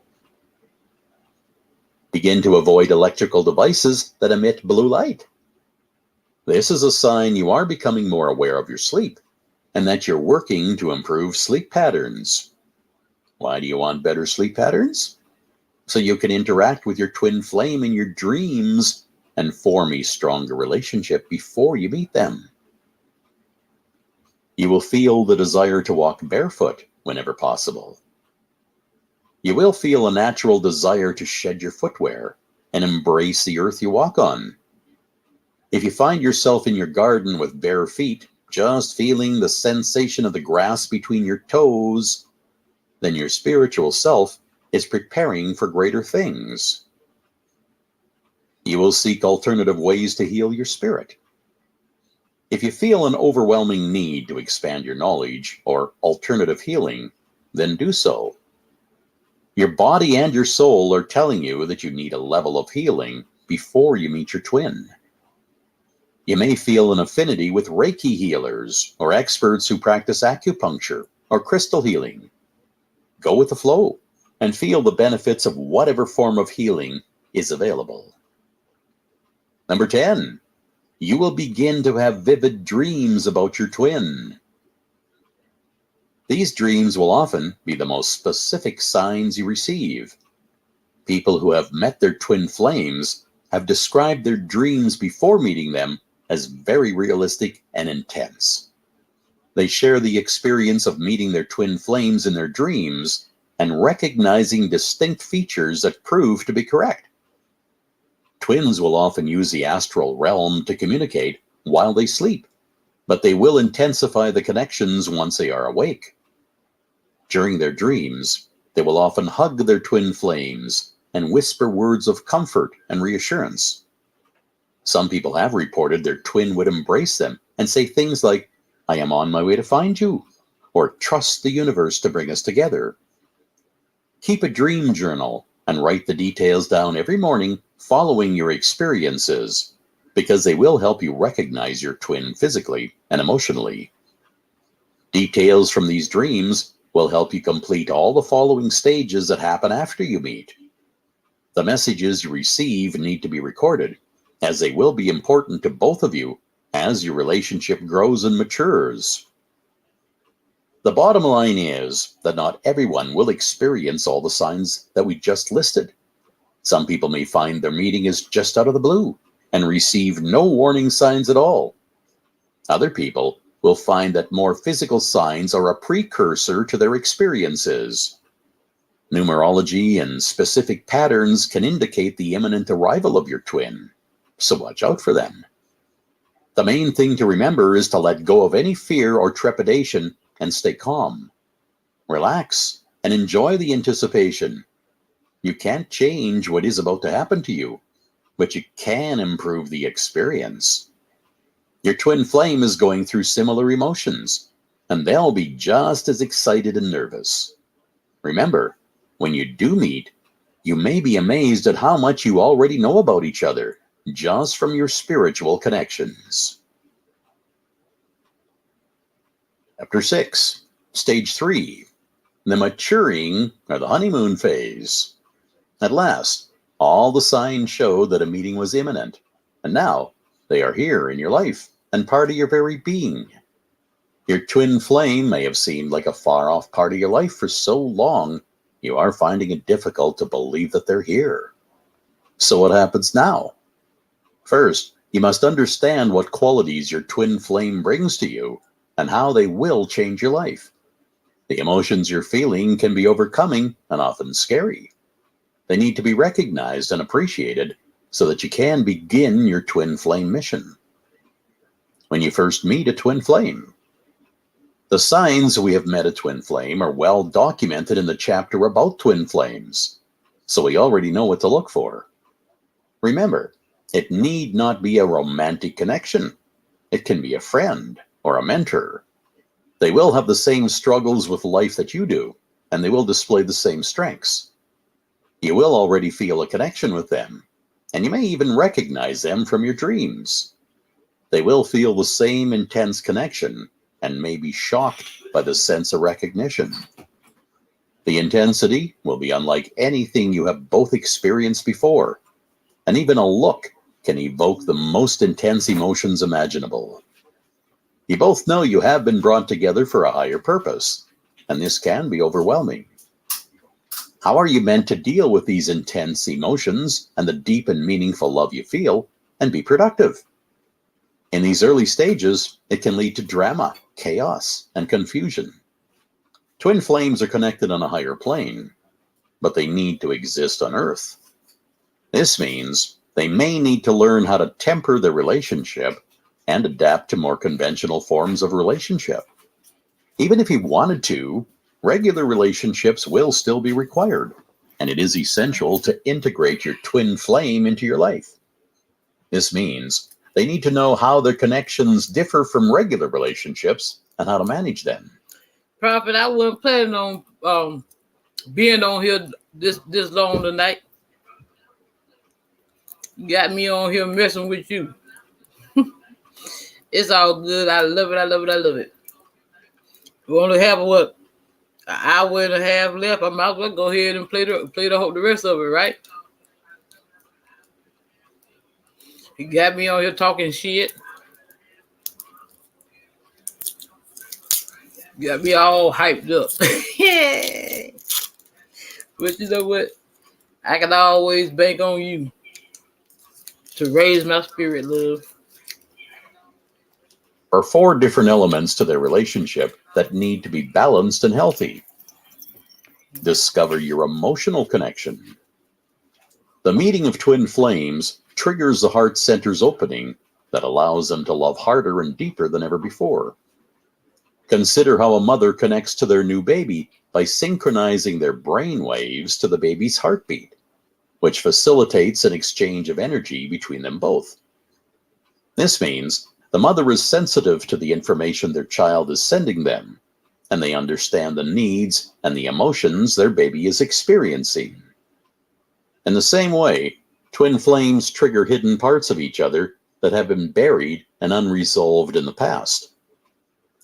Begin to avoid electrical devices that emit blue light. This is a sign you are becoming more aware of your sleep and that you're working to improve sleep patterns. Why do you want better sleep patterns? So you can interact with your twin flame in your dreams and form a stronger relationship before you meet them. You will feel the desire to walk barefoot whenever possible. You will feel a natural desire to shed your footwear and embrace the earth you walk on. If you find yourself in your garden with bare feet, just feeling the sensation of the grass between your toes, then your spiritual self is preparing for greater things. You will seek alternative ways to heal your spirit. If you feel an overwhelming need to expand your knowledge or alternative healing, then do so. Your body and your soul are telling you that you need a level of healing before you meet your twin. You may feel an affinity with Reiki healers or experts who practice acupuncture or crystal healing. Go with the flow and feel the benefits of whatever form of healing is available. Number 10, you will begin to have vivid dreams about your twin. These dreams will often be the most specific signs you receive. People who have met their twin flames have described their dreams before meeting them as very realistic and intense. They share the experience of meeting their twin flames in their dreams and recognizing distinct features that prove to be correct. Twins will often use the astral realm to communicate while they sleep, but they will intensify the connections once they are awake. During their dreams, they will often hug their twin flames and whisper words of comfort and reassurance. Some people have reported their twin would embrace them and say things like, "I am on my way to find you," or "Trust the universe to bring us together." Keep a dream journal and write the details down every morning following your experiences, because they will help you recognize your twin physically and emotionally. Details from these dreams will help you complete all the following stages that happen after you meet. The messages you receive need to be recorded, as they will be important to both of you as your relationship grows and matures. The bottom line is that not everyone will experience all the signs that we just listed. Some people may find their meeting is just out of the blue and receive no warning signs at all. Other people will find that more physical signs are a precursor to their experiences. Numerology and specific patterns can indicate the imminent arrival of your twin, so watch out for them. The main thing to remember is to let go of any fear or trepidation and stay calm. Relax and enjoy the anticipation. You can't change what is about to happen to you, but you can improve the experience. Your twin flame is going through similar emotions, and they'll be just as excited and nervous. Remember, when you do meet, you may be amazed at how much you already know about each other, just from your spiritual connections. Chapter 6, Stage 3, the maturing or the honeymoon phase. At last, All the signs showed that a meeting was imminent, and now they are here in your life and part of your very being. Your twin flame may have seemed like a far-off part of your life for so long, you are finding it difficult to believe that they're here. So what happens now? First, you must understand what qualities your twin flame brings to you and how they will change your life. The emotions you're feeling can be overcoming and often scary. They need to be recognized and appreciated so that you can begin your twin flame mission. When you first meet a twin flame, the signs we have met a twin flame are well documented in the chapter about twin flames, so we already know what to look for. Remember, it need not be a romantic connection. It can be a friend or a mentor. They will have the same struggles with life that you do, and they will display the same strengths. You will already feel a connection with them, and you may even recognize them from your dreams. They will feel the same intense connection and may be shocked by the sense of recognition. The intensity will be unlike anything you have both experienced before, and even a look can evoke the most intense emotions imaginable. You both know you have been brought together for a higher purpose, and this can be overwhelming. How are you meant to deal with these intense emotions and the deep and meaningful love you feel and be productive? In these early stages, it can lead to drama, chaos, and confusion. Twin flames are connected on a higher plane, but they need to exist on Earth. This means they may need to learn how to temper their relationship and adapt to more conventional forms of relationship. Even if you wanted to, regular relationships will still be required, and it is essential to integrate your twin flame into your life. This means they need to know how their connections differ from regular relationships and how to manage them. Prophet, I wasn't planning on being on here this long tonight. You got me on here messing with you. It's all good. I love it. I love it. I love it. We only have an hour and a half left. I might as well go ahead and play the rest of it, right? You got me on here talking shit. You got me all hyped up. Yeah. But you know what? I can always bank on you to raise my spirit, love. There are 4 different elements to their relationship that need to be balanced and healthy. Discover your emotional connection. The meeting of twin flames triggers the heart center's opening that allows them to love harder and deeper than ever before. Consider how a mother connects to their new baby by synchronizing their brain waves to the baby's heartbeat, which facilitates an exchange of energy between them both. This means the mother is sensitive to the information their child is sending them, and they understand the needs and the emotions their baby is experiencing. In the same way, twin flames trigger hidden parts of each other that have been buried and unresolved in the past.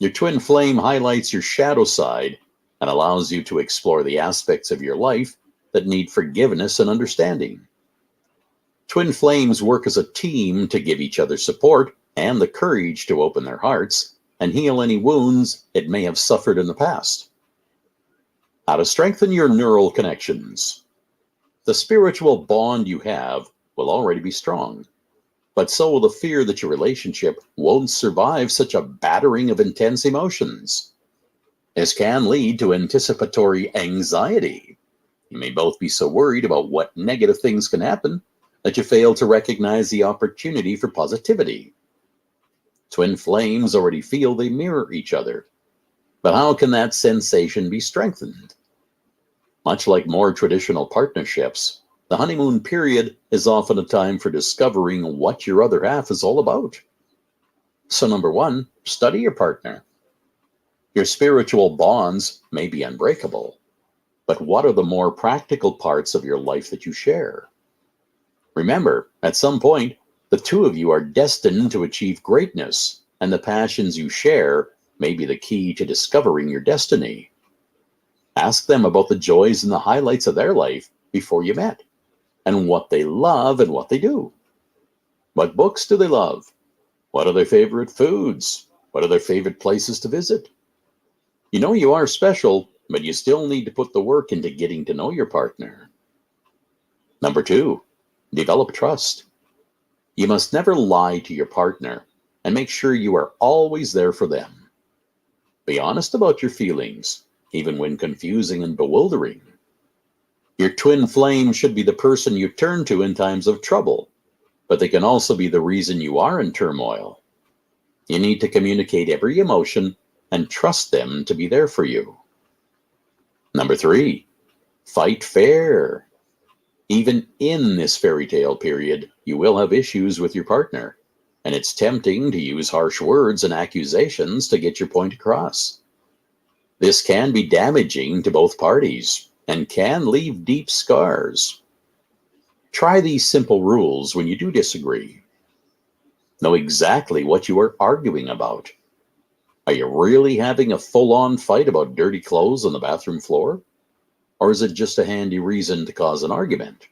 Your twin flame highlights your shadow side and allows you to explore the aspects of your life that need forgiveness and understanding. Twin flames work as a team to give each other support and the courage to open their hearts and heal any wounds it may have suffered in the past. How to strengthen your neural connections. The spiritual bond you have will already be strong, but so will the fear that your relationship won't survive such a battering of intense emotions. This can lead to anticipatory anxiety. You may both be so worried about what negative things can happen that you fail to recognize the opportunity for positivity. Twin flames already feel they mirror each other, but how can that sensation be strengthened? Much like more traditional partnerships, the honeymoon period is often a time for discovering what your other half is all about. So number 1, study your partner. Your spiritual bonds may be unbreakable, but what are the more practical parts of your life that you share? Remember, at some point, the two of you are destined to achieve greatness, and the passions you share may be the key to discovering your destiny. Ask them about the joys and the highlights of their life before you met. and what they love and what they do. What books do they love? What are their favorite foods? What are their favorite places to visit? You know you are special, but you still need to put the work into getting to know your partner. Number 2, develop trust. You must never lie to your partner and make sure you are always there for them. Be honest about your feelings, even when confusing and bewildering. Your twin flame should be the person you turn to in times of trouble, but they can also be the reason you are in turmoil. You need to communicate every emotion and trust them to be there for you. Number 3, fight fair. Even in this fairy tale period, you will have issues with your partner, and it's tempting to use harsh words and accusations to get your point across. This can be damaging to both parties and can leave deep scars. Try these simple rules when you do disagree. Know exactly what you are arguing about. Are you really having a full-on fight about dirty clothes on the bathroom floor? Or is it just a handy reason to cause an argument?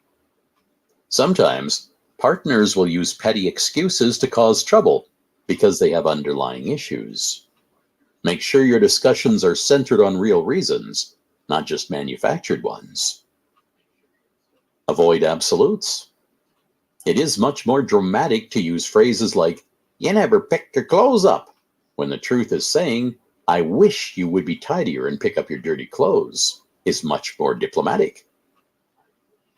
Sometimes, partners will use petty excuses to cause trouble because they have underlying issues. Make sure your discussions are centered on real reasons, not just manufactured ones. Avoid absolutes. It is much more dramatic to use phrases like, "You never picked your clothes up," when the truth is saying, "I wish you would be tidier and pick up your dirty clothes," is much more diplomatic.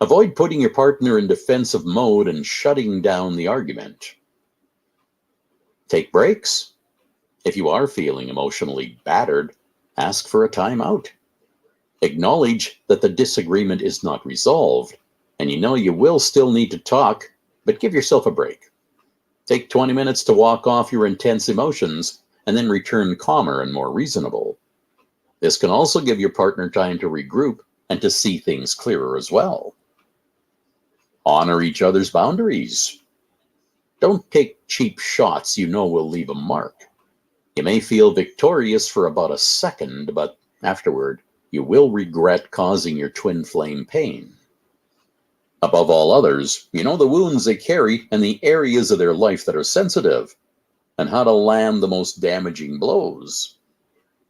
Avoid putting your partner in defensive mode and shutting down the argument. Take breaks. If you are feeling emotionally battered, ask for a timeout. Acknowledge that the disagreement is not resolved, and you know you will still need to talk, but give yourself a break. Take 20 minutes to walk off your intense emotions and then return calmer and more reasonable. This can also give your partner time to regroup and to see things clearer as well. Honor each other's boundaries. Don't take cheap shots you know will leave a mark. You may feel victorious for about a second, but afterward, you will regret causing your twin flame pain. Above all others, you know the wounds they carry and the areas of their life that are sensitive, and how to land the most damaging blows.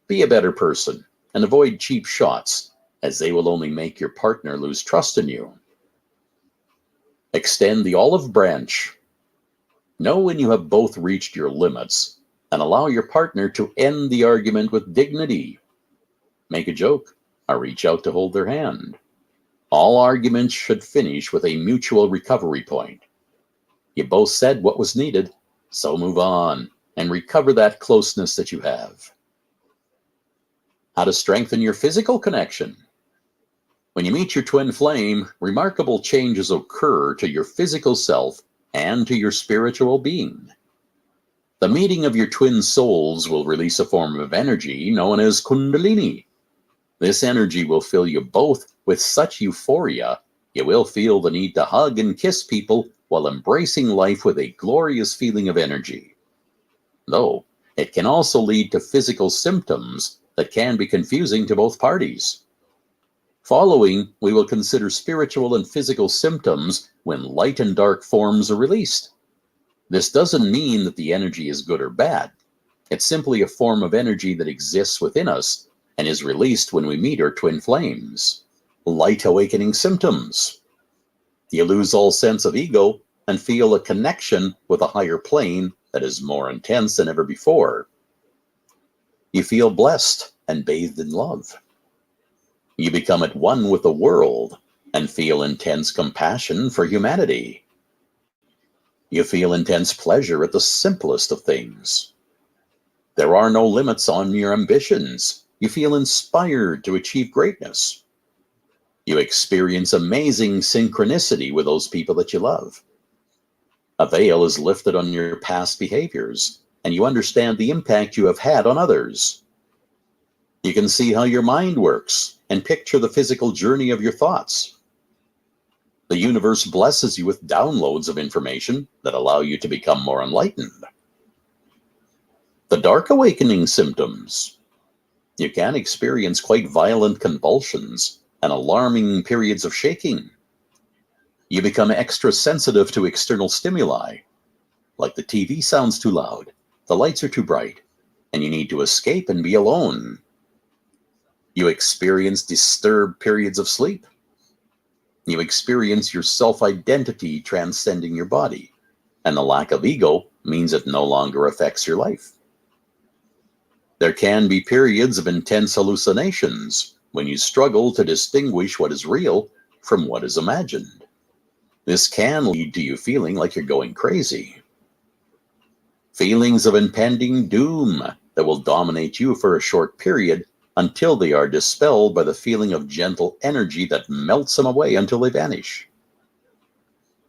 Be a better person and avoid cheap shots, as they will only make your partner lose trust in you. Extend the olive branch. Know when you have both reached your limits and allow your partner to end the argument with dignity. Make a joke or reach out to hold their hand. All arguments should finish with a mutual recovery point. You both said what was needed, so move on and recover that closeness that you have. How to strengthen your physical connection. When you meet your twin flame, remarkable changes occur to your physical self and to your spiritual being. The meeting of your twin souls will release a form of energy known as Kundalini. This energy will fill you both with such euphoria, you will feel the need to hug and kiss people while embracing life with a glorious feeling of energy. Though, it can also lead to physical symptoms that can be confusing to both parties. Following, we will consider spiritual and physical symptoms when light and dark forms are released. This doesn't mean that the energy is good or bad. It's simply a form of energy that exists within us and is released when we meet our twin flames. Light awakening symptoms. You lose all sense of ego and feel a connection with a higher plane that is more intense than ever before. You feel blessed and bathed in love. You become at one with the world and feel intense compassion for humanity. You feel intense pleasure at the simplest of things. There are no limits on your ambitions. You feel inspired to achieve greatness. You experience amazing synchronicity with those people that you love. A veil is lifted on your past behaviors, and you understand the impact you have had on others. You can see how your mind works and picture the physical journey of your thoughts. The universe blesses you with downloads of information that allow you to become more enlightened. The dark awakening symptoms. You can experience quite violent convulsions and alarming periods of shaking. You become extra sensitive to external stimuli, like the TV sounds too loud, the lights are too bright, and you need to escape and be alone. You experience disturbed periods of sleep. You experience your self-identity transcending your body, and the lack of ego means it no longer affects your life. There can be periods of intense hallucinations when you struggle to distinguish what is real from what is imagined. This can lead to you feeling like you're going crazy. Feelings of impending doom that will dominate you for a short period until they are dispelled by the feeling of gentle energy that melts them away until they vanish.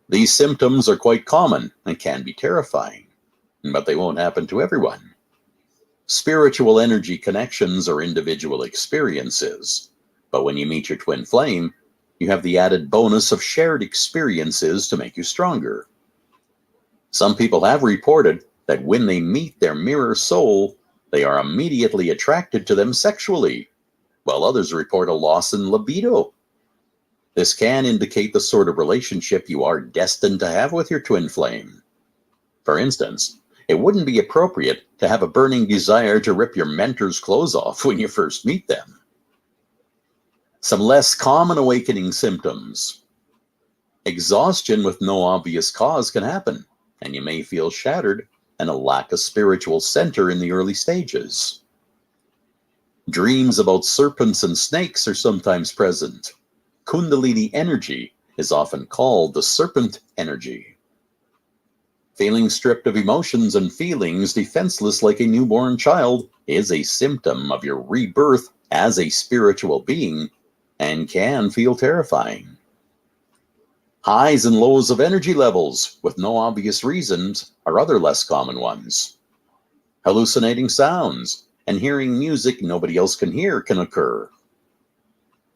These symptoms are quite common and can be terrifying, but they won't happen to everyone. Spiritual energy connections are individual experiences, but when you meet your twin flame, you have the added bonus of shared experiences to make you stronger. Some people have reported that when they meet their mirror soul, they are immediately attracted to them sexually, while others report a loss in libido. This can indicate the sort of relationship you are destined to have with your twin flame. For instance, it wouldn't be appropriate to have a burning desire to rip your mentor's clothes off when you first meet them. Some less common awakening symptoms. Exhaustion with no obvious cause can happen, and you may feel shattered and a lack of spiritual center in the early stages. Dreams about serpents and snakes are sometimes present. Kundalini energy is often called the serpent energy. Feeling stripped of emotions and feelings, defenseless like a newborn child, is a symptom of your rebirth as a spiritual being and can feel terrifying. Highs and lows of energy levels with no obvious reasons are other less common ones. Hallucinating sounds and hearing music nobody else can hear can occur.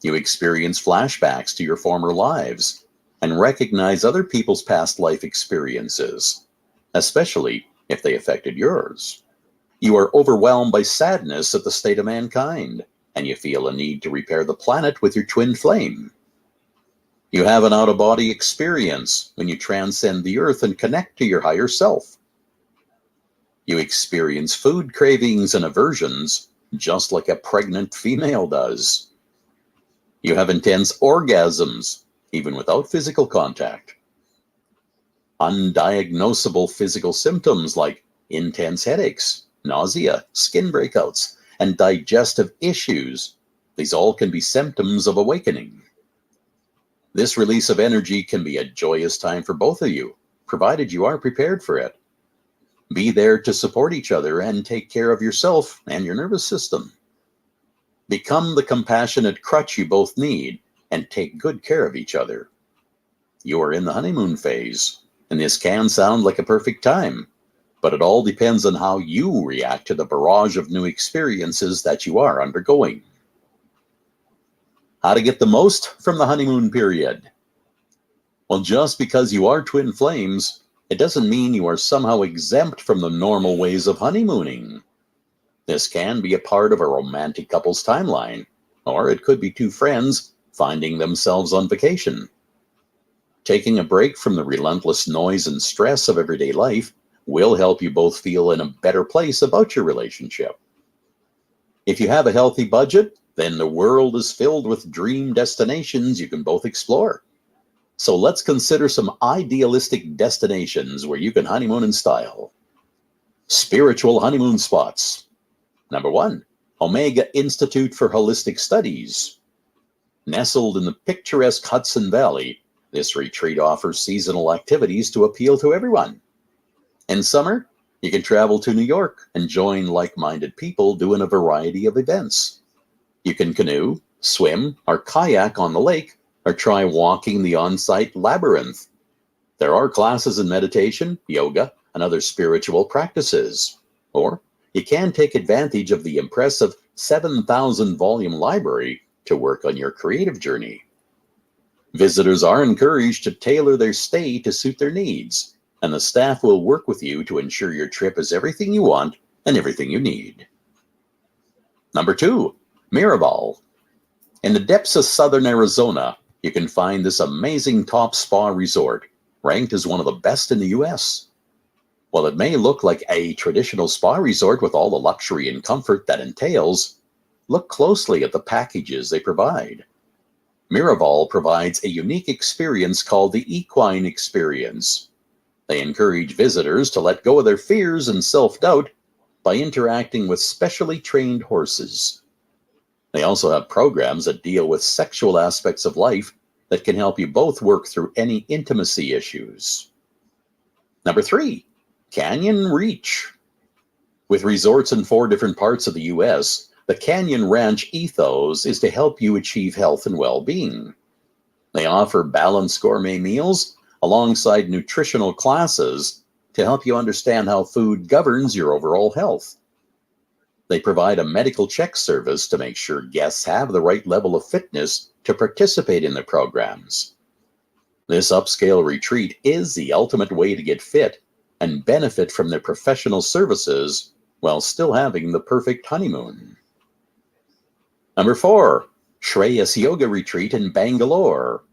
You experience flashbacks to your former lives and recognize other people's past life experiences, especially if they affected yours. You are overwhelmed by sadness at the state of mankind, and you feel a need to repair the planet with your twin flame. You have an out-of-body experience when you transcend the earth and connect to your higher self. You experience food cravings and aversions just like a pregnant female does. You have intense orgasms, even without physical contact. Undiagnosable physical symptoms like intense headaches, nausea, skin breakouts, and digestive issues. These all can be symptoms of awakening. This release of energy can be a joyous time for both of you, provided you are prepared for it. Be there to support each other and take care of yourself and your nervous system. Become the compassionate crutch you both need and take good care of each other. You are in the honeymoon phase, and this can sound like a perfect time, but it all depends on how you react to the barrage of new experiences that you are undergoing. How to get the most from the honeymoon period? Well, just because you are twin flames, it doesn't mean you are somehow exempt from the normal ways of honeymooning. This can be a part of a romantic couple's timeline, or it could be two friends finding themselves on vacation. Taking a break from the relentless noise and stress of everyday life will help you both feel in a better place about your relationship. If you have a healthy budget, then the world is filled with dream destinations you can both explore. So let's consider some idealistic destinations where you can honeymoon in style. Spiritual honeymoon spots. Number 1, Omega Institute for Holistic Studies. Nestled in the picturesque Hudson Valley, this retreat offers seasonal activities to appeal to everyone. In summer, you can travel to New York and join like-minded people doing a variety of events. You can canoe, swim, or kayak on the lake, or try walking the on-site labyrinth. There are classes in meditation, yoga, and other spiritual practices. Or you can take advantage of the impressive 7,000-volume library to work on your creative journey. Visitors are encouraged to tailor their stay to suit their needs, and the staff will work with you to ensure your trip is everything you want and everything you need. Number 2, Mirabal. In the depths of southern Arizona, you can find this amazing top spa resort, ranked as one of the best in the US. While it may look like a traditional spa resort with all the luxury and comfort that entails, look closely at the packages they provide. Miraval provides a unique experience called the equine experience. They encourage visitors to let go of their fears and self-doubt by interacting with specially trained horses. They also have programs that deal with sexual aspects of life that can help you both work through any intimacy issues. Number 3, Canyon Reach. With resorts in 4 different parts of the US, the Canyon Ranch ethos is to help you achieve health and well-being. They offer balanced gourmet meals alongside nutritional classes to help you understand how food governs your overall health. They provide a medical check service to make sure guests have the right level of fitness to participate in the programs. This upscale retreat is the ultimate way to get fit and benefit from their professional services while still having the perfect honeymoon. Number 4, Shreyas Yoga Retreat in Bangalore.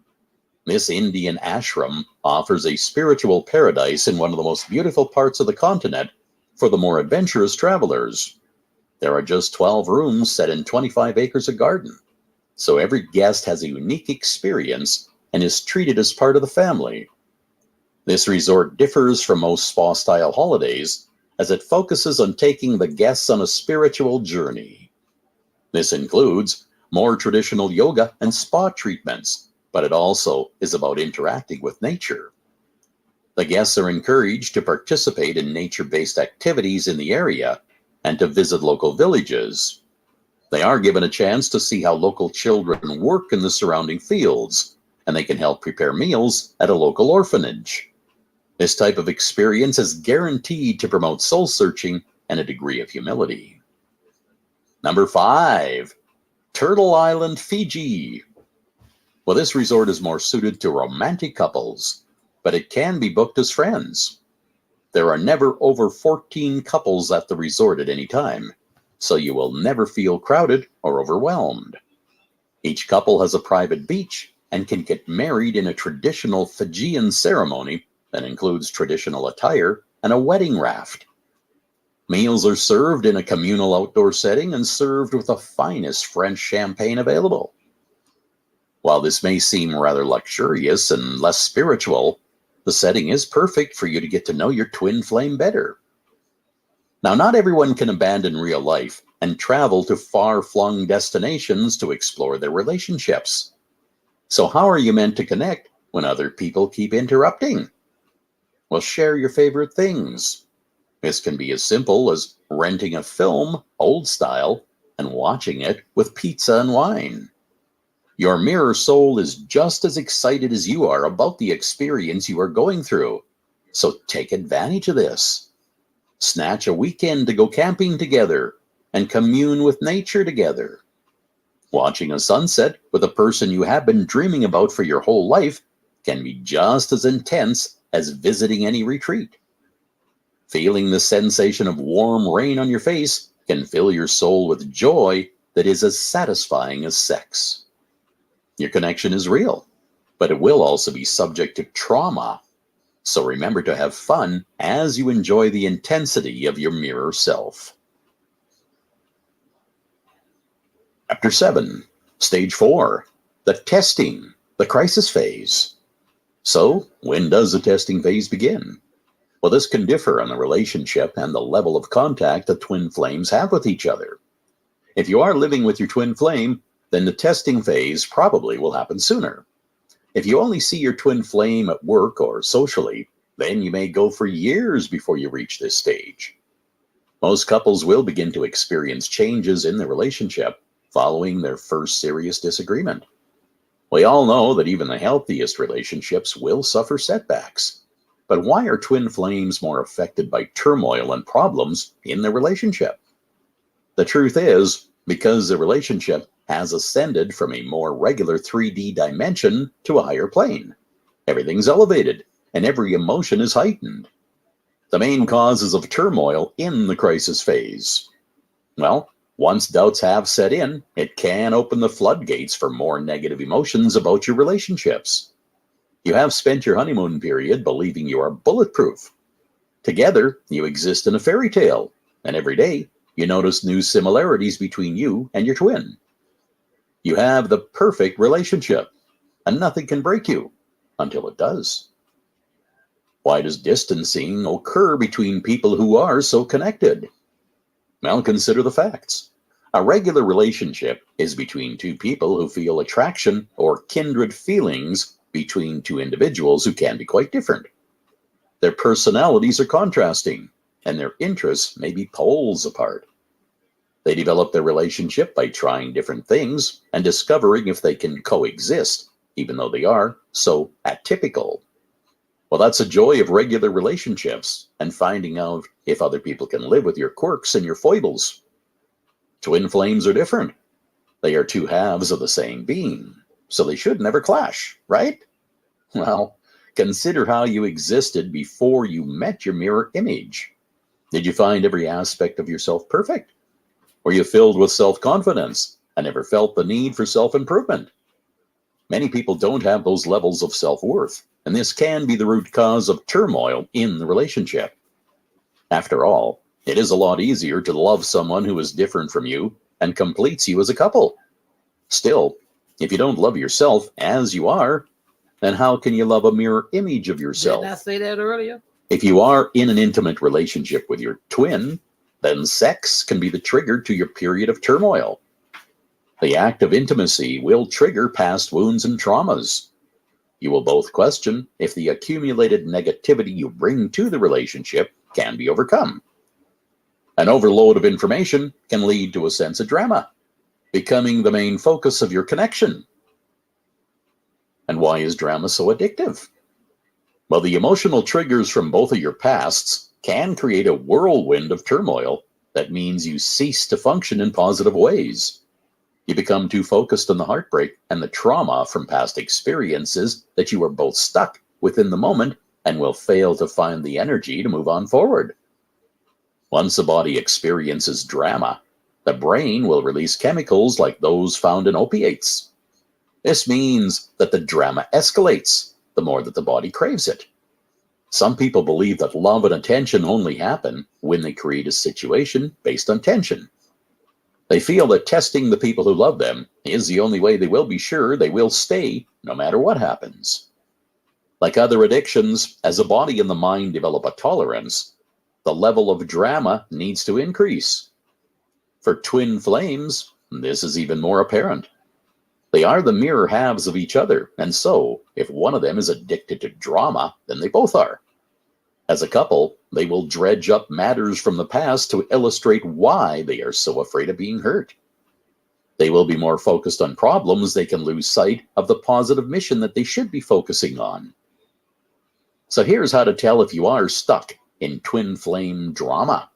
This Indian ashram offers a spiritual paradise in one of the most beautiful parts of the continent for the more adventurous travelers. There are just 12 rooms set in 25 acres of garden, so every guest has a unique experience and is treated as part of the family. This resort differs from most spa-style holidays as it focuses on taking the guests on a spiritual journey. This includes more traditional yoga and spa treatments, but it also is about interacting with nature. The guests are encouraged to participate in nature-based activities in the area and to visit local villages. They are given a chance to see how local children work in the surrounding fields, and they can help prepare meals at a local orphanage. This type of experience is guaranteed to promote soul searching and a degree of humility. Number 5, Turtle Island, Fiji. Well, this resort is more suited to romantic couples, but it can be booked as friends. There are never over 14 couples at the resort at any time, so you will never feel crowded or overwhelmed. Each couple has a private beach and can get married in a traditional Fijian ceremony that includes traditional attire and a wedding raft. Meals are served in a communal outdoor setting and served with the finest French champagne available. While this may seem rather luxurious and less spiritual, the setting is perfect for you to get to know your twin flame better. Now, not everyone can abandon real life and travel to far-flung destinations to explore their relationships. So how are you meant to connect when other people keep interrupting? Well, share your favorite things. This can be as simple as renting a film, old style, and watching it with pizza and wine. Your mirror soul is just as excited as you are about the experience you are going through, so take advantage of this. Snatch a weekend to go camping together and commune with nature together. Watching a sunset with a person you have been dreaming about for your whole life can be just as intense as visiting any retreat. Feeling the sensation of warm rain on your face can fill your soul with joy that is as satisfying as sex. Your connection is real, but it will also be subject to trauma. So remember to have fun as you enjoy the intensity of your mirror self. Chapter 7, Stage 4, the testing, the crisis phase. So, when does the testing phase begin? Well, this can differ on the relationship and the level of contact the twin flames have with each other. If you are living with your twin flame, then the testing phase probably will happen sooner. If you only see your twin flame at work or socially, then you may go for years before you reach this stage. Most couples will begin to experience changes in their relationship following their first serious disagreement. We all know that even the healthiest relationships will suffer setbacks. But why are twin flames more affected by turmoil and problems in their relationship? The truth is, because the relationship has ascended from a more regular 3D dimension to a higher plane. Everything's elevated, and every emotion is heightened. The main causes of turmoil in the crisis phase. Well, Once doubts have set in, it can open the floodgates for more negative emotions about your relationships. You have spent your honeymoon period believing you are bulletproof. Together, you exist in a fairy tale, and every day you notice new similarities between you and your twin. You have the perfect relationship, and nothing can break you until it does. Why does distancing occur between people who are so connected? Well, consider the facts. A regular relationship is between two people who feel attraction or kindred feelings between two individuals who can be quite different. Their personalities are contrasting, and their interests may be poles apart. They develop their relationship by trying different things and discovering if they can coexist, even though they are so atypical. Well, that's a joy of regular relationships and finding out if other people can live with your quirks and your foibles. Twin flames are different. They are two halves of the same being, so they should never clash, right? Well, consider how you existed before you met your mirror image. Did you find every aspect of yourself perfect? Were you filled with self-confidence and never felt the need for self-improvement? Many people don't have those levels of self-worth, and this can be the root cause of turmoil in the relationship. After all, it is a lot easier to love someone who is different from you and completes you as a couple. Still, if you don't love yourself as you are, then how can you love a mirror image of yourself? Didn't I say that earlier? If you are in an intimate relationship with your twin, then sex can be the trigger to your period of turmoil. The act of intimacy will trigger past wounds and traumas. You will both question if the accumulated negativity you bring to the relationship can be overcome. An overload of information can lead to a sense of drama, becoming the main focus of your connection. And why is drama so addictive? Well, the emotional triggers from both of your pasts can create a whirlwind of turmoil that means you cease to function in positive ways. You become too focused on the heartbreak and the trauma from past experiences that you are both stuck within the moment and will fail to find the energy to move on forward. Once the body experiences drama, the brain will release chemicals like those found in opiates. This means that the drama escalates the more that the body craves it. Some people believe that love and attention only happen when they create a situation based on tension. They feel that testing the people who love them is the only way they will be sure they will stay no matter what happens. Like other addictions, as the body and the mind develop a tolerance, the level of drama needs to increase. For twin flames, this is even more apparent. They are the mirror halves of each other, and so, if one of them is addicted to drama, then they both are. As a couple, they will dredge up matters from the past to illustrate why they are so afraid of being hurt. They will be more focused on problems, they can lose sight of the positive mission that they should be focusing on. So here's how to tell if you are stuck in twin flame drama.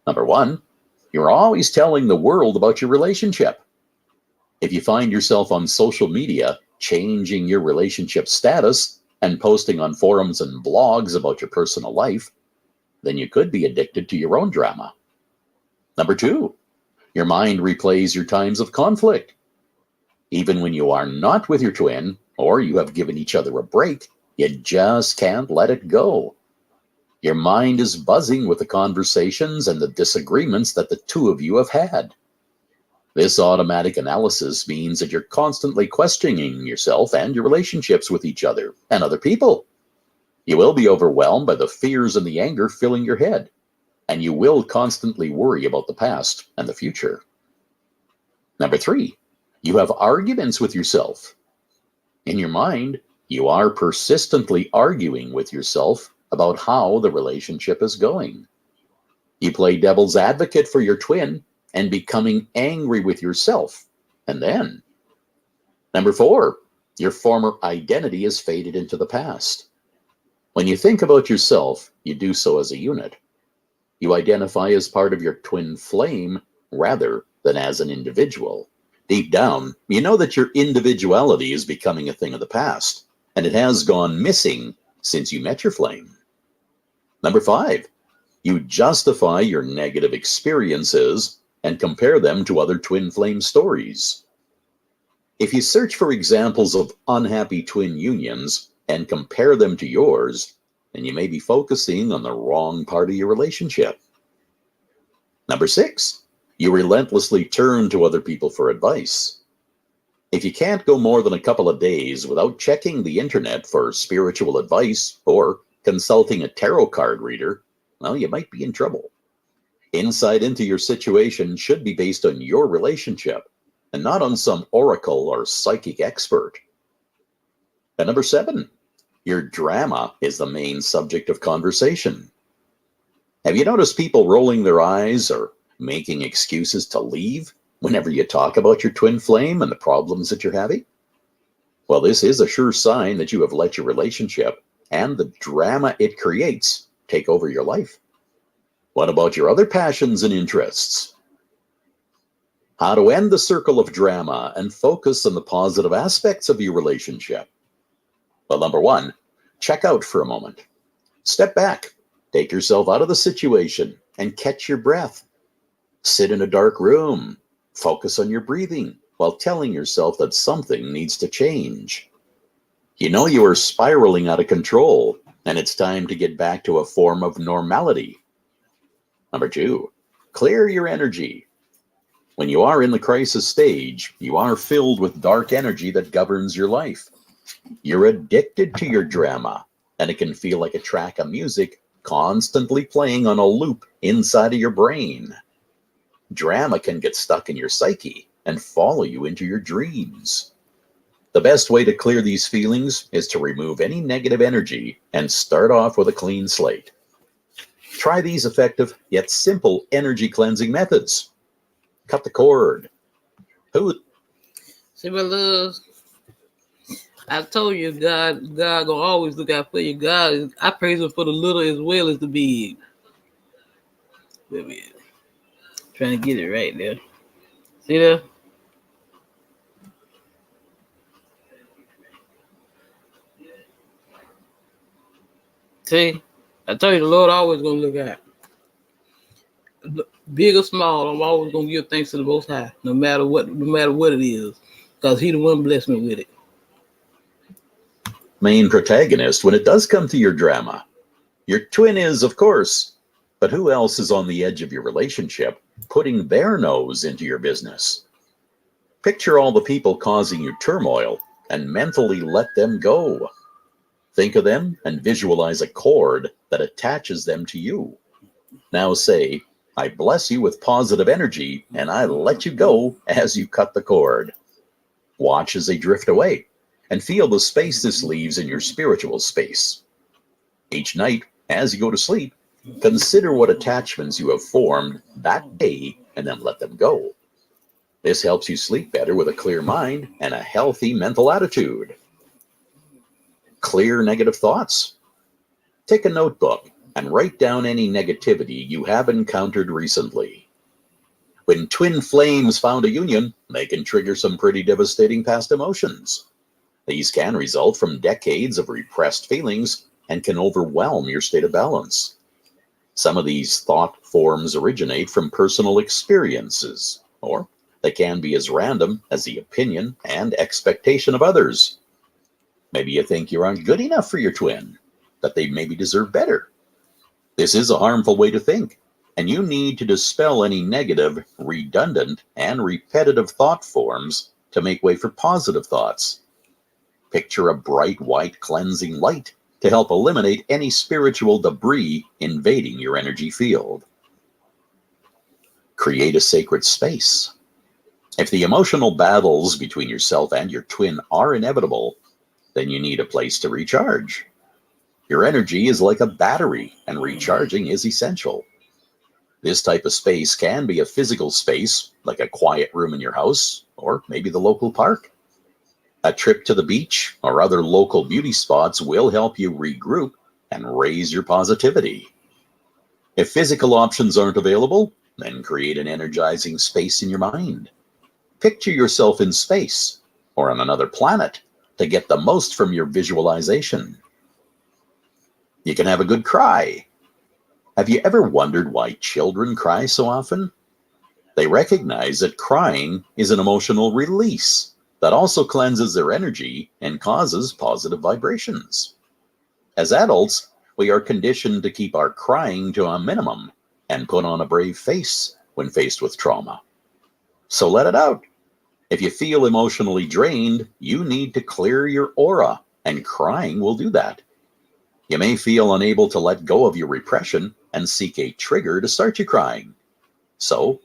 Number one, you're always telling the world about your relationship. If you find yourself on social media changing your relationship status and posting on forums and blogs about your personal life, then you could be addicted to your own drama. Number two, your mind replays your times of conflict. Even when you are not with your twin or you have given each other a break, you just can't let it go. Your mind is buzzing with the conversations and the disagreements that the two of you have had. This automatic analysis means that you're constantly questioning yourself and your relationships with each other and other people. You will be overwhelmed by the fears and the anger filling your head, and you will constantly worry about the past and the future. Number three, you have arguments with yourself. In your mind, you are persistently arguing with yourself about how the relationship is going. You play devil's advocate for your twin and becoming angry with yourself. And then, number four, your former identity is faded into the past. When you think about yourself, you do so as a unit. You identify as part of your twin flame rather than as an individual. Deep down, you know that your individuality is becoming a thing of the past, and it has gone missing since you met your flame. Number five, you justify your negative experiences and compare them to other twin flame stories. If you search for examples of unhappy twin unions and compare them to yours, then you may be focusing on the wrong part of your relationship. Number 6, you relentlessly turn to other people for advice. If you can't go more than a couple of days without checking the internet for spiritual advice or consulting a tarot card reader, well, you might be in trouble. Insight into your situation should be based on your relationship and not on some oracle or psychic expert. And number 7, your drama is the main subject of conversation. Have you noticed people rolling their eyes or making excuses to leave whenever you talk about your twin flame and the problems that you're having? Well, this is a sure sign that you have let your relationship and the drama it creates take over your life. What about your other passions and interests? How to end the circle of drama and focus on the positive aspects of your relationship? Well, number 1, check out for a moment. Step back, take yourself out of the situation, and catch your breath. Sit in a dark room, focus on your breathing while telling yourself that something needs to change. You know you are spiraling out of control, and it's time to get back to a form of normality. Number 2, clear your energy. When you are in the crisis stage, you are filled with dark energy that governs your life. You're addicted to your drama, and it can feel like a track of music constantly playing on a loop inside of your brain. Drama can get stuck in your psyche and follow you into your dreams. The best way to clear these feelings is to remove any negative energy and start off with a clean slate. Try these effective yet simple energy cleansing methods. Cut the cord. See, my loves, I told you, God gonna always look out for you. I praise Him for the little as well as the big. Baby, trying to get it right there. See there? See, I told you, the Lord always gonna look out. Big or small, I'm always gonna give thanks to the Most High, no matter what it is, because He the one blessed me with it. Main protagonist when it does come to your drama. Your twin is, of course, but who else is on the edge of your relationship, putting their nose into your business? Picture all the people causing you turmoil and mentally let them go. Think of them and visualize a cord that attaches them to you. Now say, I bless you with positive energy, and I let you go as you cut the cord. Watch as they drift away, and feel the space this leaves in your spiritual space. Each night, as you go to sleep, consider what attachments you have formed that day, and then let them go. This helps you sleep better with a clear mind and a healthy mental attitude. Clear negative thoughts. Take a notebook and write down any negativity you have encountered recently. When twin flames found a union, they can trigger some pretty devastating past emotions. These can result from decades of repressed feelings and can overwhelm your state of balance. Some of these thought forms originate from personal experiences, or they can be as random as the opinion and expectation of others. Maybe you think you aren't good enough for your twin, that they maybe deserve better. This is a harmful way to think, and you need to dispel any negative, redundant, and repetitive thought forms to make way for positive thoughts. Picture a bright white cleansing light to help eliminate any spiritual debris invading your energy field. Create a sacred space. If the emotional battles between yourself and your twin are inevitable, then you need a place to recharge. Your energy is like a battery, and recharging is essential. This type of space can be a physical space, like a quiet room in your house, or maybe the local park. A trip to the beach or other local beauty spots will help you regroup and raise your positivity. If physical options aren't available, then create an energizing space in your mind. Picture yourself in space or on another planet to get the most from your visualization. You can have a good cry. Have you ever wondered why children cry so often? They recognize that crying is an emotional release that also cleanses their energy and causes positive vibrations. As adults, we are conditioned to keep our crying to a minimum and put on a brave face when faced with trauma. So let it out. If you feel emotionally drained, you need to clear your aura, and crying will do that. You may feel unable to let go of your repression and seek a trigger to start you crying. So,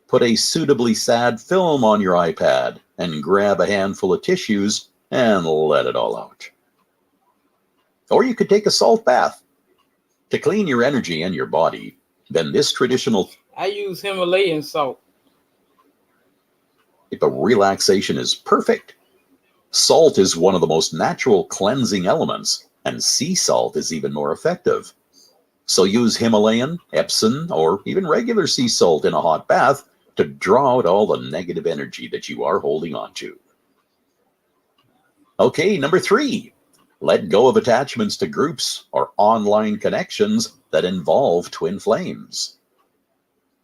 put a suitably sad film on your iPad and grab a handful of tissues and let it all out. Or you could take a salt bath to clean your energy and your body. Then this traditional I use Himalayan salt. type of relaxation is perfect. Salt is one of the most natural cleansing elements, and sea salt is even more effective. So use Himalayan, Epsom, or even regular sea salt in a hot bath to draw out all the negative energy that you are holding on to. Okay, number 3, let go of attachments to groups or online connections that involve twin flames.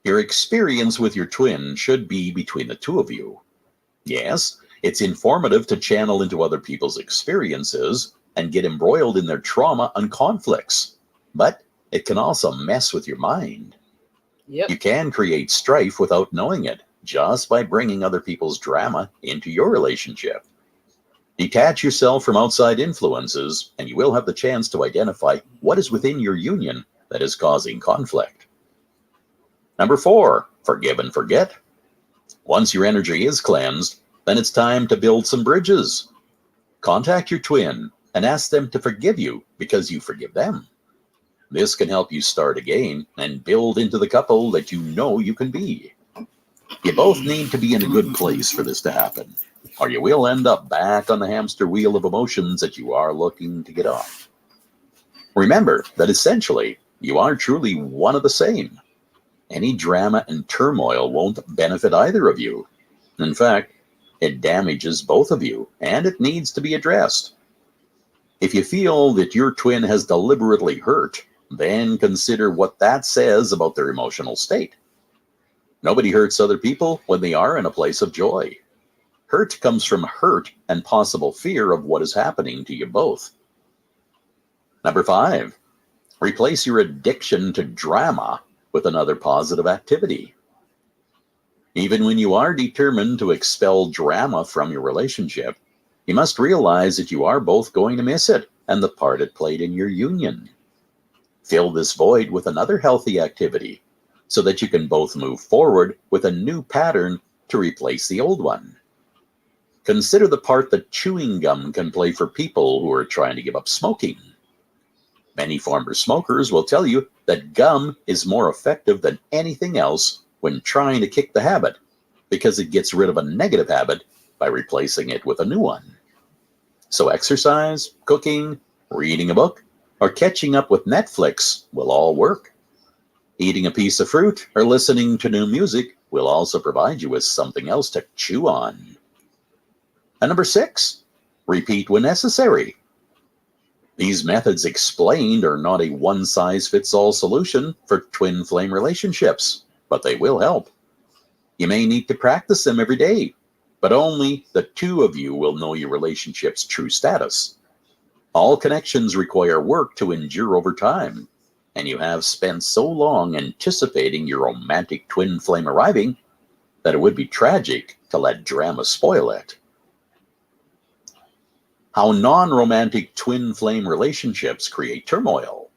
Your experience with your twin should be between the two of you. Yes, it's informative to channel into other people's experiences and get embroiled in their trauma and conflicts, but it can also mess with your mind. Yep. You can create strife without knowing it, just by bringing other people's drama into your relationship. Detach yourself from outside influences, and you will have the chance to identify what is within your union that is causing conflict. Number 4, forgive and forget. Once your energy is cleansed, then it's time to build some bridges. Contact your twin and ask them to forgive you because you forgive them. This can help you start again and build into the couple that you know you can be. You both need to be in a good place for this to happen, or you will end up back on the hamster wheel of emotions that you are looking to get off. Remember that essentially, you are truly one of the same. Any drama and turmoil won't benefit either of you. In fact, it damages both of you, and it needs to be addressed. If you feel that your twin has deliberately hurt, then consider what that says about their emotional state. Nobody hurts other people when they are in a place of joy. Hurt comes from hurt and possible fear of what is happening to you both. Number 5, replace your addiction to drama with another positive activity. Even when you are determined to expel drama from your relationship, you must realize that you are both going to miss it and the part it played in your union. Fill this void with another healthy activity so that you can both move forward with a new pattern to replace the old one. Consider the part that chewing gum can play for people who are trying to give up smoking. Many former smokers will tell you that gum is more effective than anything else when trying to kick the habit because it gets rid of a negative habit by replacing it with a new one. So exercise, cooking, reading a book, or catching up with Netflix will all work. Eating a piece of fruit or listening to new music will also provide you with something else to chew on. And number 6, repeat when necessary. These methods explained are not a one-size-fits-all solution for twin flame relationships, but they will help. You may need to practice them every day, but only the two of you will know your relationship's true status. All connections require work to endure over time, and you have spent so long anticipating your romantic twin flame arriving that it would be tragic to let drama spoil it. How non-romantic twin flame relationships create turmoil.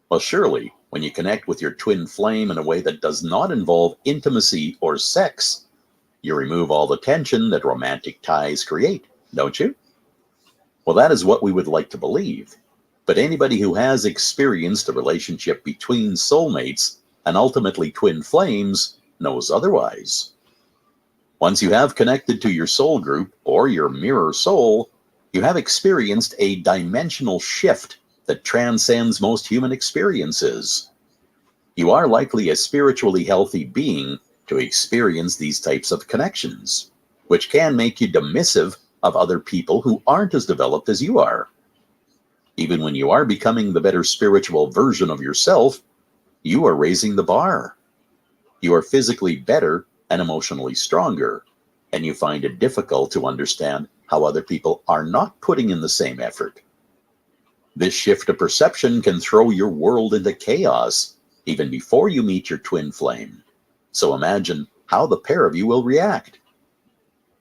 Well, surely, when you connect with your twin flame in a way that does not involve intimacy or sex, you remove all the tension that romantic ties create, don't you? Well, that is what we would like to believe. But anybody who has experienced a relationship between soulmates and ultimately twin flames knows otherwise. Once you have connected to your soul group or your mirror soul, you have experienced a dimensional shift that transcends most human experiences. You are likely a spiritually healthy being to experience these types of connections, which can make you dismissive of other people who aren't as developed as you are. Even when you are becoming the better spiritual version of yourself, you are raising the bar. You are physically better and emotionally stronger, and you find it difficult to understand how other people are not putting in the same effort. This shift of perception can throw your world into chaos even before you meet your twin flame. So imagine how the pair of you will react.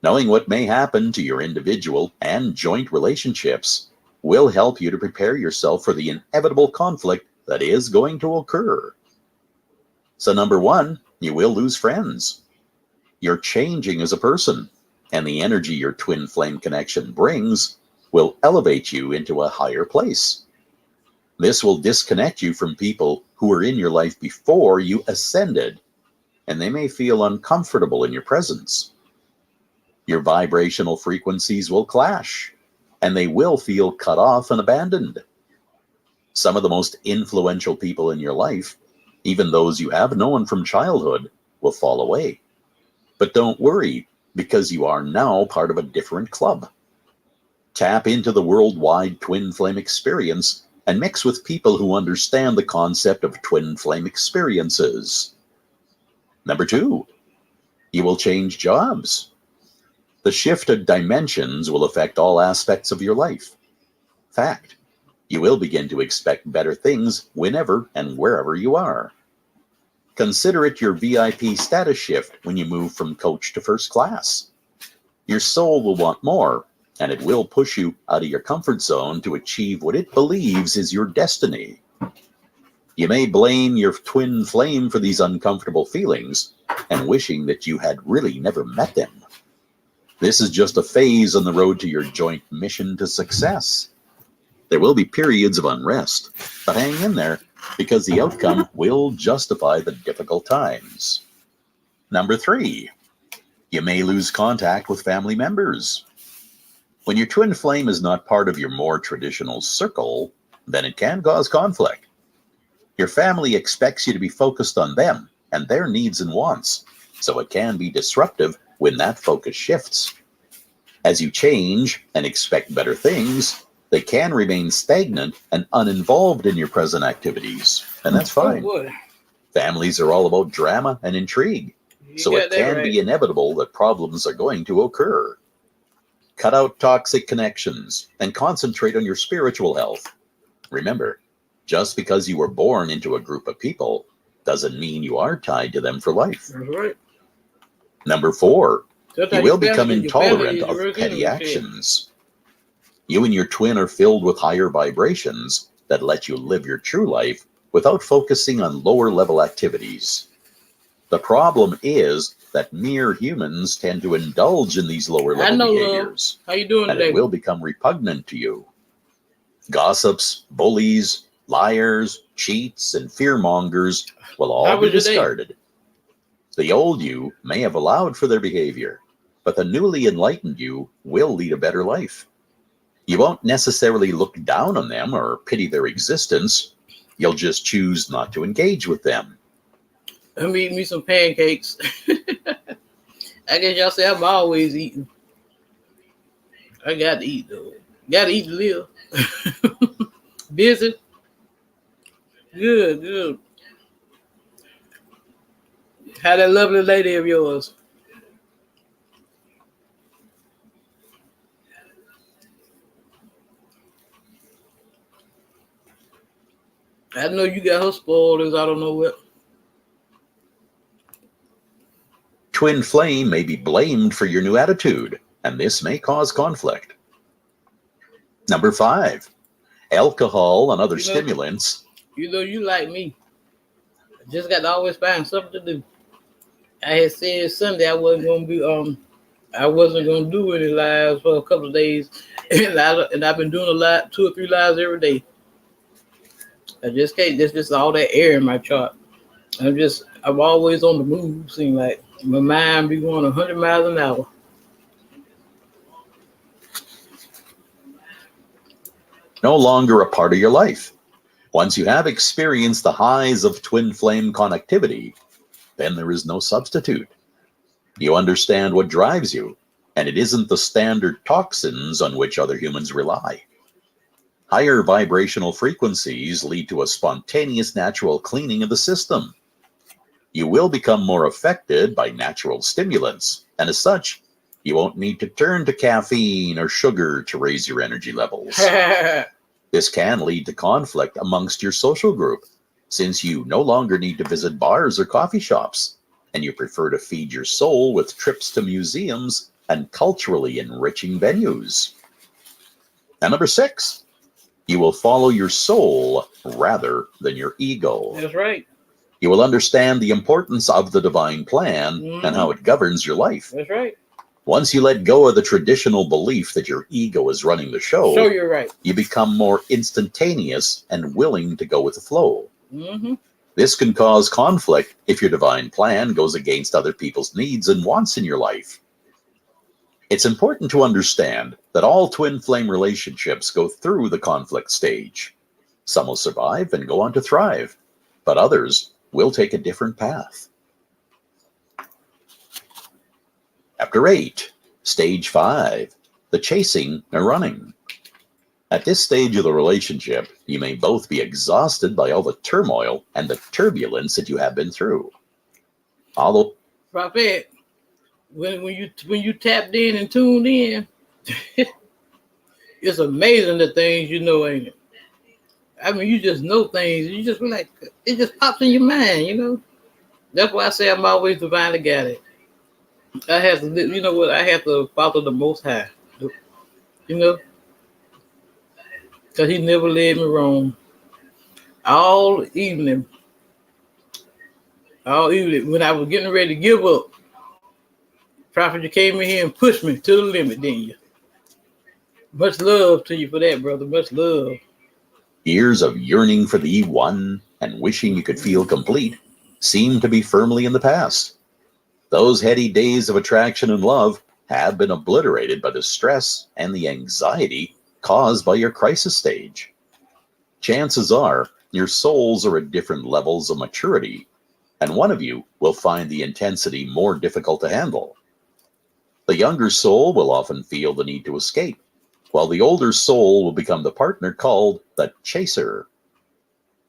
Knowing what may happen to your individual and joint relationships will help you to prepare yourself for the inevitable conflict that is going to occur. So number one, you will lose friends. You're changing as a person, and the energy your twin flame connection brings will elevate you into a higher place. This will disconnect you from people who were in your life before you ascended, and they may feel uncomfortable in your presence. Your vibrational frequencies will clash, and they will feel cut off and abandoned. Some of the most influential people in your life, even those you have known from childhood, will fall away. But don't worry, because you are now part of a different club. Tap into the worldwide twin flame experience and mix with people who understand the concept of twin flame experiences. Number two, you will change jobs. The shift of dimensions will affect all aspects of your life. Fact, you will begin to expect better things whenever and wherever you are. Consider it your VIP status shift when you move from coach to first class. Your soul will want more, and it will push you out of your comfort zone to achieve what it believes is your destiny. You may blame your twin flame for these uncomfortable feelings and wishing that you had really never met them. This is just a phase on the road to your joint mission to success. There will be periods of unrest, but hang in there because the outcome will justify the difficult times. Number three, you may lose contact with family members. When your twin flame is not part of your more traditional circle, then it can cause conflict. Your family expects you to be focused on them and their needs and wants, so it can be disruptive when that focus shifts. As you change and expect better things, they can remain stagnant and uninvolved in your present activities, and that's fine. Families are all about drama and intrigue, so it can be inevitable that problems are going to occur. Cut out toxic connections and concentrate on your spiritual health. Remember, just because you were born into a group of people doesn't mean you are tied to them for life. That's right. Number four, you will become your intolerant family is of your petty enemy. actions. You and your twin are filled with higher vibrations that let you live your true life without focusing on lower level activities. The problem is that mere humans tend to indulge in these lower level behaviors, How you doing and today? it will become repugnant to you. Gossips, bullies, liars, cheats, and fearmongers will all be discarded. The old you may have allowed for their behavior, but the newly enlightened you will lead a better life. You won't necessarily look down on them or pity their existence. You'll just choose not to engage with them. I'm eating me some pancakes. I guess y'all say I'm always eating. I got to eat though. Got to eat to live. Busy? Good. How that lovely lady of yours? I know you got her spoiled as I don't know what. Twin flame may be blamed for your new attitude, and this may cause conflict. Number five, alcohol and other stimulants. You know you like me. I just got to always find something to do. I had said Sunday I wasn't gonna do any lives for a couple of days, and I've been doing a lot, 2 or 3 lives every day. I just can't. There's just all that air in my chart. I'm always on the move. Seem like my mind be going 100 miles an hour. No longer a part of your life. Once you have experienced the highs of twin flame connectivity, then there is no substitute. You understand what drives you, and it isn't the standard toxins on which other humans rely. Higher vibrational frequencies lead to a spontaneous natural cleaning of the system. You will become more affected by natural stimulants, and as such, you won't need to turn to caffeine or sugar to raise your energy levels. This can lead to conflict amongst your social group, since you no longer need to visit bars or coffee shops, and you prefer to feed your soul with trips to museums and culturally enriching venues. And number 6, you will follow your soul rather than your ego. That's right. You will understand the importance of the divine plan and how it governs your life. That's right. Once you let go of the traditional belief that your ego is running the show, So you're right. you become more instantaneous and willing to go with the flow. This can cause conflict if your divine plan goes against other people's needs and wants in your life. It's important to understand that all twin flame relationships go through the conflict stage. Some will survive and go on to thrive, but others will take a different path. Chapter 8, Stage 5, the chasing and running. At this stage of the relationship, you may both be exhausted by all the turmoil and the turbulence that you have been through. Although, Prophet, when you tapped in and tuned in, it's amazing the things you know, ain't it? I mean, you just know things. You just be like, it just pops in your mind, you know? That's why I say I'm always divinely guided. I have to, you know what? I have to follow the Most High, you know? Because he never led me wrong. All evening, when I was getting ready to give up, Prophet, you came in here and pushed me to the limit, didn't you? Much love to you for that, brother. Much love. years of yearning for the one and wishing you could feel complete seem to be firmly in the past. Those heady days of attraction and love have been obliterated by the stress and the anxiety caused by your crisis stage. Chances are your souls are at different levels of maturity, and one of you will find the intensity more difficult to handle. The younger soul will often feel the need to escape, while the older soul will become the partner called the chaser.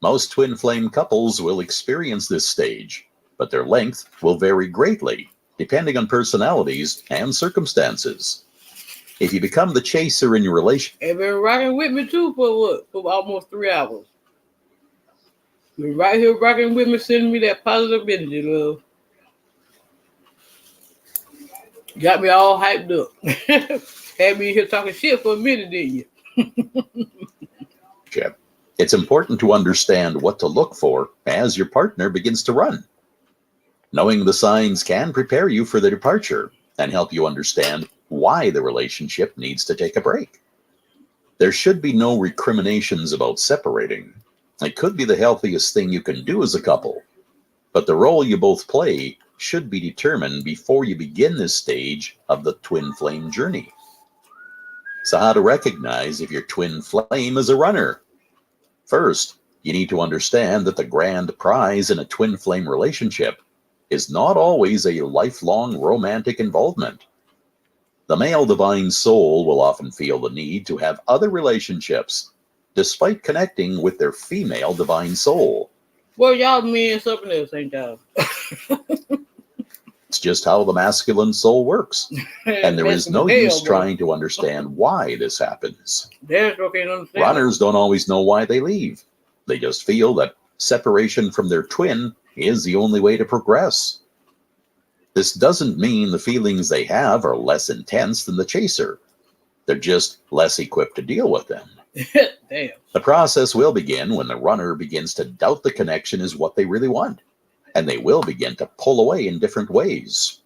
Most twin flame couples will experience this stage, but their length will vary greatly depending on personalities and circumstances. If you become the chaser in your relationship, They've been rocking with me too for what? For almost 3 hours. Been right here rocking with me, sending me that positive energy, love. Got me all hyped up. Had me here talking shit for a minute, didn't you? it's important to understand what to look for as your partner begins to run. Knowing the signs can prepare you for the departure and help you understand why the relationship needs to take a break. There should be no recriminations about separating. It could be the healthiest thing you can do as a couple, but the role you both play should be determined before you begin this stage of the twin flame journey. So how to recognize if your twin flame is a runner? First, you need to understand that the grand prize in a twin flame relationship is not always a lifelong romantic involvement. The male divine soul will often feel the need to have other relationships, despite connecting with their female divine soul. Well, y'all mean something else, ain't y'all? It's just how the masculine soul works. And there is no use trying to understand why this happens. Runners don't always know why they leave. They just feel that separation from their twin is the only way to progress. This doesn't mean the feelings they have are less intense than the chaser. They're just less equipped to deal with them. Damn. The process will begin when the runner begins to doubt the connection is what they really want, and they will begin to pull away in different ways.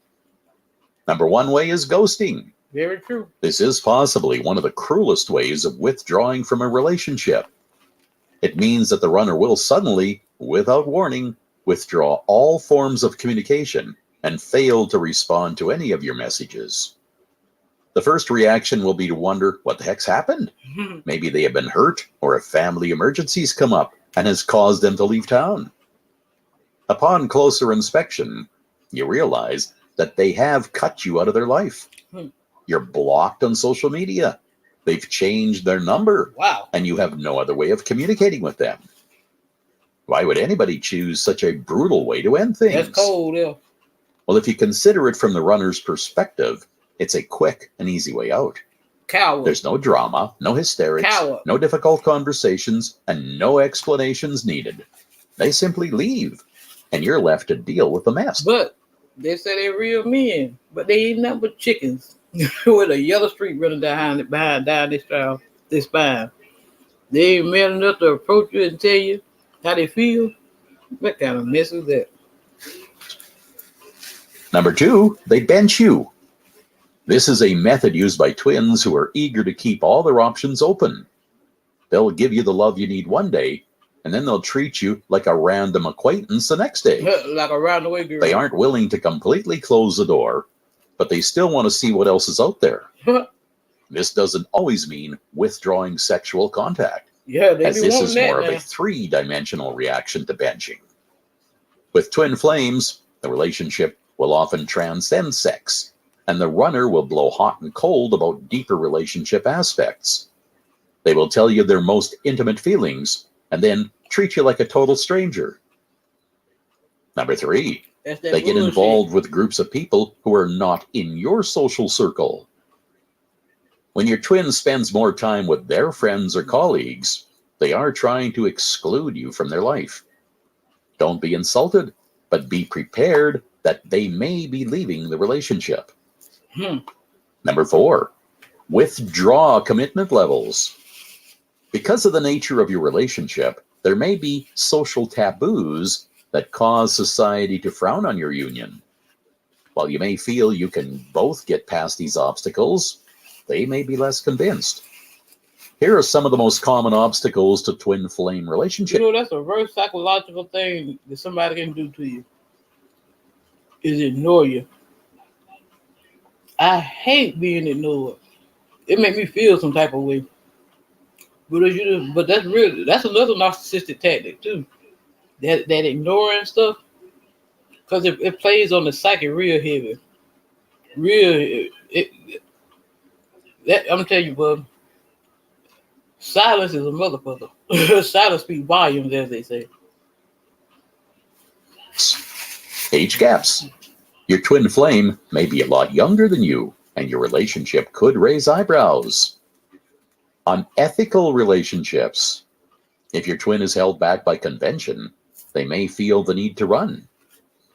Number one way is ghosting. Very true. This is possibly one of the cruelest ways of withdrawing from a relationship. It means that the runner will suddenly, without warning, withdraw all forms of communication and fail to respond to any of your messages. The first reaction will be to wonder what the heck's happened. Maybe they have been hurt, or a family emergency's come up and has caused them to leave town. Upon closer inspection, you realize that they have cut you out of their life. You're blocked on social media. They've changed their number. Wow. And you have no other way of communicating with them. Why would anybody choose such a brutal way to end things? That's cold, yeah. Well, if you consider it from the runner's perspective, it's a quick and easy way out. Coward. There's no drama, no hysterics, Coward. no difficult conversations, and no explanations needed. They simply leave, and you're left to deal with the mess. But they say they're real men, but they ain't nothing but chickens with a yellow streak running down their spine. They ain't man enough to approach you and tell you how they feel. What kind of mess is that? Number 2, they bench you. This is a method used by twins who are eager to keep all their options open. They'll give you the love you need one day, and then they'll treat you like a random acquaintance the next day. Like a round-the-way girl. They aren't willing to completely close the door, but they still want to see what else is out there. This doesn't always mean withdrawing sexual contact, Yeah, they as be this wanting is that more of now. a 3-dimensional reaction to benching. With twin flames, the relationship will often transcend sex, and the runner will blow hot and cold about deeper relationship aspects. They will tell you their most intimate feelings, and then treat you like a total stranger. Number 3, That's that they get bullshit. involved with groups of people who are not in your social circle. When your twin spends more time with their friends or colleagues, they are trying to exclude you from their life. Don't be insulted, but be prepared that they may be leaving the relationship. Number 4, withdraw commitment levels. Because of the nature of your relationship, there may be social taboos that cause society to frown on your union. While you may feel you can both get past these obstacles, they may be less convinced. Here are some of the most common obstacles to twin flame relationships. You know, that's a very psychological thing that somebody can do to you, is ignore you. I hate being ignored. It makes me feel some type of way. But that's another narcissistic tactic too. That ignoring stuff, because it plays on the psyche real heavy. I'm telling you, bub. Silence is a motherfucker. Silence speaks volumes, as they say. Age gaps. Your twin flame may be a lot younger than you, and your relationship could raise eyebrows. Unethical relationships. If your twin is held back by convention, they may feel the need to run.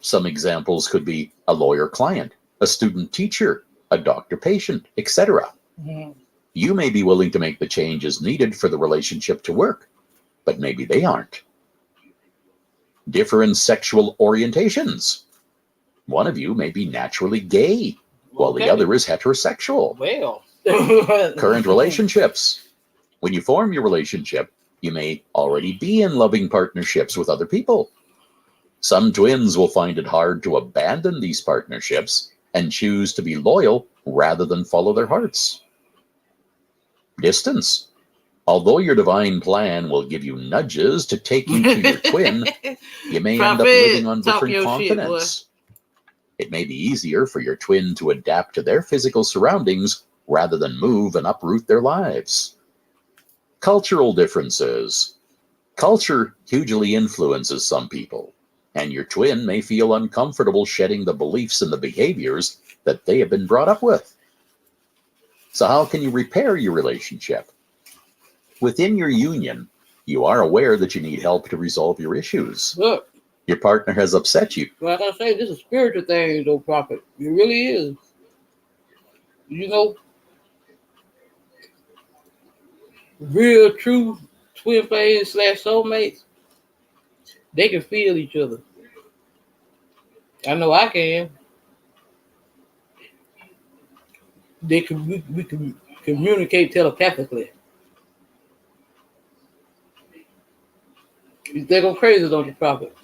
Some examples could be a lawyer-client, a student-teacher, a doctor-patient, etc. You may be willing to make the changes needed for the relationship to work, but maybe they aren't. Different sexual orientations. One of you may be naturally gay, while the other is heterosexual. Well. Current relationships. When you form your relationship, you may already be in loving partnerships with other people. Some twins will find it hard to abandon these partnerships and choose to be loyal rather than follow their hearts. Distance. Although your divine plan will give you nudges to take you to your twin, you may end up living on different continents. It may be easier for your twin to adapt to their physical surroundings rather than move and uproot their lives. Cultural differences. Culture hugely influences some people, and your twin may feel uncomfortable shedding the beliefs and the behaviors that they have been brought up with. So how can you repair your relationship? Within your union, you are aware that you need help to resolve your issues. Look, your partner has upset you. like I say, this is a spiritual thing, though, Prophet. It really is. You know, real, true twin flames / soulmates, they can feel each other. I know I can. We can communicate telepathically. You think I'm crazy, don't you, Prophet?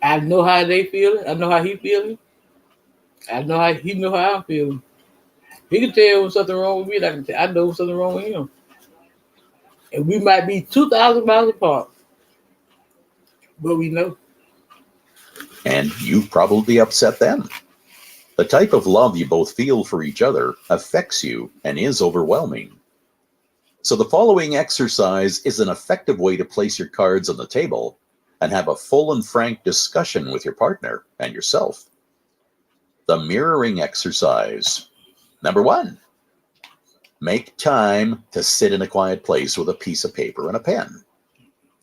I know how they feeling. I know how he feeling. I know how he know how I'm feeling. He can tell when something wrong with me, and I know something wrong with him. And we might be 2,000 miles apart, but we know. And you've probably upset them. The type of love you both feel for each other affects you and is overwhelming. So the following exercise is an effective way to place your cards on the table and have a full and frank discussion with your partner and yourself. The mirroring exercise. Number 1, make time to sit in a quiet place with a piece of paper and a pen.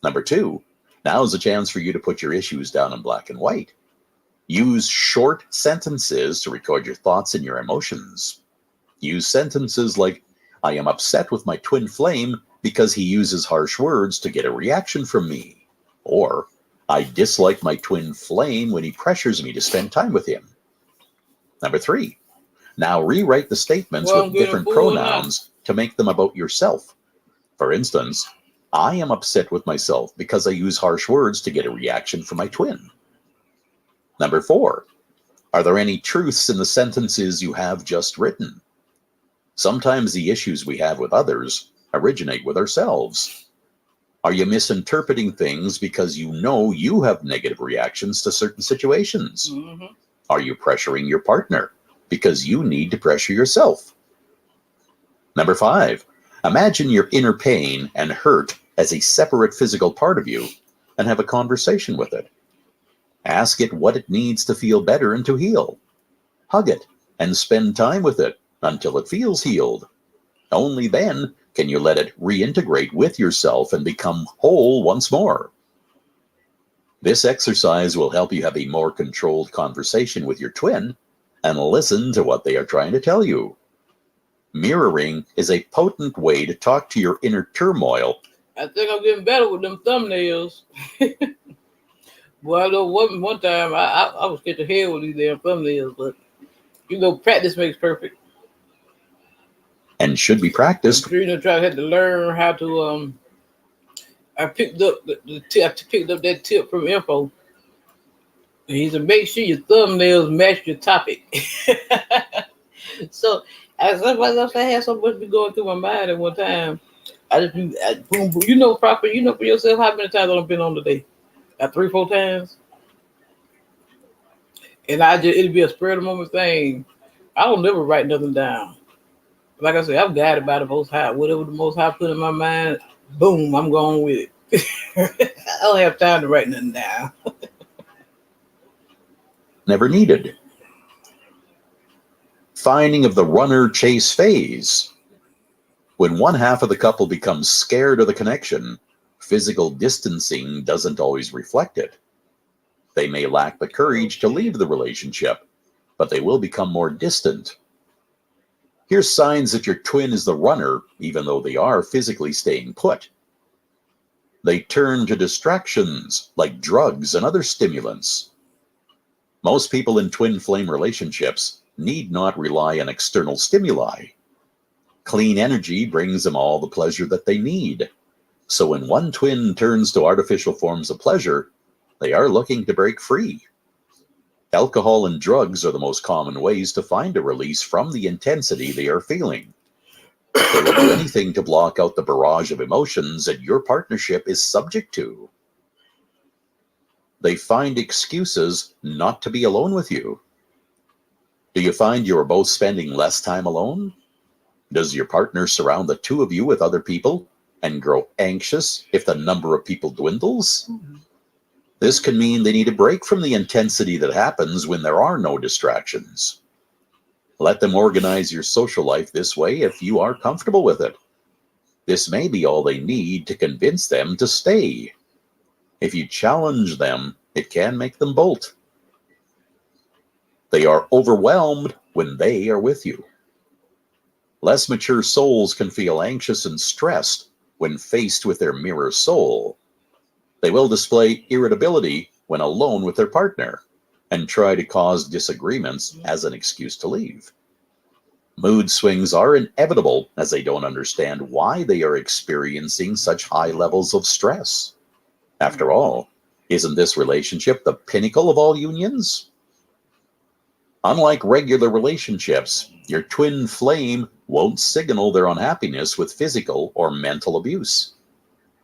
Number 2, now is a chance for you to put your issues down in black and white. Use short sentences to record your thoughts and your emotions. Use sentences like, I am upset with my twin flame because he uses harsh words to get a reaction from me. Or, I dislike my twin flame when he pressures me to spend time with him. Number 3, now rewrite the statements with different pronouns to make them about yourself. For instance, I am upset with myself because I use harsh words to get a reaction from my twin. Number 4, are there any truths in the sentences you have just written? Sometimes the issues we have with others originate with ourselves. Are you misinterpreting things because you know you have negative reactions to certain situations? Mm-hmm. Are you pressuring your partner because you need to pressure yourself? Number 5, imagine your inner pain and hurt as a separate physical part of you and have a conversation with it. Ask it what it needs to feel better and to heal. Hug it and spend time with it until it feels healed. Only then can you let it reintegrate with yourself and become whole once more. This exercise will help you have a more controlled conversation with your twin and listen to what they are trying to tell you. Mirroring is a potent way to talk to your inner turmoil. I think I'm getting better with them thumbnails. Well, I know one time I was scared to hell with these damn thumbnails, but practice makes perfect. And should be practiced. I had to learn how to. I picked up that tip from Info. And he said, make sure your thumbnails match your topic. So as I had so much be going through my mind at one time. I just boom, boom. Proper. For yourself how many times I've been on today? 3-4 times. And it'd be a spur of the moment thing. I don't never write nothing down. Like I said, I'm guided by the Most High. Whatever the Most High put in my mind, boom, I'm going with it. I don't have time to write nothing down. Never needed. Finding of the runner-chase phase. When one half of the couple becomes scared of the connection, physical distancing doesn't always reflect it. They may lack the courage to leave the relationship, but they will become more distant. Here's signs that your twin is the runner, even though they are physically staying put. They turn to distractions like drugs and other stimulants. Most people in twin flame relationships need not rely on external stimuli. Clean energy brings them all the pleasure that they need. So when one twin turns to artificial forms of pleasure, they are looking to break free. Alcohol and drugs are the most common ways to find a release from the intensity they are feeling. They will do anything to block out the barrage of emotions that your partnership is subject to. They find excuses not to be alone with you. Do you find you are both spending less time alone? Does your partner surround the two of you with other people and grow anxious if the number of people dwindles? Mm-hmm. This can mean they need a break from the intensity that happens when there are no distractions. Let them organize your social life this way if you are comfortable with it. This may be all they need to convince them to stay. If you challenge them, it can make them bolt. They are overwhelmed when they are with you. Less mature souls can feel anxious and stressed when faced with their mirror soul. They will display irritability when alone with their partner and try to cause disagreements as an excuse to leave. Mood swings are inevitable as they don't understand why they are experiencing such high levels of stress. After all, isn't this relationship the pinnacle of all unions? Unlike regular relationships, your twin flame won't signal their unhappiness with physical or mental abuse.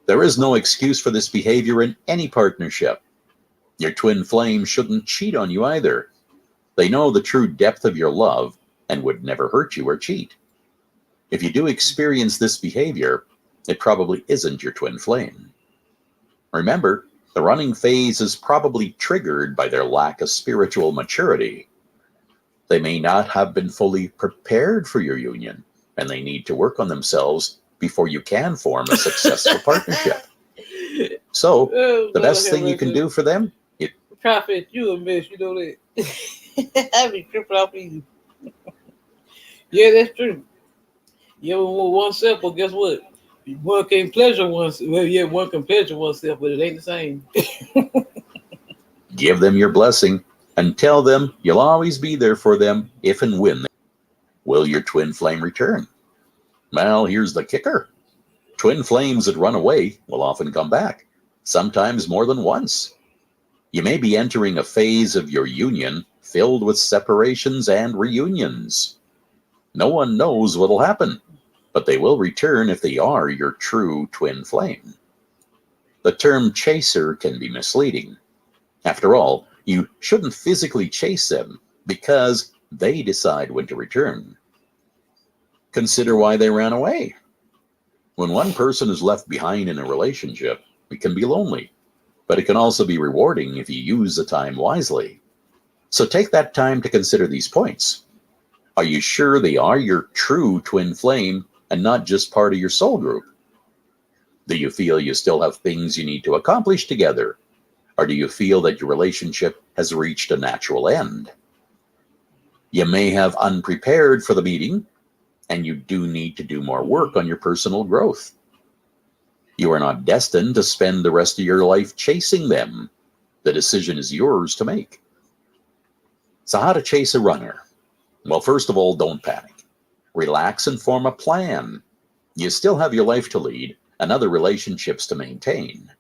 There is no excuse for this behavior in any partnership. Your twin flame shouldn't cheat on you either. They know the true depth of your love and would never hurt you or cheat. If you do experience this behavior, it probably isn't your twin flame. Remember, the running phase is probably triggered by their lack of spiritual maturity. They may not have been fully prepared for your union, and they need to work on themselves before you can form a successful partnership. So, Oh, the Lord best have thing you can mercy. do for them, Prophet, you a mess, you know that. I be tripping off easy. Yeah, that's true. You ever want oneself, but guess what? One can pleasure oneself. Well, yeah, one can pleasure oneself, but it ain't the same. give them your blessing and tell them you'll always be there for them if and when. Will your twin flame return? Well, here's the kicker. Twin flames that run away will often come back, sometimes more than once. You may be entering a phase of your union filled with separations and reunions. No one knows what'll happen, but they will return if they are your true twin flame. The term chaser can be misleading. After all, you shouldn't physically chase them because they decide when to return. Consider why they ran away. When one person is left behind in a relationship, it can be lonely, but it can also be rewarding if you use the time wisely. So take that time to consider these points. Are you sure they are your true twin flame and not just part of your soul group? Do you feel you still have things you need to accomplish together? Or do you feel that your relationship has reached a natural end? You may have unprepared for the meeting, and you do need to do more work on your personal growth. You are not destined to spend the rest of your life chasing them. The decision is yours to make. So how to chase a runner? Well, first of all, don't panic. Relax and form a plan. You still have your life to lead and other relationships to maintain.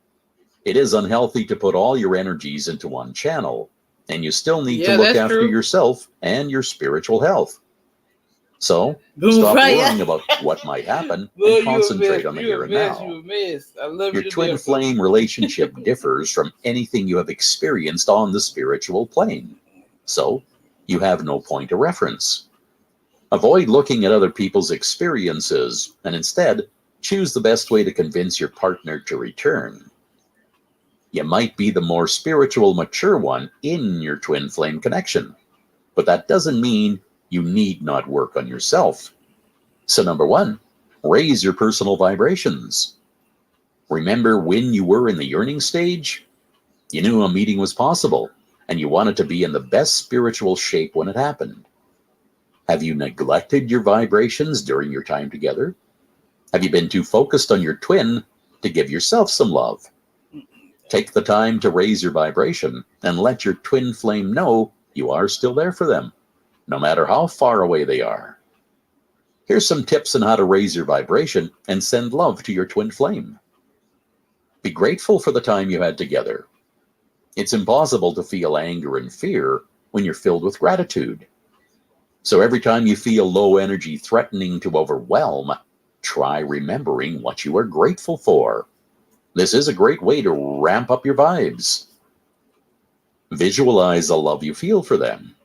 It is unhealthy to put all your energies into one channel, and you still need to Yeah, look that's after true. yourself and your spiritual health. So, Boom, stop right? worrying Yeah. about what might happen and Well, you a mess. concentrate on the You here a and mess. now. You a mess. I love Your you to twin death, though. flame relationship differs from anything you have experienced on the spiritual plane. So, you have no point of reference. Avoid looking at other people's experiences and instead choose the best way to convince your partner to return. You might be the more spiritual, mature one in your twin flame connection, but that doesn't mean you need not work on yourself. So, number one, raise your personal vibrations. Remember when you were in the yearning stage? You knew a meeting was possible, and you wanted to be in the best spiritual shape when it happened. Have you neglected your vibrations during your time together? Have you been too focused on your twin to give yourself some love? Take the time to raise your vibration and let your twin flame know you are still there for them, no matter how far away they are. Here's some tips on how to raise your vibration and send love to your twin flame. Be grateful for the time you had together. It's impossible to feel anger and fear when you're filled with gratitude. So every time you feel low energy threatening to overwhelm, try remembering what you are grateful for. This is a great way to ramp up your vibes. Visualize the love you feel for them.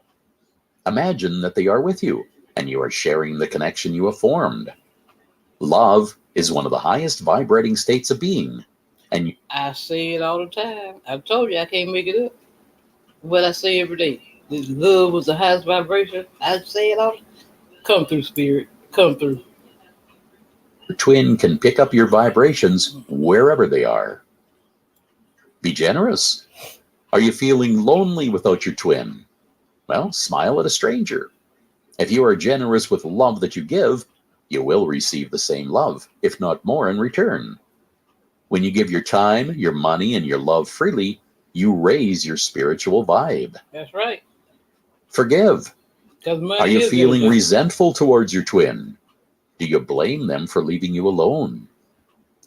Imagine that they are with you and you are sharing the connection you have formed. Love is one of the highest vibrating states of being. And I say it all the time. I told you I can't make it up. What I say every day. This love was the highest vibration. I say it all. Come through, spirit. Come through. your twin can pick up your vibrations wherever they are. Be generous. Are you feeling lonely without your twin? Well, smile at a stranger. If you are generous with love that you give, you will receive the same love, if not more, in return. When you give your time, your money, and your love freely, you raise your spiritual vibe. That's right. Forgive. Because Are money you is feeling energy. resentful towards your twin? Do you blame them for leaving you alone?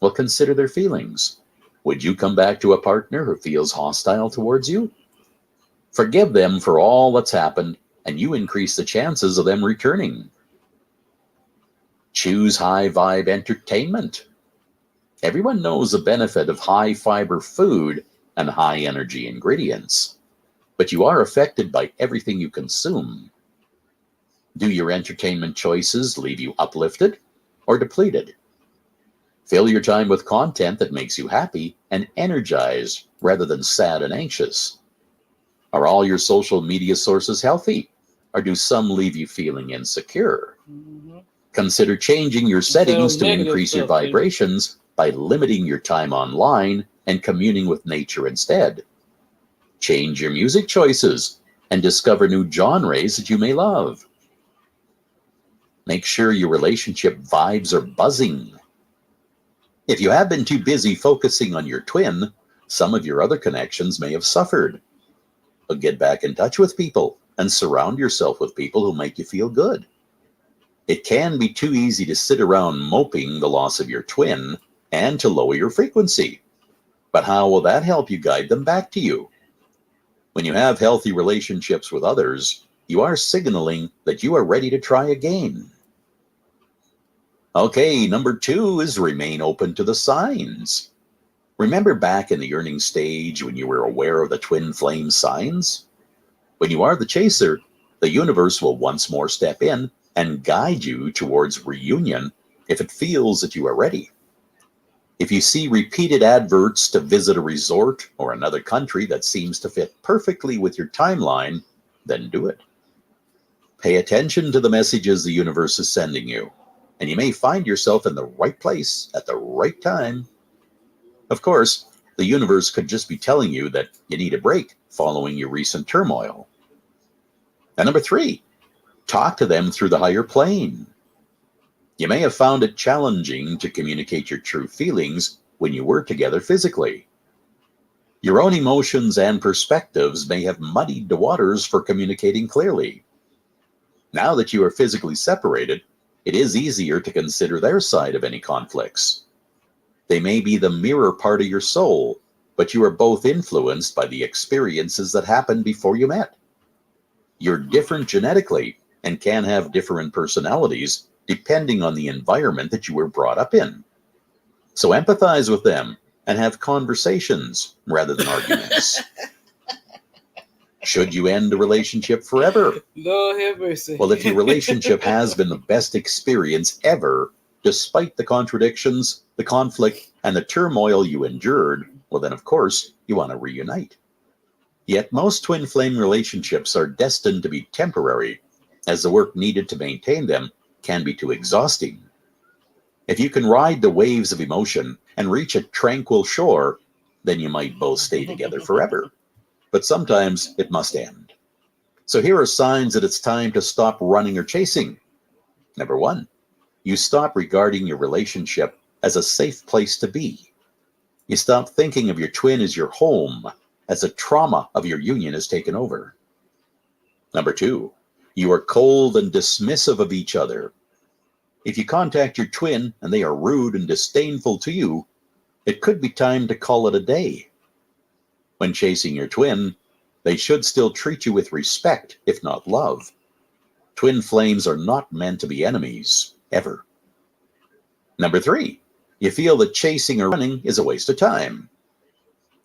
Well, consider their feelings. Would you come back to a partner who feels hostile towards you? Forgive them for all that's happened, and you increase the chances of them returning. Choose high vibe entertainment. Everyone knows the benefit of high fiber food and high energy ingredients, but you are affected by everything you consume. Do your entertainment choices leave you uplifted or depleted? Fill your time with content that makes you happy and energized rather than sad and anxious. Are all your social media sources healthy? Or do some leave you feeling insecure? Mm-hmm. Consider changing your Instead of settings to negative increase your stuff, too. vibrations by limiting your time online and communing with nature instead. Change your music choices and discover new genres that you may love. Make sure your relationship vibes are buzzing. If you have been too busy focusing on your twin, some of your other connections may have suffered. But get back in touch with people and surround yourself with people who make you feel good. It can be too easy to sit around moping the loss of your twin and to lower your frequency. But how will that help you guide them back to you? When you have healthy relationships with others, you are signaling that you are ready to try again. Okay, number 2 is remain open to the signs. Remember back in the yearning stage when you were aware of the twin flame signs? When you are the chaser, the universe will once more step in and guide you towards reunion if it feels that you are ready. If you see repeated adverts to visit a resort or another country that seems to fit perfectly with your timeline, then do it. Pay attention to the messages the universe is sending you, and you may find yourself in the right place at the right time. Of course, the universe could just be telling you that you need a break following your recent turmoil. And number 3, talk to them through the higher plane. You may have found it challenging to communicate your true feelings when you were together physically. Your own emotions and perspectives may have muddied the waters for communicating clearly. Now that you are physically separated, it is easier to consider their side of any conflicts. They may be the mirror part of your soul, but you are both influenced by the experiences that happened before you met. You're different genetically and can have different personalities depending on the environment that you were brought up in. So empathize with them and have conversations rather than arguments. Should you end a relationship forever? Lord have mercy. Well, if your relationship has been the best experience ever, despite the contradictions, the conflict, and the turmoil you endured, well, then of course you want to reunite. Yet most twin flame relationships are destined to be temporary, as the work needed to maintain them can be too exhausting. If you can ride the waves of emotion and reach a tranquil shore, then you might both stay together forever. But sometimes it must end. So here are signs that it's time to stop running or chasing. Number 1, you stop regarding your relationship as a safe place to be. You stop thinking of your twin as your home, as the trauma of your union has taken over. Number 2, you are cold and dismissive of each other. If you contact your twin and they are rude and disdainful to you, it could be time to call it a day. When chasing your twin, they should still treat you with respect, if not love. Twin flames are not meant to be enemies, ever. Number 3, you feel that chasing or running is a waste of time.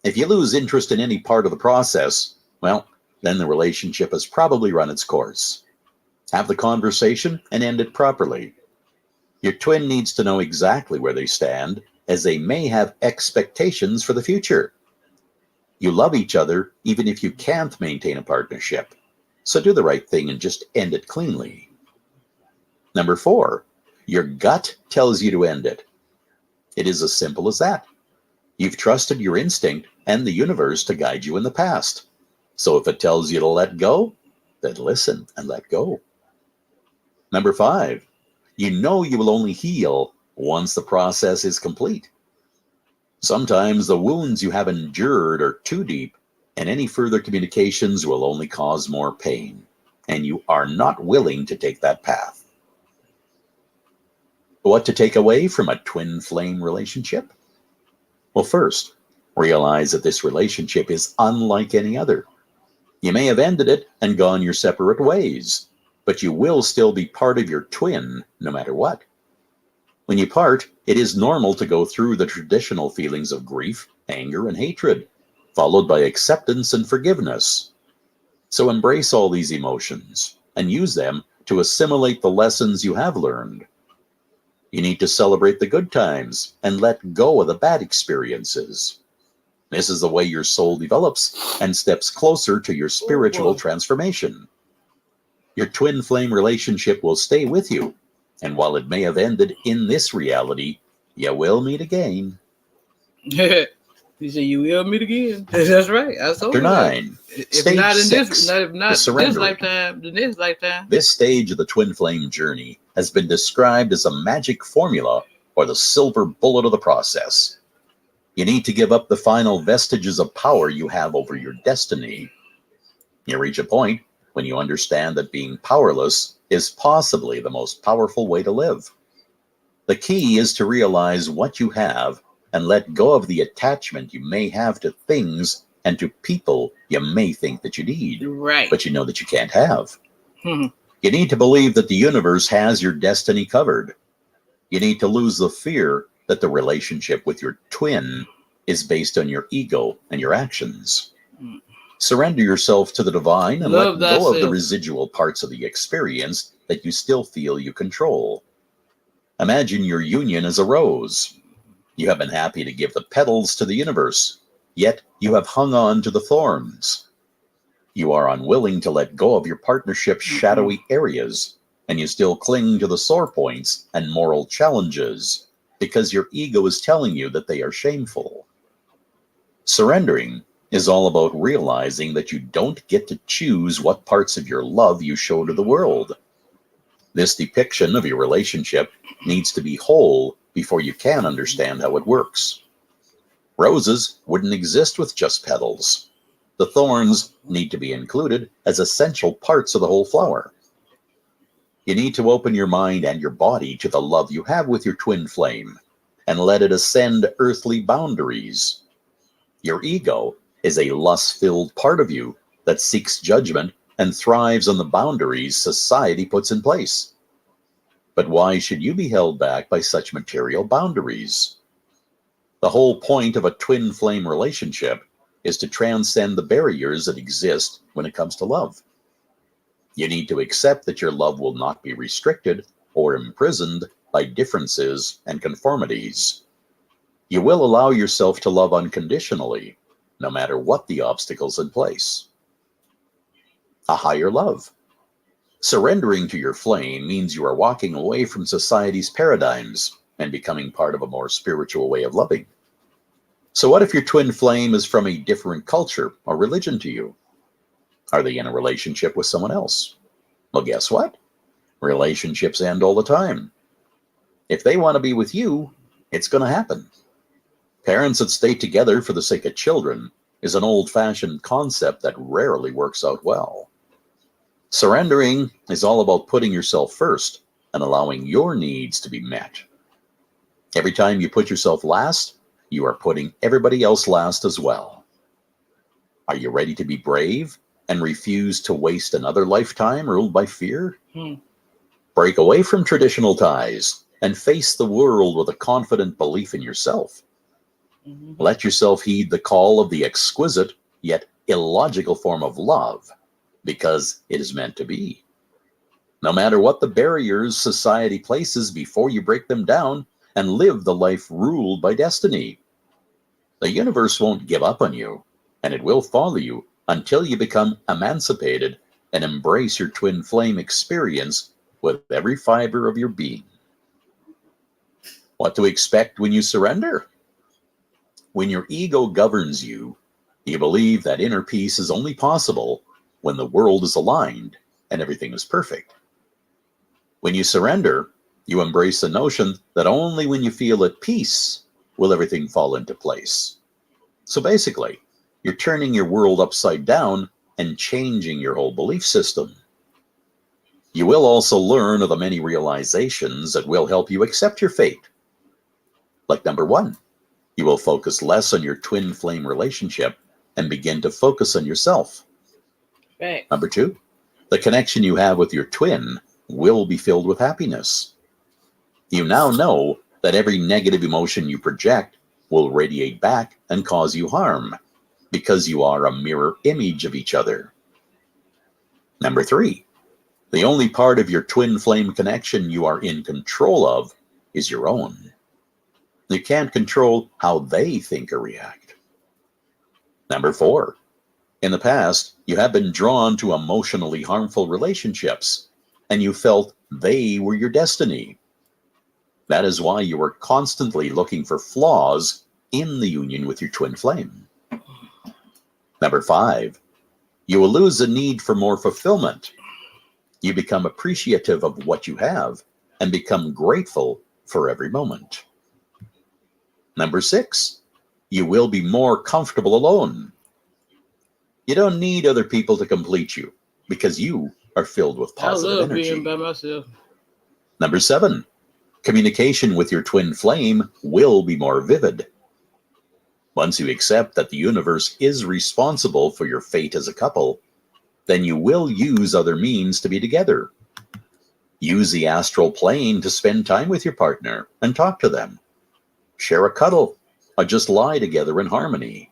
If you lose interest in any part of the process, well, then the relationship has probably run its course. Have the conversation and end it properly. Your twin needs to know exactly where they stand, as they may have expectations for the future. You love each other even if you can't maintain a partnership. So do the right thing and just end it cleanly. Number 4, your gut tells you to end it. It is as simple as that. You've trusted your instinct and the universe to guide you in the past. So if it tells you to let go, then listen and let go. Number 5, you know you will only heal once the process is complete. Sometimes the wounds you have endured are too deep, and any further communications will only cause more pain, and you are not willing to take that path. What to take away from a twin flame relationship? Well, first, realize that this relationship is unlike any other. You may have ended it and gone your separate ways, but you will still be part of your twin no matter what. When you part, it is normal to go through the traditional feelings of grief, anger, and hatred, followed by acceptance and forgiveness. So embrace all these emotions and use them to assimilate the lessons you have learned. You need to celebrate the good times and let go of the bad experiences. This is the way your soul develops and steps closer to your spiritual transformation. Your twin flame relationship will stay with you, and while it may have ended in this reality, you will meet again. You said you will meet again. That's right. I told Chapter you that. 9. If Stage not in 6. this, if not The this surrendering. lifetime, the next lifetime. This stage of the twin flame journey has been described as a magic formula or the silver bullet of the process. You need to give up the final vestiges of power you have over your destiny. You reach a point when you understand that being powerless is possibly the most powerful way to live. The key is to realize what you have and let go of the attachment you may have to things and to people you may think that you need, Right. but you know that you can't have. Hmm. You need to believe that the universe has your destiny covered. You need to lose the fear that the relationship with your twin is based on your ego and your actions. Surrender yourself to the divine and Love let go of the thyself. residual parts of the experience that you still feel you control. Imagine your union as a rose. You have been happy to give the petals to the universe, yet you have hung on to the thorns. You are unwilling to let go of your partnership's shadowy areas, and you still cling to the sore points and moral challenges because your ego is telling you that they are shameful. Surrendering is all about realizing that you don't get to choose what parts of your love you show to the world. This depiction of your relationship needs to be whole before you can understand how it works. Roses wouldn't exist with just petals. The thorns need to be included as essential parts of the whole flower. You need to open your mind and your body to the love you have with your twin flame and let it ascend earthly boundaries. Your ego is a lust-filled part of you that seeks judgment and thrives on the boundaries society puts in place. But why should you be held back by such material boundaries? The whole point of a twin flame relationship is to transcend the barriers that exist when it comes to love. You need to accept that your love will not be restricted or imprisoned by differences and conformities. You will allow yourself to love unconditionally, no matter what the obstacles in place. A higher love. Surrendering to your flame means you are walking away from society's paradigms and becoming part of a more spiritual way of loving. So what if your twin flame is from a different culture or religion to you? Are they in a relationship with someone else? Well, guess what? Relationships end all the time. If they want to be with you, it's going to happen. Parents that stay together for the sake of children is an old-fashioned concept that rarely works out well. Surrendering is all about putting yourself first and allowing your needs to be met. Every time you put yourself last, you are putting everybody else last as well. Are you ready to be brave and refuse to waste another lifetime ruled by fear? Break away from traditional ties and face the world with a confident belief in yourself. Let yourself heed the call of the exquisite yet illogical form of love, because it is meant to be. No matter what the barriers society places before you break them down and live the life ruled by destiny. The universe won't give up on you, and it will follow you until you become emancipated and embrace your twin flame experience with every fiber of your being. What to expect when you surrender? When your ego governs you, you believe that inner peace is only possible when the world is aligned and everything is perfect. When you surrender, you embrace the notion that only when you feel at peace will everything fall into place. So basically, you're turning your world upside down and changing your whole belief system. You will also learn of the many realizations that will help you accept your fate. Like number 1, you will focus less on your twin flame relationship and begin to focus on yourself. Right. Number 2, the connection you have with your twin will be filled with happiness. You now know that every negative emotion you project will radiate back and cause you harm, because you are a mirror image of each other. Number 3, the only part of your twin flame connection you are in control of is your own. You can't control how they think or react. Number 4. In the past, you have been drawn to emotionally harmful relationships, and you felt they were your destiny. That is why you were constantly looking for flaws in the union with your twin flame. Number 5. You will lose the need for more fulfillment. You become appreciative of what you have and become grateful for every moment. Number 6. You will be more comfortable alone. You don't need other people to complete you because you are filled with positive I love energy. being by myself. Number 7. Communication with your twin flame will be more vivid. Once you accept that the universe is responsible for your fate as a couple, then you will use other means to be together. Use the astral plane to spend time with your partner and talk to them. Share a cuddle, or just lie together in harmony.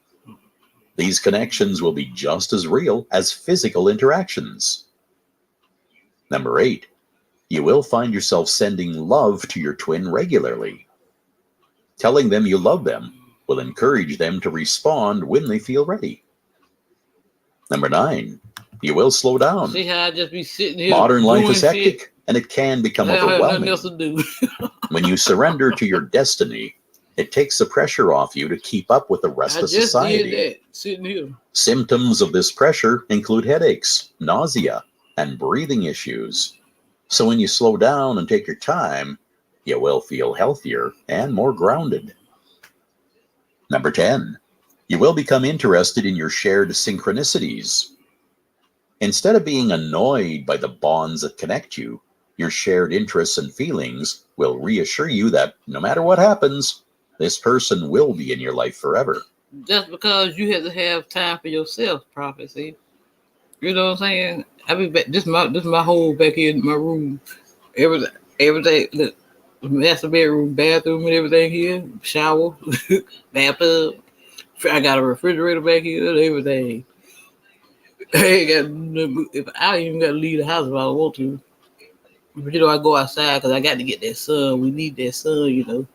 These connections will be just as real as physical interactions. Number 8. You will find yourself sending love to your twin regularly. Telling them you love them will encourage them to respond when they feel ready. Number 9. You will slow down. See how I just be sitting here. Modern life is shit? hectic, and it can become I have overwhelming. nothing else to do. When you surrender to your destiny, it takes the pressure off you to keep up with the rest I of just society. did that, sitting here. Symptoms of this pressure include headaches, nausea, and breathing issues. So when you slow down and take your time, you will feel healthier and more grounded. Number 10. You will become interested in your shared synchronicities. Instead of being annoyed by the bonds that connect you, your shared interests and feelings will reassure you that no matter what happens, this person will be in your life forever. Just because you have to have time for yourself, Prophet. See, you know what I'm saying? I be back. This my whole back here in my room. Everything. The master bedroom, bathroom, and everything here. Shower, bathtub. I got a refrigerator back here and everything. If I even got to leave the house if I want to. But I go outside because I got to get that sun. We need that sun.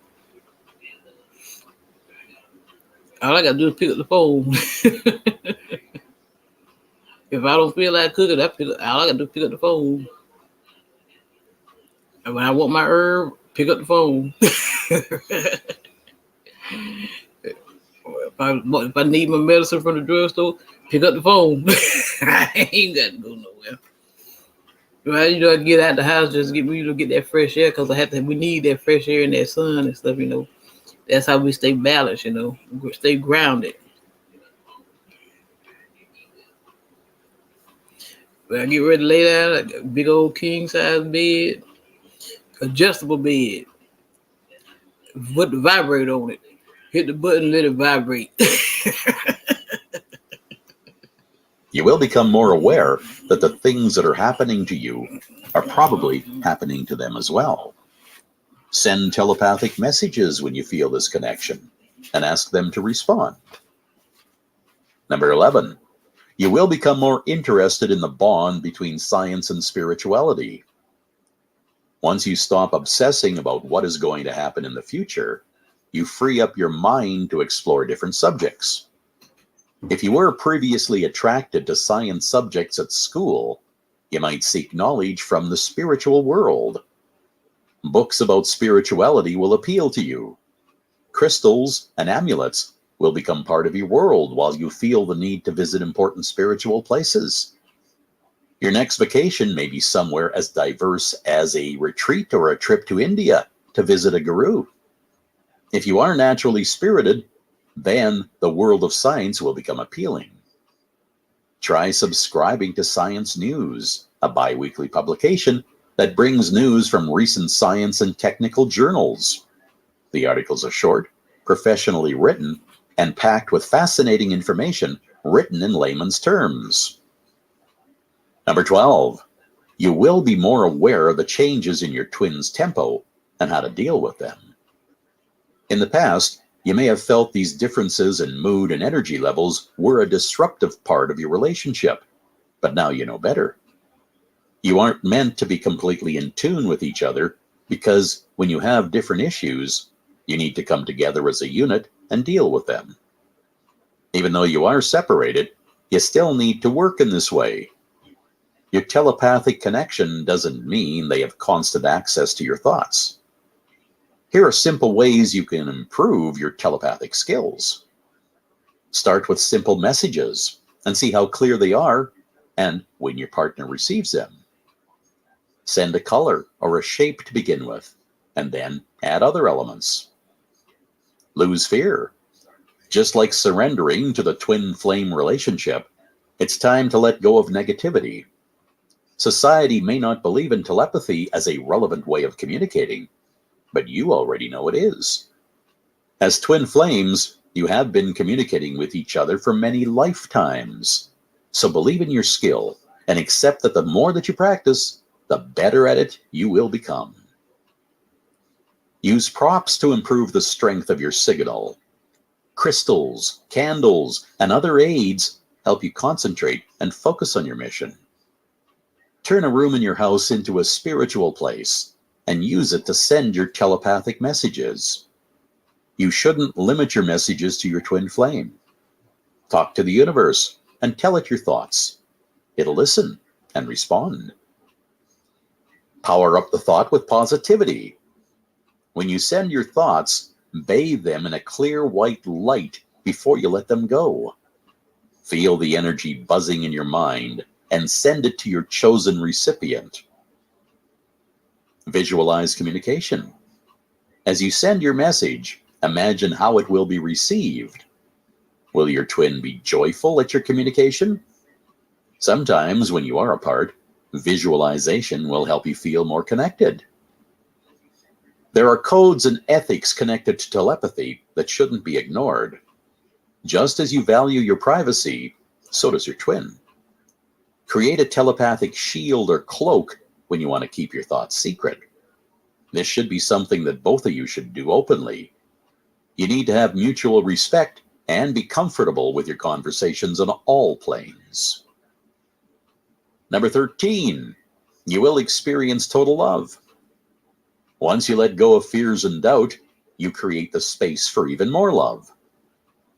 All I got to do is pick up the phone. If I don't feel like cooking, all I got to do is pick up the phone. And when I want my herb, pick up the phone. If I need my medicine from the drugstore, pick up the phone. I ain't got to go nowhere. Well, I get out the house just get that fresh air because we need that fresh air and that sun and stuff. That's how we stay balanced. Stay grounded. When I get ready to lay down, like a big old king size bed, adjustable bed, put the vibrator on it, hit the button, let it vibrate. You will become more aware that the things that are happening to you are probably happening to them as well. Send telepathic messages when you feel this connection and ask them to respond. Number 11. You will become more interested in the bond between science and spirituality. Once you stop obsessing about what is going to happen in the future, you free up your mind to explore different subjects. If you were previously attracted to science subjects at school, you might seek knowledge from the spiritual world. Books about spirituality will appeal to you. Crystals and amulets will become part of your world while you feel the need to visit important spiritual places. Your next vacation may be somewhere as diverse as a retreat or a trip to India to visit a guru. If you are naturally spirited, then the world of science will become appealing. Try subscribing to Science News, a bi-weekly publication that brings news from recent science and technical journals. The articles are short, professionally written, and packed with fascinating information written in layman's terms. Number 12. You will be more aware of the changes in your twin's tempo and how to deal with them. In the past, you may have felt these differences in mood and energy levels were a disruptive part of your relationship, but now you know better. You aren't meant to be completely in tune with each other, because when you have different issues, you need to come together as a unit and deal with them. Even though you are separated, you still need to work in this way. Your telepathic connection doesn't mean they have constant access to your thoughts. Here are simple ways you can improve your telepathic skills. Start with simple messages and see how clear they are and when your partner receives them. Send a color or a shape to begin with, and then add other elements. Lose fear. Just like surrendering to the twin flame relationship, it's time to let go of negativity. Society may not believe in telepathy as a relevant way of communicating, but you already know it is. As twin flames, you have been communicating with each other for many lifetimes. So believe in your skill and accept that the more that you practice, the better at it you will become. Use props to improve the strength of your signal. Crystals, candles, and other aids help you concentrate and focus on your mission. Turn a room in your house into a spiritual place and use it to send your telepathic messages. You shouldn't limit your messages to your twin flame. Talk to the universe and tell it your thoughts. It'll listen and respond. Power up the thought with positivity. When you send your thoughts, bathe them in a clear white light before you let them go. Feel the energy buzzing in your mind and send it to your chosen recipient. Visualize communication. As you send your message, imagine how it will be received. Will your twin be joyful at your communication? Sometimes when you are apart, visualization will help you feel more connected. There are codes and ethics connected to telepathy that shouldn't be ignored. Just as you value your privacy, so does your twin. Create a telepathic shield or cloak when you want to keep your thoughts secret. This should be something that both of you should do openly. You need to have mutual respect and be comfortable with your conversations on all planes. Number 13, you will experience total love. Once you let go of fears and doubt, you create the space for even more love.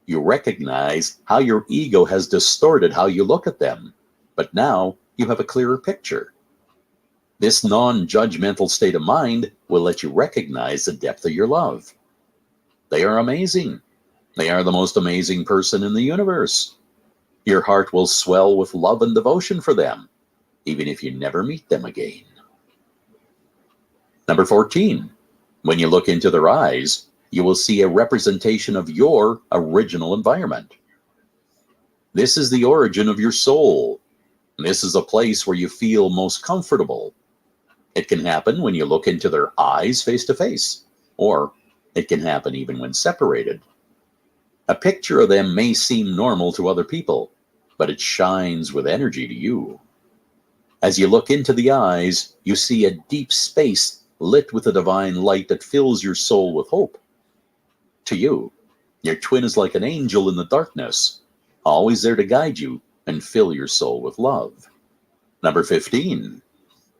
You recognize how your ego has distorted how you look at them, but now you have a clearer picture. This non-judgmental state of mind will let you recognize the depth of your love. They are amazing. They are the most amazing person in the universe. Your heart will swell with love and devotion for them, even if you never meet them again. Number 14, when you look into their eyes, you will see a representation of your original environment. This is the origin of your soul. This is a place where you feel most comfortable. It can happen when you look into their eyes face to face, or it can happen even when separated. A picture of them may seem normal to other people, but it shines with energy to you. As you look into the eyes, you see a deep space lit with a divine light that fills your soul with hope. To you, your twin is like an angel in the darkness, always there to guide you and fill your soul with love. Number 15,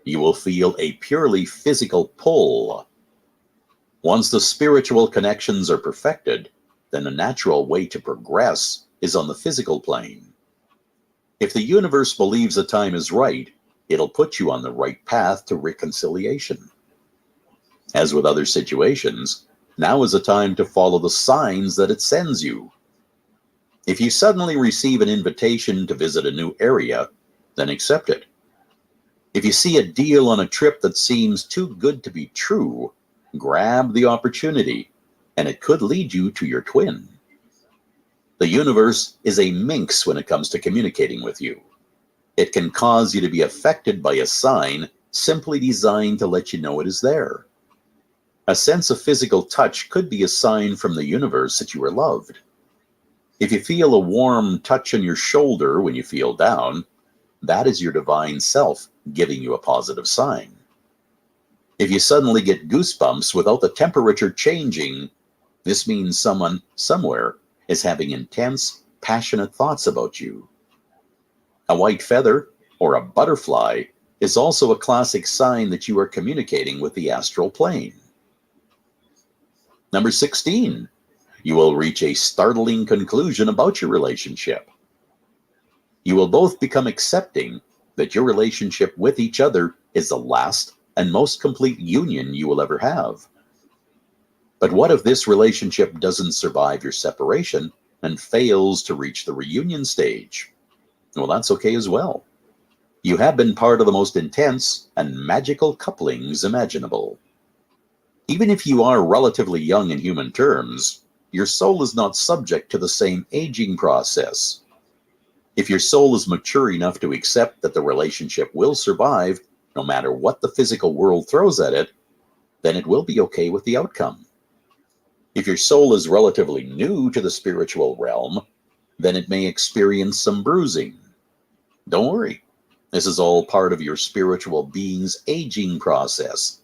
you will feel a purely physical pull. Once the spiritual connections are perfected, then a natural way to progress is on the physical plane. If the universe believes the time is right, it'll put you on the right path to reconciliation. As with other situations, now is the time to follow the signs that it sends you. If you suddenly receive an invitation to visit a new area, then accept it. If you see a deal on a trip that seems too good to be true, grab the opportunity, and it could lead you to your twin. The universe is a minx when it comes to communicating with you. It can cause you to be affected by a sign simply designed to let you know it is there. A sense of physical touch could be a sign from the universe that you are loved. If you feel a warm touch on your shoulder when you feel down, that is your divine self giving you a positive sign. If you suddenly get goosebumps without the temperature changing, this means someone somewhere is having intense, passionate thoughts about you. A white feather or a butterfly is also a classic sign that you are communicating with the astral plane. Number 16, you will reach a startling conclusion about your relationship. You will both become accepting that your relationship with each other is the last and most complete union you will ever have. But what if this relationship doesn't survive your separation and fails to reach the reunion stage? Well, that's okay as well. You have been part of the most intense and magical couplings imaginable. Even if you are relatively young in human terms, your soul is not subject to the same aging process. If your soul is mature enough to accept that the relationship will survive, no matter what the physical world throws at it, then it will be okay with the outcome. If your soul is relatively new to the spiritual realm, then it may experience some bruising. Don't worry. This is all part of your spiritual being's aging process,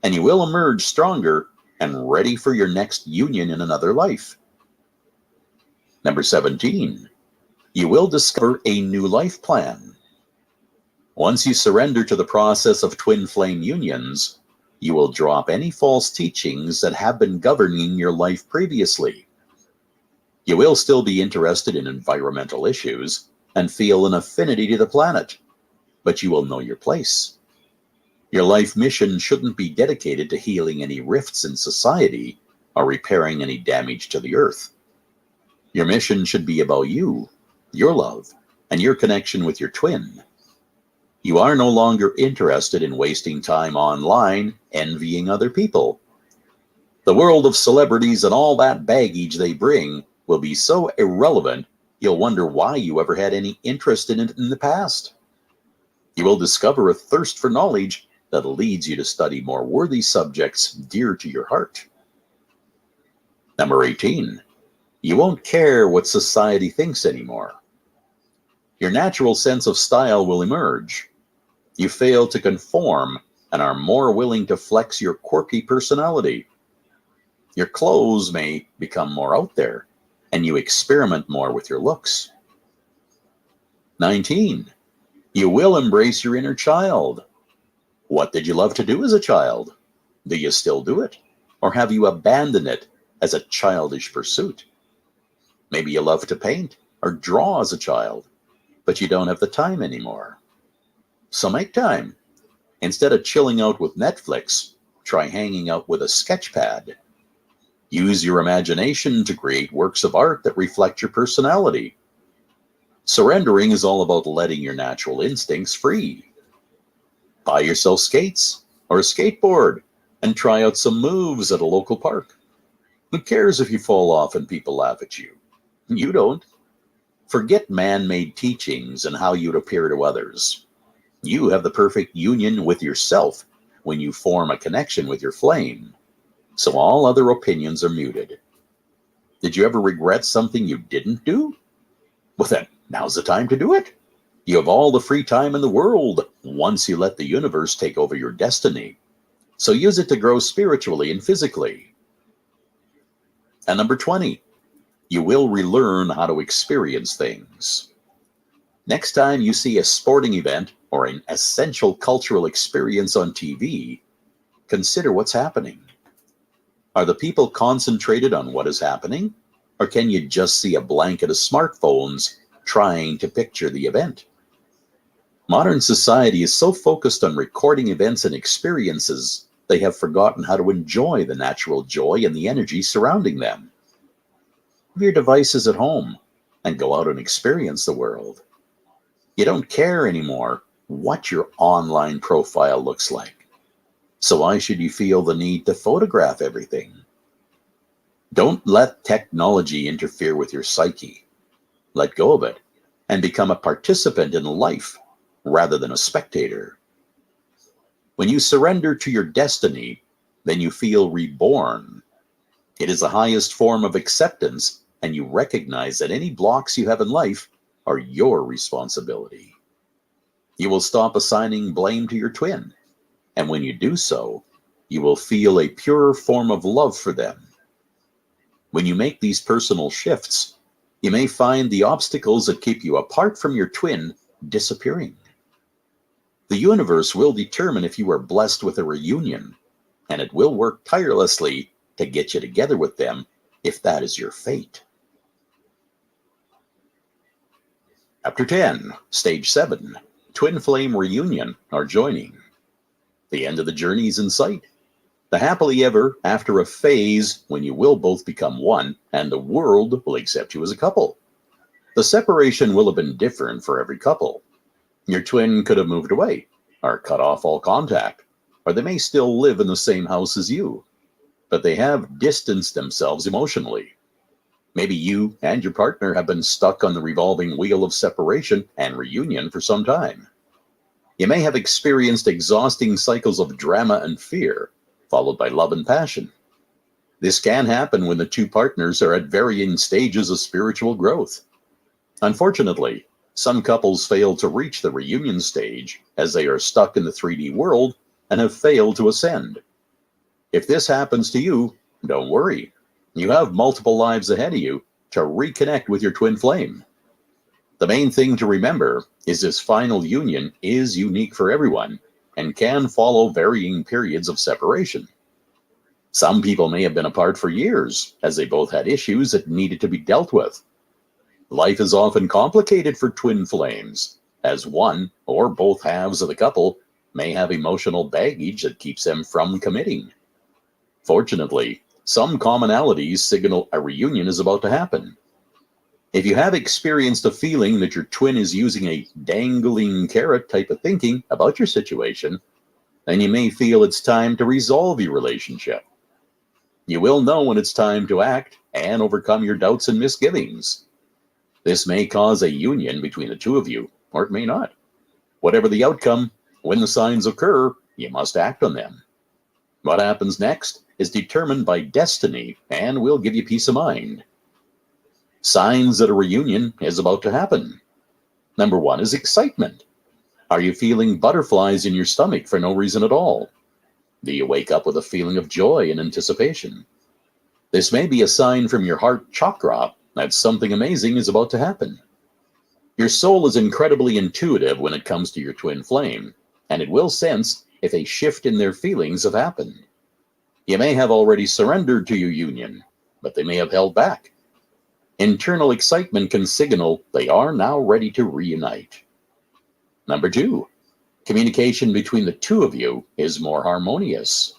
and you will emerge stronger and ready for your next union in another life. Number 17, you will discover a new life plan. Once you surrender to the process of twin flame unions, you will drop any false teachings that have been governing your life previously. You will still be interested in environmental issues and feel an affinity to the planet, but you will know your place. Your life mission shouldn't be dedicated to healing any rifts in society or repairing any damage to the earth. Your mission should be about you, your love, and your connection with your twin. You are no longer interested in wasting time online envying other people. The world of celebrities and all that baggage they bring will be so irrelevant, you'll wonder why you ever had any interest in it in the past. You will discover a thirst for knowledge that leads you to study more worthy subjects dear to your heart. Number 18, you won't care what society thinks anymore. Your natural sense of style will emerge. You fail to conform and are more willing to flex your quirky personality. Your clothes may become more out there, and you experiment more with your looks. 19, you will embrace your inner child. What did you love to do as a child? Do you still do it? Or have you abandoned it as a childish pursuit? Maybe you loved to paint or draw as a child, but you don't have the time anymore. So make time. Instead of chilling out with Netflix, try hanging out with a sketch pad. Use your imagination to create works of art that reflect your personality. Surrendering is all about letting your natural instincts free. Buy yourself skates or a skateboard and try out some moves at a local park. Who cares if you fall off and people laugh at you? You don't. Forget man-made teachings and how you'd appear to others. You have the perfect union with yourself when you form a connection with your flame. So all other opinions are muted. Did you ever regret something you didn't do? Well then, now's the time to do it. You have all the free time in the world once you let the universe take over your destiny. So use it to grow spiritually and physically. And number 20, you will relearn how to experience things. Next time you see a sporting event or an essential cultural experience on TV, consider what's happening. Are the people concentrated on what is happening? Or can you just see a blanket of smartphones trying to picture the event? Modern society is so focused on recording events and experiences, they have forgotten how to enjoy the natural joy and the energy surrounding them. Have your devices at home and go out and experience the world. You don't care anymore what your online profile looks like. So why should you feel the need to photograph everything? Don't let technology interfere with your psyche. Let go of it and become a participant in life rather than a spectator. When you surrender to your destiny, then you feel reborn. It is the highest form of acceptance, and you recognize that any blocks you have in life are your responsibility. You will stop assigning blame to your twin, and when you do so, you will feel a purer form of love for them. When you make these personal shifts, you may find the obstacles that keep you apart from your twin disappearing. The universe will determine if you are blessed with a reunion, and it will work tirelessly to get you together with them if that is your fate. Chapter 10, Stage 7, Twin Flame Reunion or Joining. The end of the journey is in sight. The happily ever after a phase when you will both become one and the world will accept you as a couple. The separation will have been different for every couple. Your twin could have moved away, or cut off all contact, or they may still live in the same house as you, but they have distanced themselves emotionally. Maybe you and your partner have been stuck on the revolving wheel of separation and reunion for some time. You may have experienced exhausting cycles of drama and fear, followed by love and passion. This can happen when the two partners are at varying stages of spiritual growth. Unfortunately, some couples fail to reach the reunion stage as they are stuck in the 3D world and have failed to ascend. If this happens to you, don't worry. You have multiple lives ahead of you to reconnect with your twin flame. The main thing to remember is this final union is unique for everyone and can follow varying periods of separation. Some people may have been apart for years as they both had issues that needed to be dealt with. Life is often complicated for twin flames, as one or both halves of the couple may have emotional baggage that keeps them from committing. Fortunately, some commonalities signal a reunion is about to happen. If you have experienced a feeling that your twin is using a dangling carrot type of thinking about your situation, then you may feel it's time to resolve your relationship. You will know when it's time to act and overcome your doubts and misgivings. This may cause a union between the two of you, or it may not. Whatever the outcome, when the signs occur, you must act on them. What happens next is determined by destiny and will give you peace of mind. Signs that a reunion is about to happen. Number 1 is excitement. Are you feeling butterflies in your stomach for no reason at all? Do you wake up with a feeling of joy and anticipation? This may be a sign from your heart chakra that something amazing is about to happen. Your soul is incredibly intuitive when it comes to your twin flame, and it will sense if a shift in their feelings have happened. You may have already surrendered to your union, but they may have held back. Internal excitement can signal they are now ready to reunite. Number 2, communication between the two of you is more harmonious.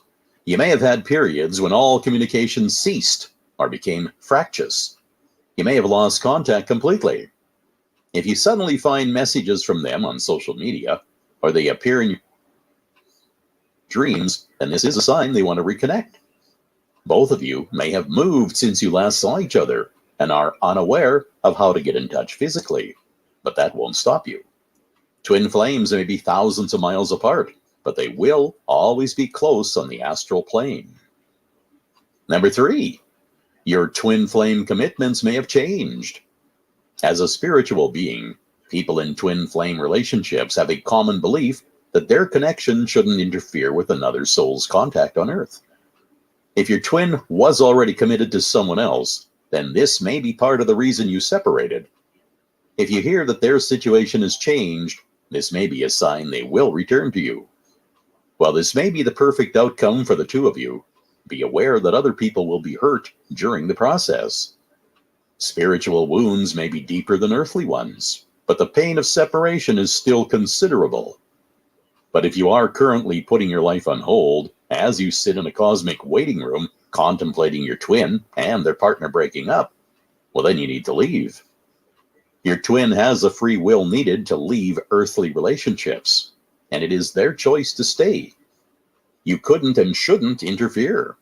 You may have had periods when all communication ceased or became fractious. You may have lost contact completely. If you suddenly find messages from them on social media, or they appear in your dreams, then this is a sign they want to reconnect. Both of you may have moved since you last saw each other and are unaware of how to get in touch physically, but that won't stop you. Twin flames may be thousands of miles apart, but they will always be close on the astral plane. Number 3, your twin flame commitments may have changed. As a spiritual being, people in twin flame relationships have a common belief that their connection shouldn't interfere with another soul's contact on Earth. If your twin was already committed to someone else, then this may be part of the reason you separated. If you hear that their situation has changed, this may be a sign they will return to you. While this may be the perfect outcome for the two of you, be aware that other people will be hurt during the process. Spiritual wounds may be deeper than earthly ones, but the pain of separation is still considerable. But if you are currently putting your life on hold as you sit in a cosmic waiting room contemplating your twin and their partner breaking up, well, then you need to leave. Your twin has the free will needed to leave earthly relationships, and it is their choice to stay. You couldn't and shouldn't interfere.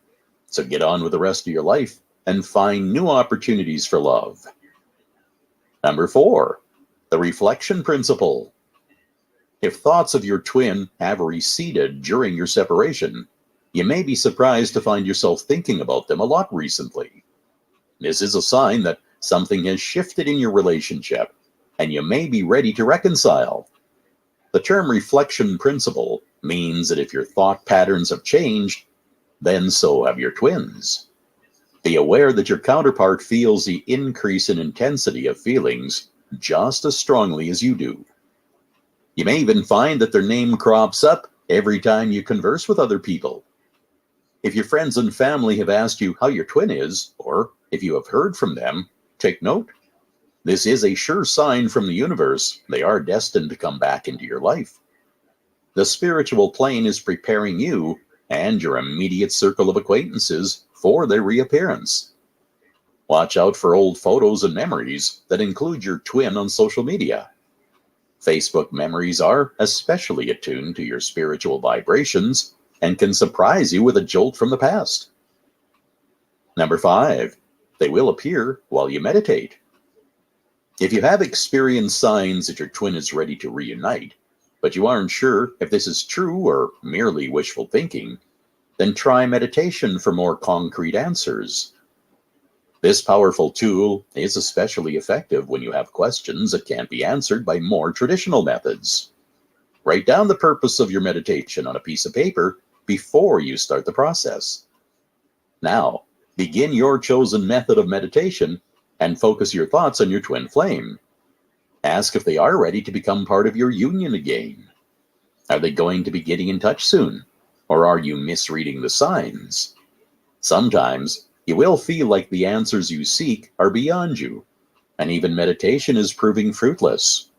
So get on with the rest of your life and find new opportunities for love. Number 4, the reflection principle. If thoughts of your twin have receded during your separation, you may be surprised to find yourself thinking about them a lot recently. This is a sign that something has shifted in your relationship, and you may be ready to reconcile. The term reflection principle means that if your thought patterns have changed, then so have your twins. Be aware that your counterpart feels the increase in intensity of feelings just as strongly as you do. You may even find that their name crops up every time you converse with other people. If your friends and family have asked you how your twin is, or if you have heard from them, take note. This is a sure sign from the universe they are destined to come back into your life. The spiritual plane is preparing you and your immediate circle of acquaintances for their reappearance. Watch out for old photos and memories that include your twin on social media. Facebook memories are especially attuned to your spiritual vibrations and can surprise you with a jolt from the past. Number 5, they will appear while you meditate. If you have experienced signs that your twin is ready to reunite, but you aren't sure if this is true or merely wishful thinking, then try meditation for more concrete answers. This powerful tool is especially effective when you have questions that can't be answered by more traditional methods. Write down the purpose of your meditation on a piece of paper before you start the process. Now, begin your chosen method of meditation and focus your thoughts on your twin flame. Ask if they are ready to become part of your union again. Are they going to be getting in touch soon? Or are you misreading the signs? Sometimes you will feel like the answers you seek are beyond you, and even meditation is proving fruitless.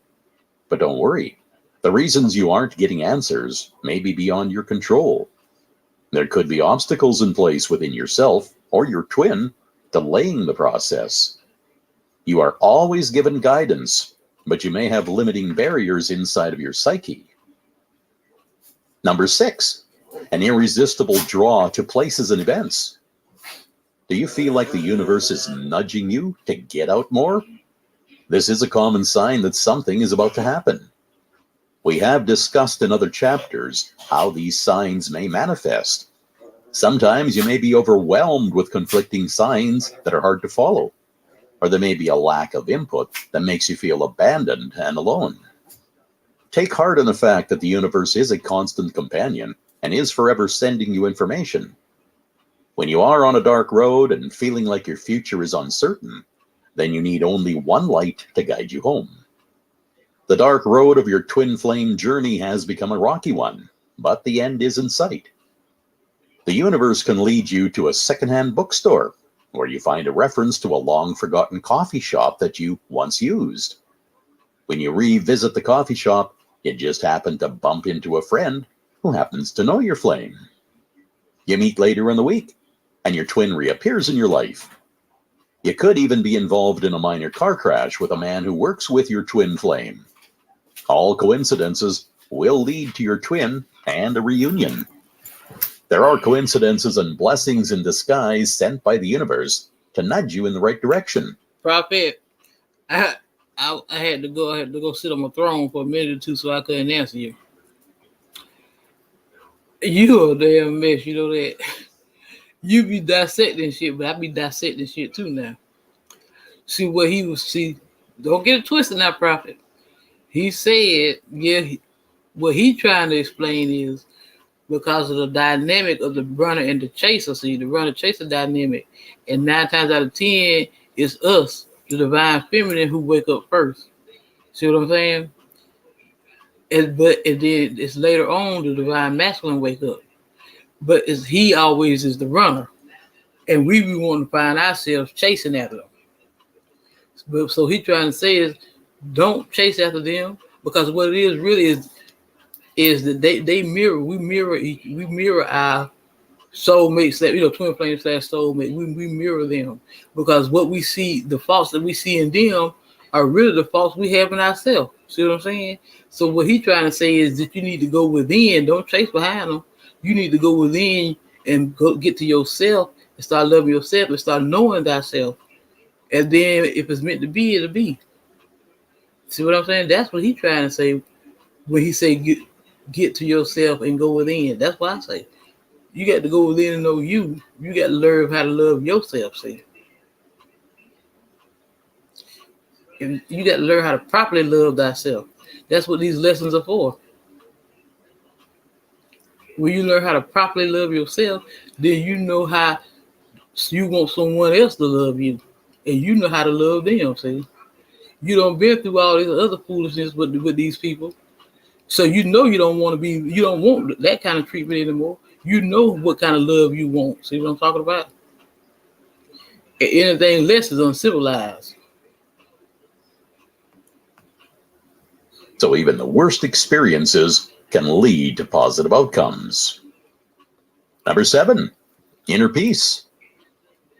But don't worry, the reasons you aren't getting answers may be beyond your control. There could be obstacles in place within yourself or your twin delaying the process. You are always given guidance, but you may have limiting barriers inside of your psyche. Number 6, an irresistible draw to places and events. Do you feel like the universe is nudging you to get out more? This is a common sign that something is about to happen. We have discussed in other chapters how these signs may manifest. Sometimes you may be overwhelmed with conflicting signs that are hard to follow, or there may be a lack of input that makes you feel abandoned and alone. Take heart in the fact that the universe is a constant companion and is forever sending you information. When you are on a dark road and feeling like your future is uncertain, then you need only one light to guide you home. The dark road of your twin flame journey has become a rocky one, but the end is in sight. The universe can lead you to a secondhand bookstore, where you find a reference to a long-forgotten coffee shop that you once used. When you revisit the coffee shop, you just happen to bump into a friend who happens to know your flame. You meet later in the week, and your twin reappears in your life. You could even be involved in a minor car crash with a man who works with your twin flame. All coincidences will lead to your twin and a reunion. There are coincidences and blessings in disguise sent by the universe to nudge you in the right direction. Prophet, I had to go sit on my throne for a minute or two so I couldn't answer you. You a damn mess, you know that. You be dissecting shit, but I be dissecting shit too now. Don't get it twisted now, Prophet. He said, what he trying to explain is because of the dynamic of the runner and the chaser. See, the runner-chaser dynamic. And 9 times out of 10, it's us, the divine feminine, who wake up first. See what I'm saying? And then it's later on the divine masculine wake up. But he always is the runner. And we be wanting to find ourselves chasing after them. But so he trying to say is don't chase after them, because what it is really is that we mirror our soulmates, that twin flame / soulmate. We mirror them, because what we see, the faults that we see in them are really the faults we have in ourselves. See what I'm saying? So what he trying to say is that you need to go within, don't chase behind them. You need to go within and go get to yourself and start loving yourself and start knowing thyself. And then if it's meant to be, it'll be. See what I'm saying? That's what he's trying to say when he say get to yourself and go within. That's what I say. You got to go within and know you. You got to learn how to love yourself. See, you got to learn how to properly love thyself. That's what these lessons are for. When you learn how to properly love yourself, then you know how you want someone else to love you, and you know how to love them. See, you don't been through all this other foolishness with these people. So you know you don't want to be, you don't want that kind of treatment anymore. You know what kind of love you want. See what I'm talking about? Anything less is uncivilized. So even the worst experiences can lead to positive outcomes. Number 7, inner peace.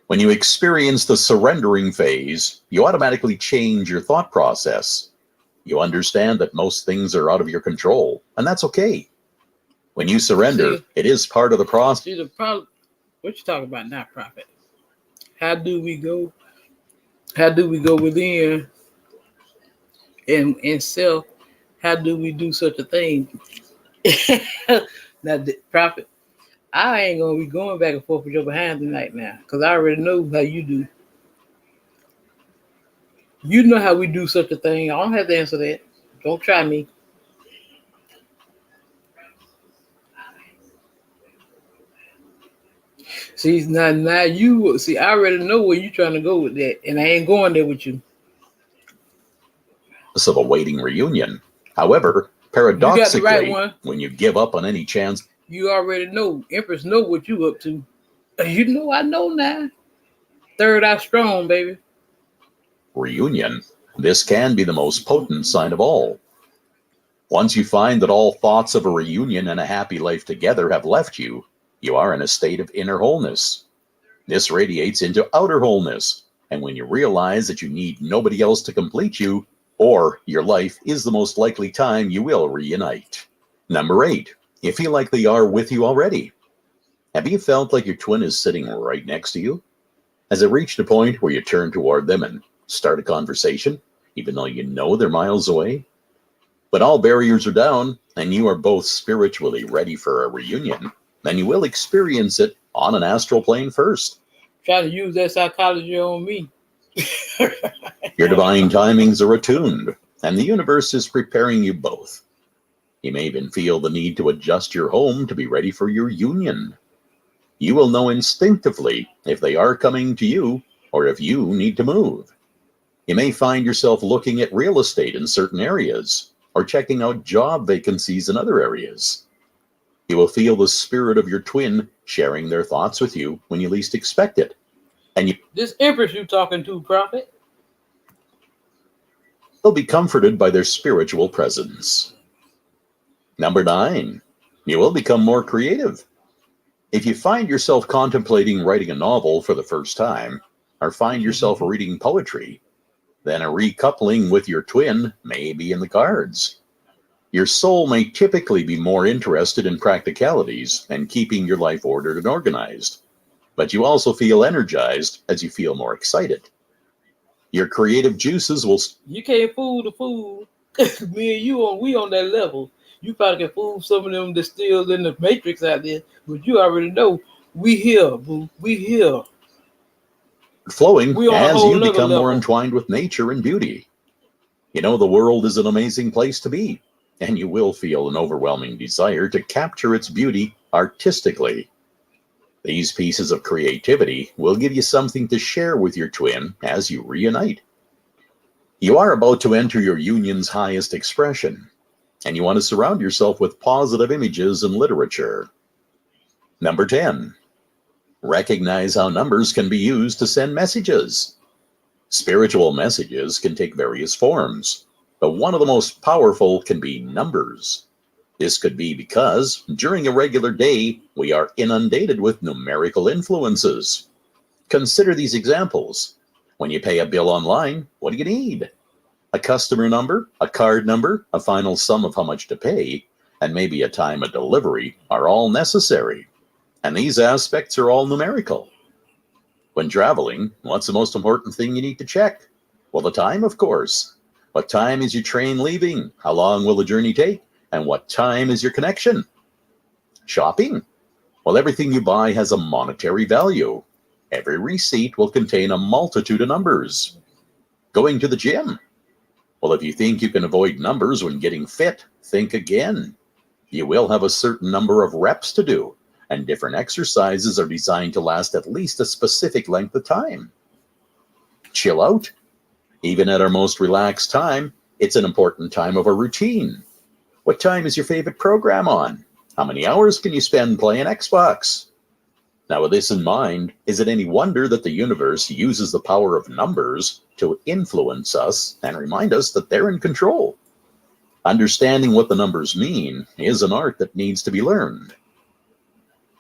When you experience the surrendering phase, you automatically change your thought process. You understand that most things are out of your control, and that's okay. When you surrender, it is part of the process. See, the problem, what you talking about now, Prophet? How do we go? How do we go within and self? How do we do such a thing? Now, Prophet, I ain't gonna be going back and forth with your behind tonight now, because I already know how you do. You know how we do such a thing. I don't have to answer that. Don't try me. See, now you see. I already know where you trying to go with that, and I ain't going there with you. Of awaiting reunion. However, paradoxically, right when you give up on any chance, you already know. Empress know what you up to. You know, I know now. Third eye strong, baby. Reunion. This can be the most potent sign of all. Once you find that all thoughts of a reunion and a happy life together have left you, you are in a state of inner wholeness. This radiates into outer wholeness, and when you realize that you need nobody else to complete you, or your life is the most likely time you will reunite. Number 8, you feel like they are with you already. Have you felt like your twin is sitting right next to you? Has it reached a point where you turn toward them and start a conversation, even though you know they're miles away? When all barriers are down and you are both spiritually ready for a reunion, then you will experience it on an astral plane first. Try to use that psychology on me. Your divine timings are attuned, and the universe is preparing you both. You may even feel the need to adjust your home to be ready for your union. You will know instinctively if they are coming to you or if you need to move. You may find yourself looking at real estate in certain areas or checking out job vacancies in other areas. You will feel the spirit of your twin sharing their thoughts with you when you least expect it. And this Empress you talking to, Prophet, will be comforted by their spiritual presence. Number 9, you will become more creative. If you find yourself contemplating writing a novel for the first time, or find yourself reading poetry, then a recoupling with your twin may be in the cards. Your soul may typically be more interested in practicalities and keeping your life ordered and organized, but you also feel energized as you feel more excited. Your creative juices will... You can't fool the fool. Me and you, we on that level. You probably can fool some of them that's still in the matrix out there, but you already know we here, boo. We here. Flowing as you become more entwined with nature and beauty. You know the world is an amazing place to be, and you will feel an overwhelming desire to capture its beauty artistically. These pieces of creativity will give you something to share with your twin as you reunite. You are about to enter your union's highest expression, and you want to surround yourself with positive images and literature. Number 10, recognize how numbers can be used to send messages. Spiritual messages can take various forms, but one of the most powerful can be numbers. This could be because during a regular day, we are inundated with numerical influences. Consider these examples. When you pay a bill online, what do you need? A customer number, a card number, a final sum of how much to pay, and maybe a time of delivery are all necessary. And these aspects are all numerical. When traveling, what's the most important thing you need to check? Well, the time, of course. What time is your train leaving? How long will the journey take? And what time is your connection? Shopping? Well, everything you buy has a monetary value. Every receipt will contain a multitude of numbers. Going to the gym? Well, if you think you can avoid numbers when getting fit, think again. You will have a certain number of reps to do, and different exercises are designed to last at least a specific length of time. Chill out? Even at our most relaxed time, it's an important time of our routine. What time is your favorite program on? How many hours can you spend playing Xbox? Now, with this in mind, is it any wonder that the universe uses the power of numbers to influence us and remind us that they're in control? Understanding what the numbers mean is an art that needs to be learned.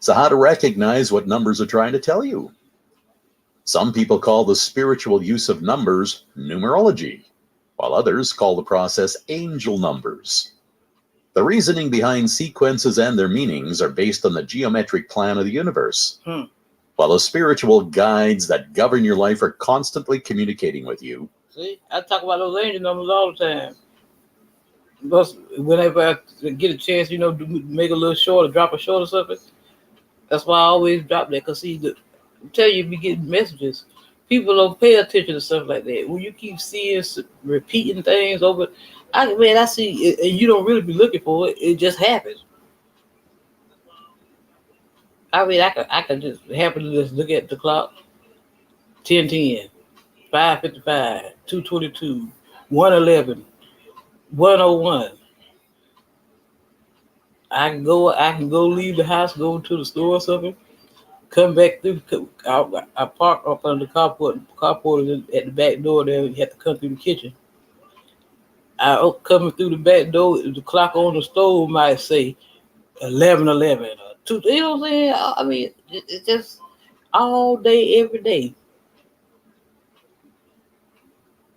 So how to recognize what numbers are trying to tell you? Some people call the spiritual use of numbers numerology, while others call the process angel numbers. The reasoning behind sequences and their meanings are based on the geometric plan of the universe, while the spiritual guides that govern your life are constantly communicating with you. See, I talk about those angel numbers all the time. But whenever I get a chance, to make a little short or drop a short or something, that's why I always drop that. Because, see, I tell you, we get messages. People don't pay attention to stuff like that. When you keep seeing, repeating things over, I see it, and you don't really be looking for it. It just happens. I can just happen to just look at the clock. 10:10, 5:55, 2:22, 1:11, 1:01. I can go leave the house, go to the store or something, come back through. I park up on the carport at the back door there. You have to come through the kitchen. Coming through the back door, the clock on the stove might say 11:11 or 2. You know what I'm saying? I mean, it's just all day, every day.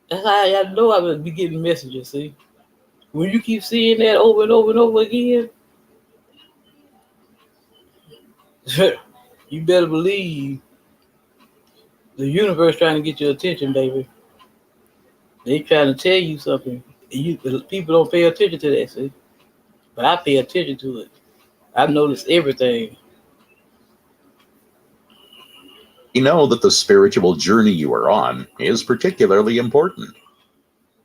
That's how I know I would be getting messages. See, when you keep seeing that over and over and over again, you better believe the universe trying to get your attention, baby. They trying to tell you something. People don't pay attention to that, see? But I pay attention to it. I notice everything. You know that the spiritual journey you are on is particularly important.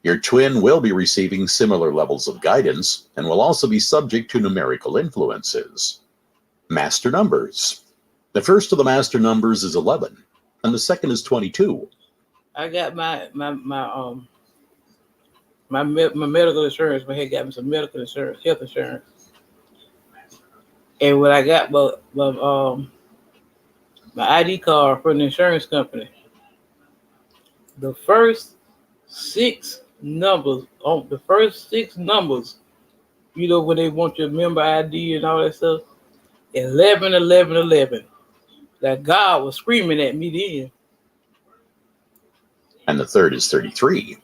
Your twin will be receiving similar levels of guidance and will also be subject to numerical influences. Master numbers. The first of the master numbers is 11, and the second is 22. I got my medical insurance. My head got me some medical insurance, health insurance. And when I got my ID card from the insurance company, the first six numbers, when they want your member ID and all that stuff, 11, 11, 11. That God was screaming at me then. And the third is 33.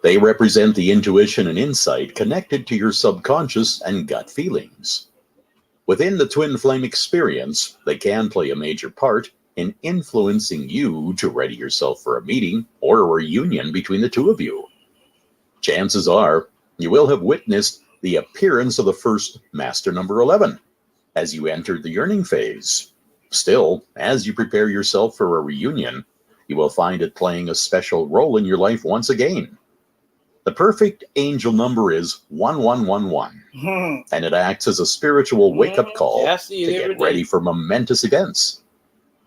They represent the intuition and insight connected to your subconscious and gut feelings. Within the twin flame experience, they can play a major part in influencing you to ready yourself for a meeting or a reunion between the two of you. Chances are you will have witnessed the appearance of the first master number 11 as you entered the yearning phase. Still, as you prepare yourself for a reunion, you will find it playing a special role in your life once again. The perfect angel number is 1111, and it acts as a spiritual wake-up call to get ready for momentous events.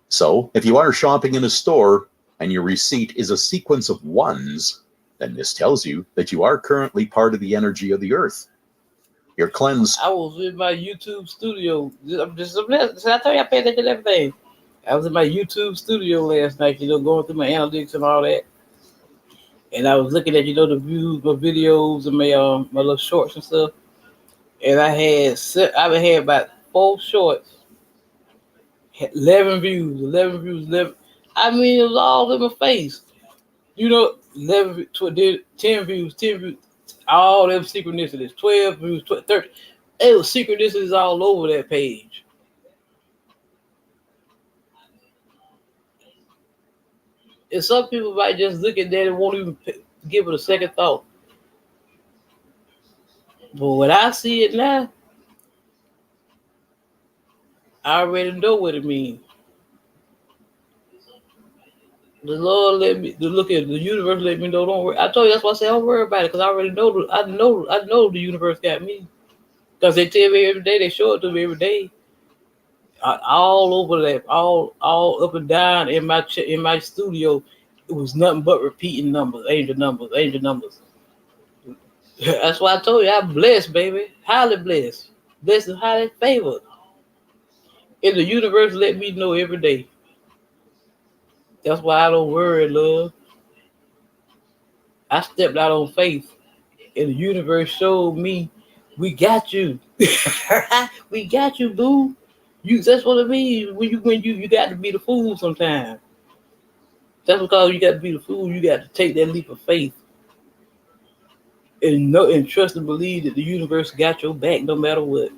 So, if you are shopping in a store and your receipt is a sequence of ones, then this tells you that you are currently part of the energy of the earth. You're cleansed. I was in my YouTube studio. I tell you, I paid attention to everything. I was in my YouTube studio last night, going through my analytics and all that. And I was looking at, the views, my videos, and my little shorts and stuff. And I had about 4 shorts, 11 views. I mean, it was all in my face. 11, 10 views, all them synchronicities, 12 views, 30. It was synchronicities all over that page. And some people might just look at that and won't even give it a second thought. But when I see it now, I already know what it means. The Lord let me look at the universe. Let me know. Don't worry. I told you that's why I said don't worry about it, because I already know. I know the universe got me, because they tell me every day. They show it to me every day. All over that, all up and down in my studio. It was nothing but repeating numbers, angel numbers. That's why I told you I'm blessed, baby. Highly blessed. Blessed and highly favored. And the universe let me know every day. That's why I don't worry, love. I stepped out on faith, and the universe showed me, we got you. We got you, boo. You. That's what it means when you got to be the fool sometimes. That's because you got to be the fool. You got to take that leap of faith and know and trust and believe that the universe got your back no matter what.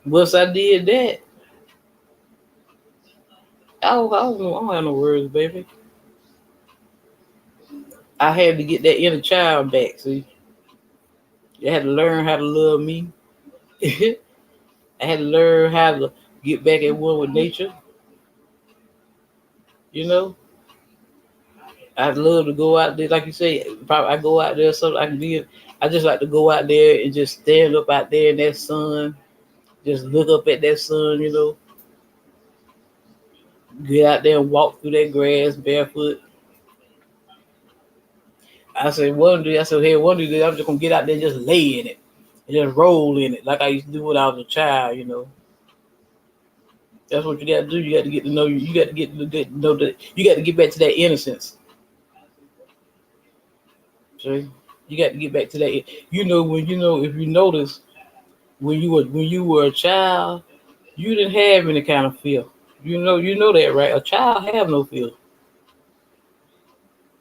Once I did that, I don't have no words, baby. I had to get that inner child back. See, I had to learn how to love me. I had to learn how to get back at one with nature. You know, I'd love to go out there, like you say. Probably I go out there so I can be. I just like to go out there and just stand up out there in that sun, just look up at that sun. Get out there and walk through that grass barefoot. I said, hey, one day I'm just gonna get out there and just lay in it and just roll in it like I used to do when I was a child. That's what you got to do. You got to get to know you. You got to get to know that you got to get back to that innocence. See, you got to get back to that. If you notice when you were a child, you didn't have any kind of fear. You know that, right? A child have no fear.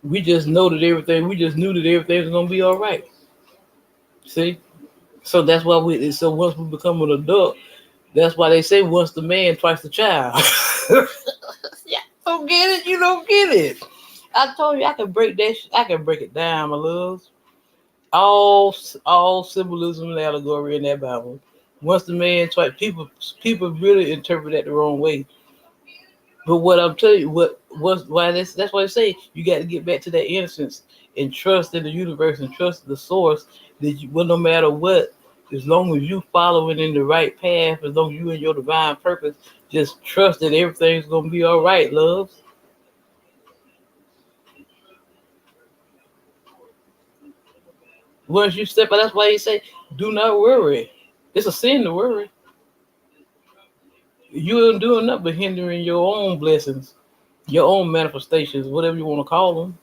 We just know that everything. We just knew that everything was gonna be all right. See, so that's why we. So once we become an adult, that's why they say once the man, twice the child. Yeah, don't get it. You don't get it. I told you I can break that. I can break it down, my loves. All symbolism and allegory in that Bible. Once the man, twice people really interpret that the wrong way. But what I'm telling you, that's why I say you got to get back to that innocence and trust in the universe and trust the source well, no matter what, as long as you following in the right path, as long as you in your divine purpose, just trust that everything's gonna be all right, love. Once you step out, that's why you say, do not worry. It's a sin to worry. You ain't doing nothing but hindering your own blessings, your own manifestations, whatever you want to call them.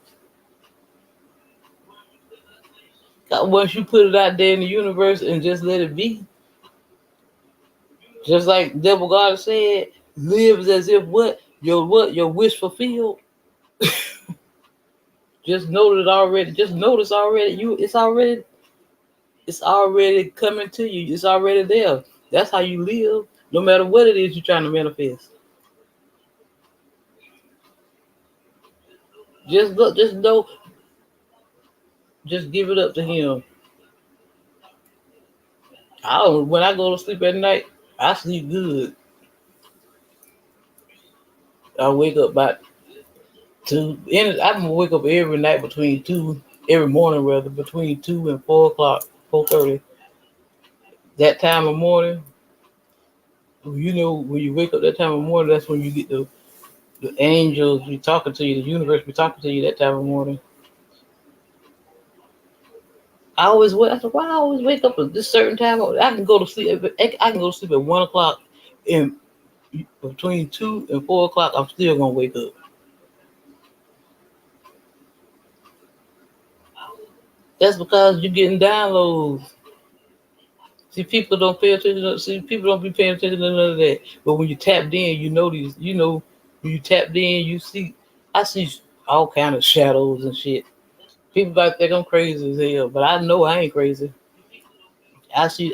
Once you put it out there in the universe and just let it be, just like Devil God said, lives as if your wish fulfilled. Just know that already. Just notice already. It's already coming to you. It's already there. That's how you live. No matter what it is you're trying to manifest. Just look. Just know. Just give it up to Him. When I go to sleep at night, I sleep good. I wake up about 2. I'm gonna wake up every night between 2, every morning rather, between 2 and 4 o'clock, 4:30. That time of morning, when you wake up that time of morning, that's when you get the angels be talking to you, the universe be talking to you that time of morning. I said, why I always wake up at this certain time? I can go to sleep. I can go to sleep at 1 o'clock, and between 2 and 4 o'clock, I'm still gonna wake up. That's because you're getting downloads. See, people don't pay attention. See, people don't be paying attention to none of that. But when you tapped in, you know these. When you tapped in, you see. I see all kind of shadows and shit. People might think I'm crazy as hell, but I know I ain't crazy. I see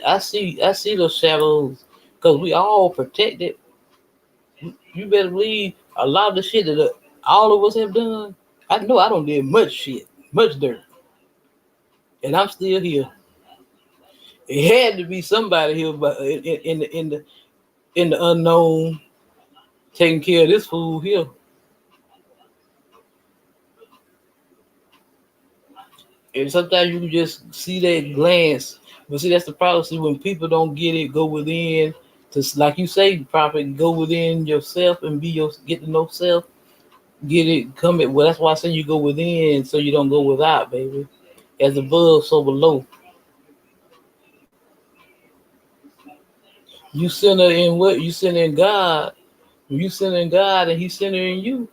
those shadows because we all protected. You better believe a lot of the shit that all of us have done. I know I don't did much shit, much dirt, and I'm still here. It had to be somebody here, but in the unknown, taking care of this fool here. And sometimes you can just see that glance. But see, that's the problem. See, when people don't get it, go within to, like you say, probably go within yourself and get to know self. Get it, come it. Well, that's why I say you go within, so you don't go without, baby. As above, so below. You center in what? You center in God. When you center in God and He center in you,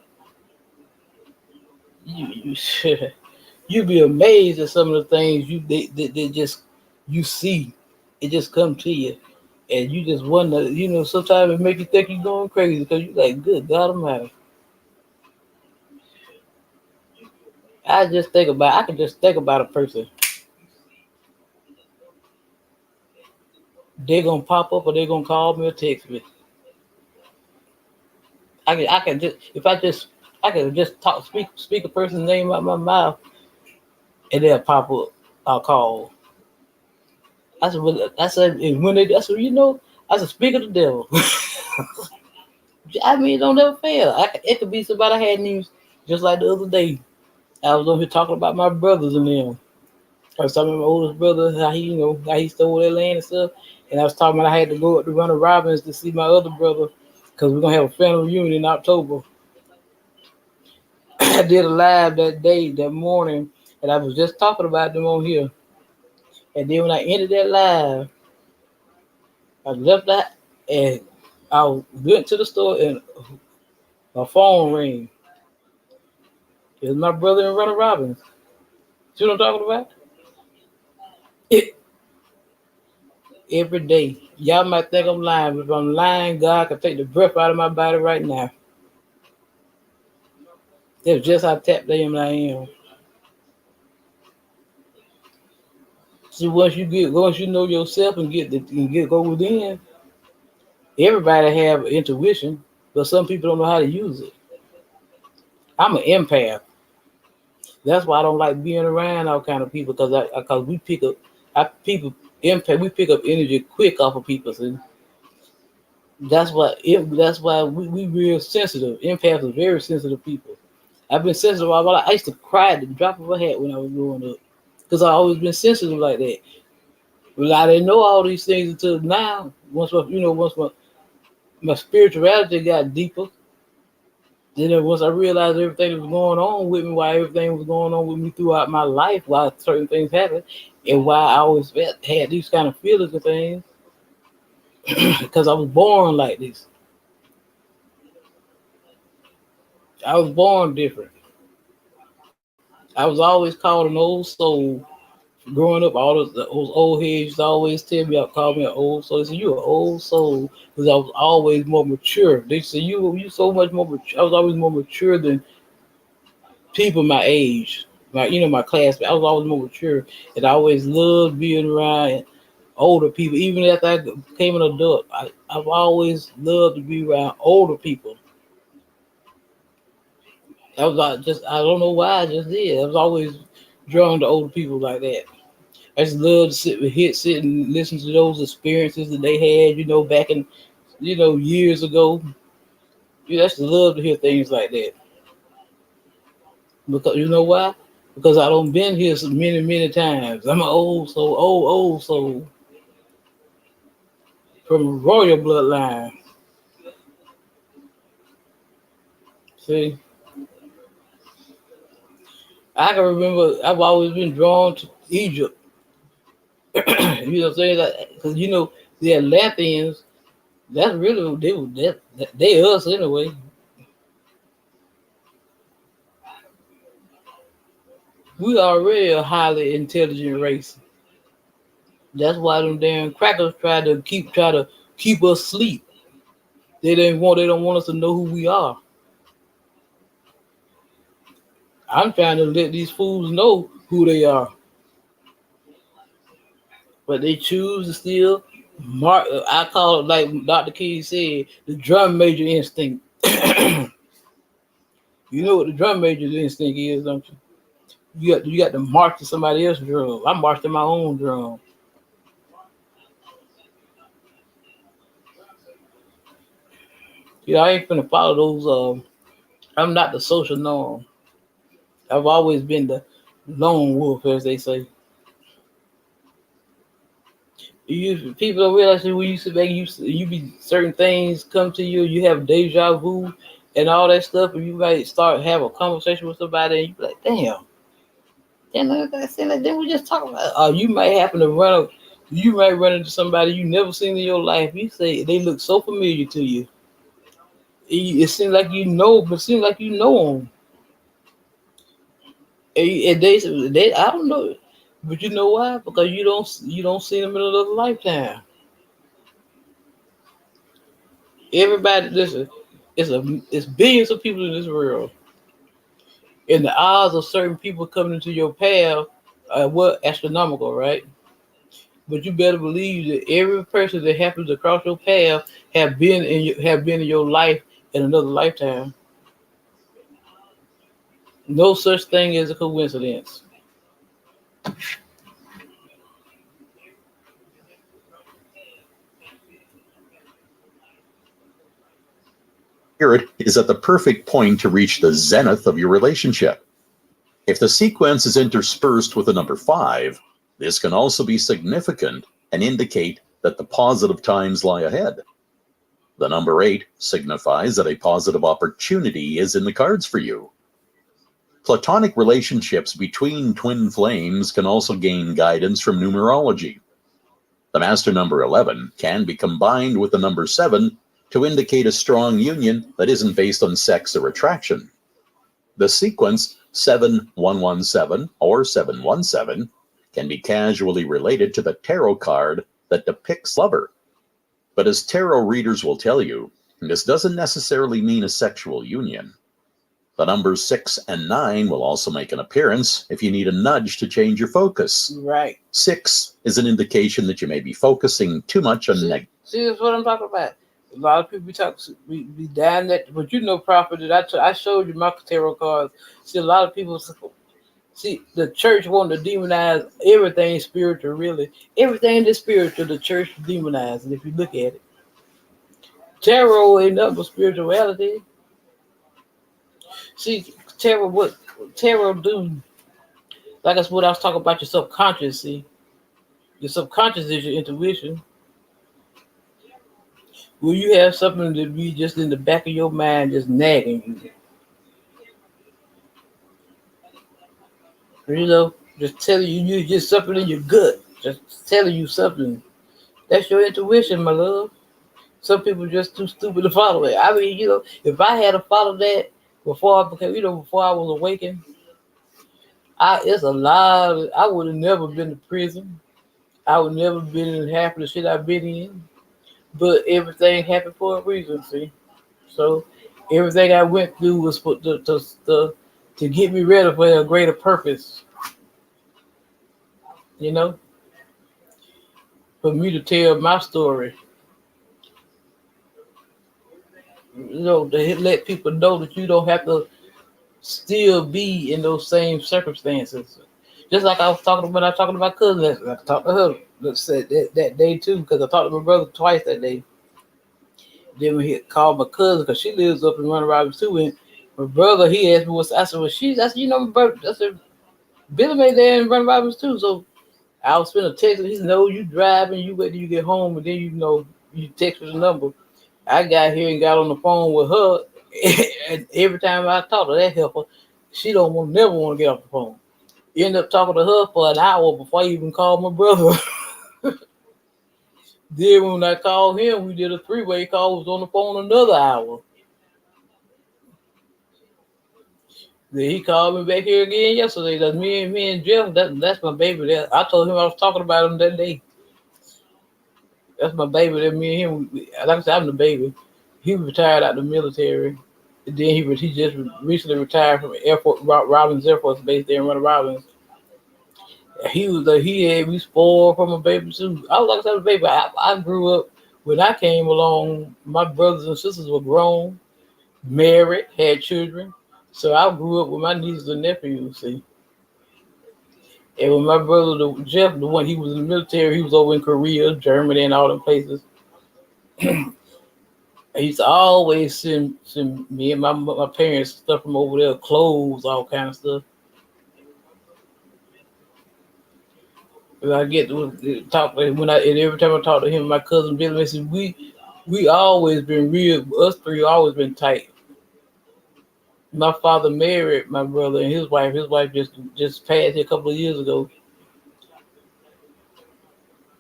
you you'd be amazed at some of the things they just you see. It just come to you, and you just wonder. Sometimes it make you think you're going crazy because you like, good God Almighty. I can just think about a person. They're gonna pop up or they're gonna call me or text me. I can just if I can just speak a person's name out my mouth and they'll pop up. I'll call. And when that's what I said, speak of the devil. I mean, it don't ever fail. It could be somebody I hadn't even, just like the other day. I was over here talking about my brothers and them. I was talking about my oldest brother, how he stole that land and stuff. And I was talking about I had to go up to Runner Robins to see my other brother because we're gonna have a family reunion in October. I did a live that day, that morning, and I was just talking about them on here. And then when I ended that live, I left that and I went to the store and my phone rang. It was my brother in Runner Robins. See what I'm talking about? It, every day. Y'all might think I'm lying, but if I'm lying, God can take the breath out of my body right now. That's just how tapped in I am. See, once you know yourself and go within, everybody have intuition, but some people don't know how to use it. I'm an empath. That's why I don't like being around all kind of people because we pick up, people empath. We pick up energy quick off of people. See? That's why we real sensitive. Empaths are very sensitive people. I've been sensitive all my life. I used to cry at the drop of a hat when I was growing up because I always been sensitive like that. But I didn't know all these things until now. Once my spirituality got deeper, then once I realized everything that was going on with me, why everything was going on with me throughout my life, why certain things happened, and why I always had these kind of feelings and things, because I was born like this. I was born different. I was always called an old soul. Growing up, those old heads used to always tell me, call me an old soul. They said, "You an old soul," because I was always more mature. They said, "You so much more mature." I was always more mature than people my age, my classmates. I was always more mature, and I always loved being around older people. Even after I became an adult, I've always loved to be around older people. I don't know why I just did. I was always drawn to older people like that. I just love to sit and listen to those experiences that they had, back in, years ago. I just love to hear things like that. Because you know why? Because I don't been here so many, many times. I'm an old soul from a royal bloodline. See, I can remember I've always been drawn to Egypt. You know what I'm saying? Because the Atlanteans, that's really they us anyway. We already a highly intelligent race. That's why them damn crackers try to keep us asleep. They don't want us to know who we are. I'm trying to let these fools know who they are. But they choose to still I call it, like Dr. King said, the drum major instinct. You know what the drum major instinct is, don't you? You got to march to somebody else's drum. I march to my own drum. I ain't finna follow those. I'm not the social norm. I've always been the lone wolf, as they say. People don't realize that when you sit back, you be certain things come to you. You have deja vu and all that stuff, and you might start have a conversation with somebody, and you be like, damn, And like I said, like, then we just talk about. You might happen to you might run into somebody you never seen in your life. You say they look so familiar to you. It seems like you know, but it seems like you know them. And they, I don't know, but you know why? Because you don't see them in another lifetime. Everybody, listen, it's billions of people in this world, and the odds of certain people coming into your path are what astronomical, right? But you better believe that every person that happens to cross your path have been in your life in another lifetime. No such thing as a coincidence. Spirit is at the perfect point to reach the zenith of your relationship. If the sequence is interspersed with the number 5, this can also be significant and indicate that the positive times lie ahead. The number 8 signifies that a positive opportunity is in the cards for you. Platonic relationships between twin flames can also gain guidance from numerology. The master number 11 can be combined with the number 7 to indicate a strong union that isn't based on sex or attraction. The sequence 7117 or 717 can be casually related to the tarot card that depicts lover. But as tarot readers will tell you, this doesn't necessarily mean a sexual union. The numbers 6 and 9 will also make an appearance if you need a nudge to change your focus. Right. 6 is an indication that you may be focusing too much on negative. See, that's what I'm talking about. A lot of people be down that, but you know, Prophet, that I showed you my tarot cards. See, a lot of people see the church want to demonize everything spiritual. Really, everything that's spiritual, the church demonizes. If you look at it, tarot ain't nothing but spirituality. See, what tarot do? Like that's what I was talking about. Your subconscious. See, your subconscious is your intuition. Will you have something to be just in the back of your mind, just nagging you? You know, just telling you just something in your gut, just telling you something. That's your intuition, my love. Some people just too stupid to follow it. I mean, if I had to follow that before I became, before I was awakened, it's a lot. I would have never been to prison. I would never been in half of the shit I've been in. But everything happened for a reason, see. So everything I went through was for to get me ready for a greater purpose. For me to tell my story. To let people know that you don't have to still be in those same circumstances. Just like I was talking when I was talking to my cousin, I talked to her that day too, because I talked to my brother twice that day. Then we called my cousin because she lives up in Running Robins too, and my brother he asked me what's I said, well, I said, my brother, I said, Billy made there in Running Robins too, so I was finna text him. He said, no, you driving, you wait till you get home, and then you text me the number. I got here and got on the phone with her, and every time I talk to that helper, she never want to get off the phone. End up talking to her for an hour before I even called my brother. Then when I called him, we did a 3-way call. Was on the phone another hour. Then he called me back here again yesterday. That's me and Jeff. That's my baby. I told him I was talking about him that day. That's my baby. That me and him. Like I said, I'm the baby. He retired out of the military. And then he just recently retired from Robins Air Force Base there in Running Robins. He had me spoiled from a baby too. I was like I said, baby. I grew up when I came along. My brothers and sisters were grown, married, had children. So I grew up with my nieces and nephews. See, and when my brother Jeff, the one he was in the military, he was over in Korea, Germany, and all them places. He used to always send me and my parents stuff from over there, clothes, all kind of stuff. I get to talk to him and every time I talk to him, my cousin Billy, said we always been real. Us three always been tight. my father married my brother and his wife. His wife just passed here a couple of years ago.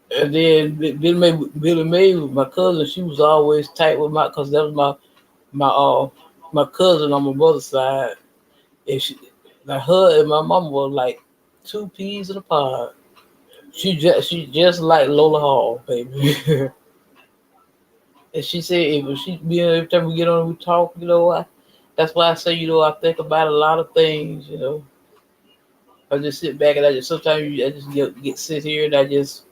And then Billy Mae, my cousin, she was always tight with cause that was my cousin on my mother's side. And like her and my mama were like two peas in a pod. She just like Lola Hall, baby. And she said if she every time we get on and we talk, that's why I say, I think about a lot of things, I just sit back and I just sometimes I just get sit here and I just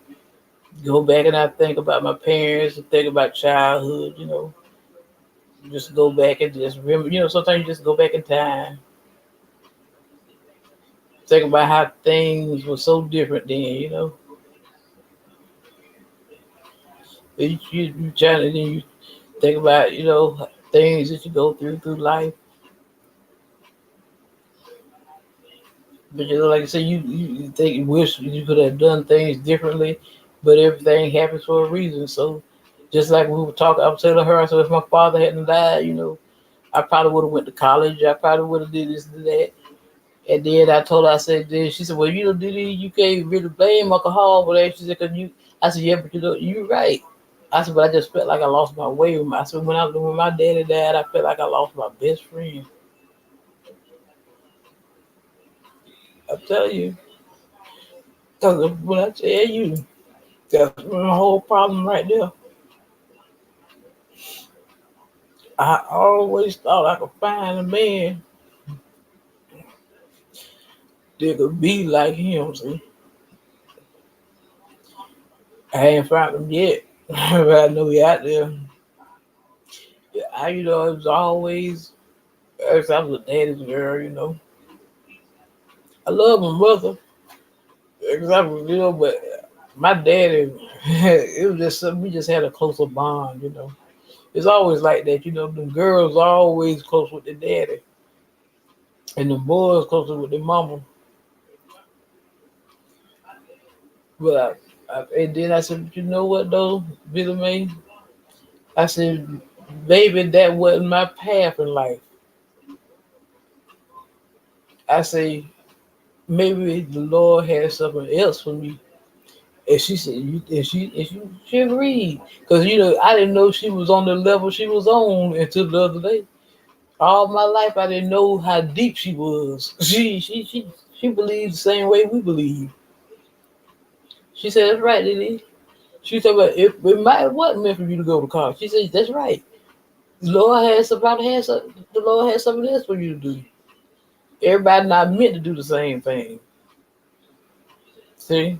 go back and I think about my parents and think about childhood, just go back and just remember, sometimes you just go back in time, think about how things were so different then, you try to then you think about, things that you go through life. But like I said, you think you wish you could have done things differently, but everything happens for a reason. So just like we were talking, I was telling her, so if my father hadn't died, I probably would have went to college. I probably would have did this and that. And then I told her, I said, then she said, well, Diddy, you can't really blame alcohol for that. She said, cause you, I said, yeah, but you're right. I said, but I just felt like I lost my way. I said, when my daddy died, I felt like I lost my best friend. I tell you, because when I tell you, that's my whole problem right there. I always thought I could find a man that could be like him. See, I ain't found him yet, but I know he out there. It was always, as I was a daddy's girl, I love my mother, exactly, but my daddy, it was just something, we just had a closer bond. It's always like that, the girls are always close with their daddy, and the boys closer with their mama. But and then I said, you know what though, Billy Mae? I said, baby, that wasn't my path in life. I say, maybe the Lord had something else for me. And she said, she agreed. Because, I didn't know she was on the level she was on until the other day. All my life, I didn't know how deep she was. She believed the same way we believe. She said, that's right, Lily. She said, but it might wasn't meant for you to go to college. She said, that's right. The Lord has something else for you to do. Everybody not meant to do the same thing. See?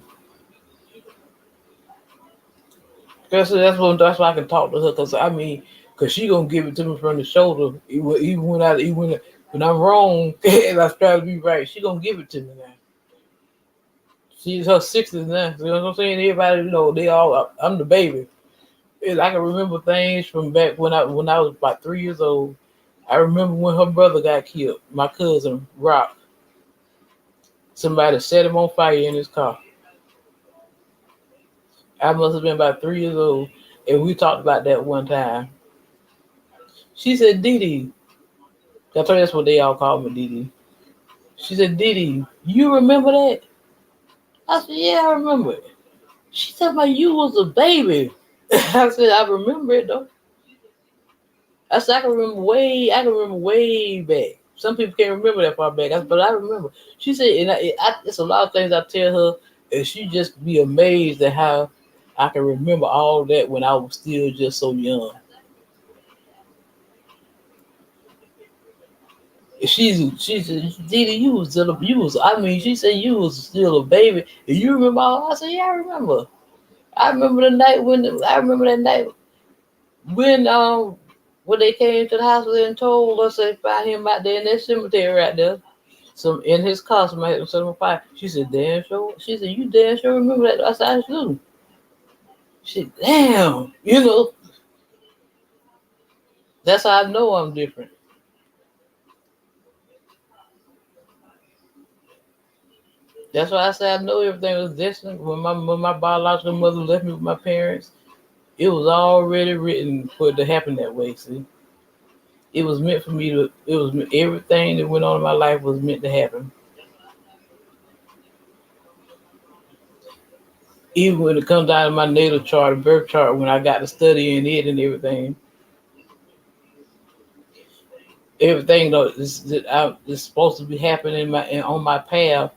That's why I can talk to her, cause she gonna give it to me from the shoulder, when I'm wrong and I try to be right, she gonna give it to me now. She's her 60s now. You know what I'm saying? Everybody they all I'm the baby. And I can remember things from back when I was about 3 years old. I remember when her brother got killed, my cousin Rock. Somebody set him on fire in his car. I must have been about 3 years old, and we talked about that one time. She said, Didi, I told you that's what they all call me, Didi. She said, Didi, you remember that? I said, yeah, I remember it. She said, my you was a baby. I said, I remember it though. I said, I can remember way back. Some people can't remember that far back, but I remember. She said, and it's a lot of things I tell her, and she just be amazed at how I can remember all that when I was still just so young. She's Didi, she said you was still a baby. And you remember all? I said, yeah, I remember. I remember that night when when they came to the hospital and told us they found him out there in that cemetery right there. Some in his car, somebody had set him on fire. She said, damn sure. She said, you damn sure remember that? I said, I do. She said, damn, that's how I know I'm different. That's why I said I know everything was destined. When my biological mother left me with my parents, it was already written for it to happen that way. See, It was meant for me to. It was everything that went on in my life was meant to happen. Even when it comes down to my natal chart and birth chart, when I got to studying it and everything though is supposed to be happening on my path,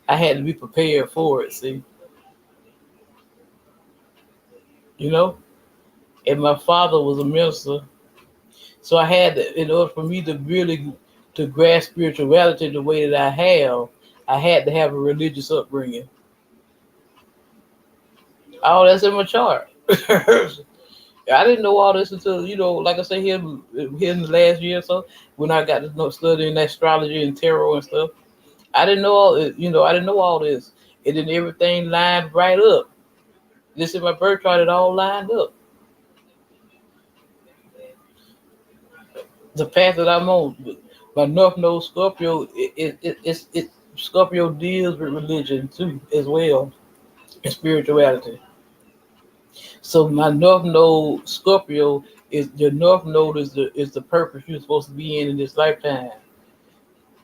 I had to be prepared for it. See, you know, and my father was a minister, so I had to, in order for me to really to grasp spirituality the way that I had to have a religious upbringing. All that's in my chart. I didn't know all this until, like I say, here in the last year or so, when I got to know studying astrology and tarot and stuff. I didn't know all, I didn't know all this. And then everything lined right up. This in my birth chart, it all lined up. The path that I'm on, my North Node Scorpio, Scorpio deals with religion too, as well, and spirituality. So my North Node Scorpio is your North Node is the purpose you're supposed to be in this lifetime.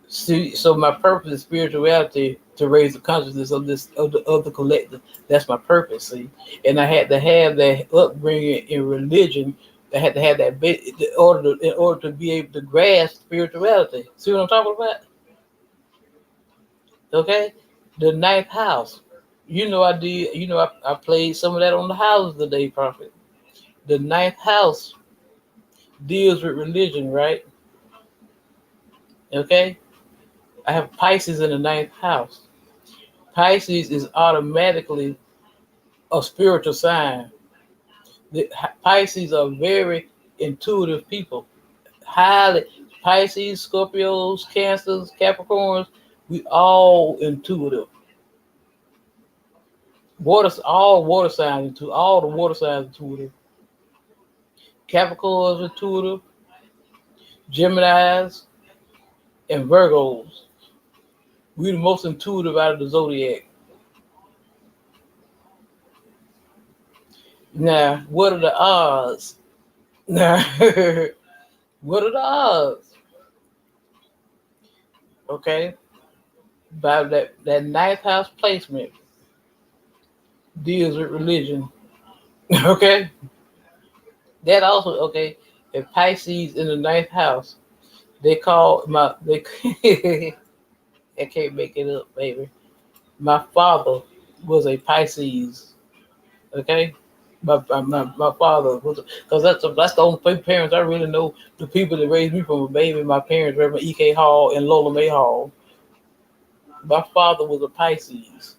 See, so my purpose is spirituality to raise the consciousness of the collective. That's my purpose. See, and I had to have that upbringing in religion. I had to have that in order to be able to grasp spirituality. See what I'm talking about? Okay, the ninth house. I did. I played some of that on the houses today, Prophet. The ninth house deals with religion, right? Okay, I have Pisces in the ninth house. Pisces is automatically a spiritual sign. The Pisces are very intuitive people. Highly Pisces, Scorpios, Cancers, Capricorns. We all intuitive. All water signs all the water signs intuitive. Capricorns intuitive, Geminis, and Virgos. We're the most intuitive out of the zodiac. Now, what are the odds? Now, what are the odds? Okay, by that ninth house placement deals with religion. Okay, that also okay. If Pisces in the ninth house, they call I can't make it up, baby. My father was a Pisces. Okay, my father was, because that's the only parents I really know. The people that raised me from a baby, my parents, Reverend E.K. Hall and Lola Mae Hall. My father was a Pisces.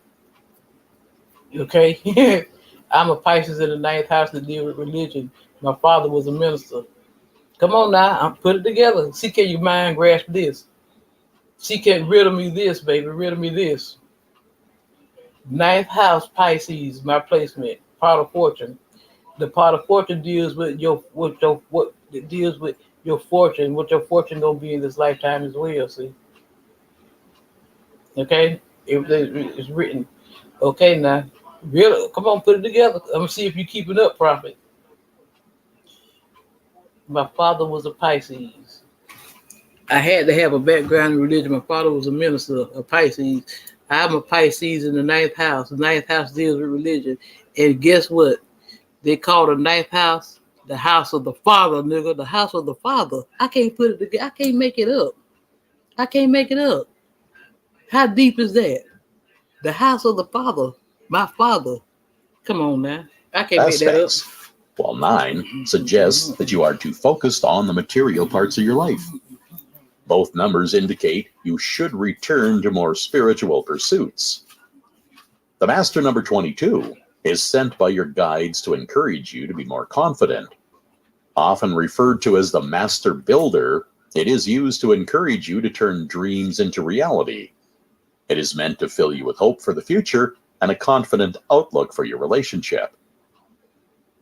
Okay, I'm a Pisces in the ninth house that deal with religion. My father was a minister. Come on now, I'm put it together. See, can your mind grasp this? See, can riddle me this, baby, riddle me this. Ninth house Pisces, my placement, part of fortune. The part of fortune deals with what deals with your fortune, what your fortune gonna be in this lifetime as well. See, okay, it's written. Okay, now, really, come on, put it together. I'm gonna see if you're keeping up, Prophet. My father was a Pisces. I had to have a background in religion. My father was a minister, a Pisces. I'm a Pisces in the ninth house. The ninth house deals with religion. And guess what? They call the ninth house the house of the father, nigga. The house of the father. I can't put it together. I can't make it up. I can't make it up. How deep is that? The house of the father. My father. Come on now. I can't make that up. While 9 suggests that you are too focused on the material parts of your life. Both numbers indicate you should return to more spiritual pursuits. The master number 22 is sent by your guides to encourage you to be more confident. Often referred to as the master builder, it is used to encourage you to turn dreams into reality. It is meant to fill you with hope for the future and a confident outlook for your relationship.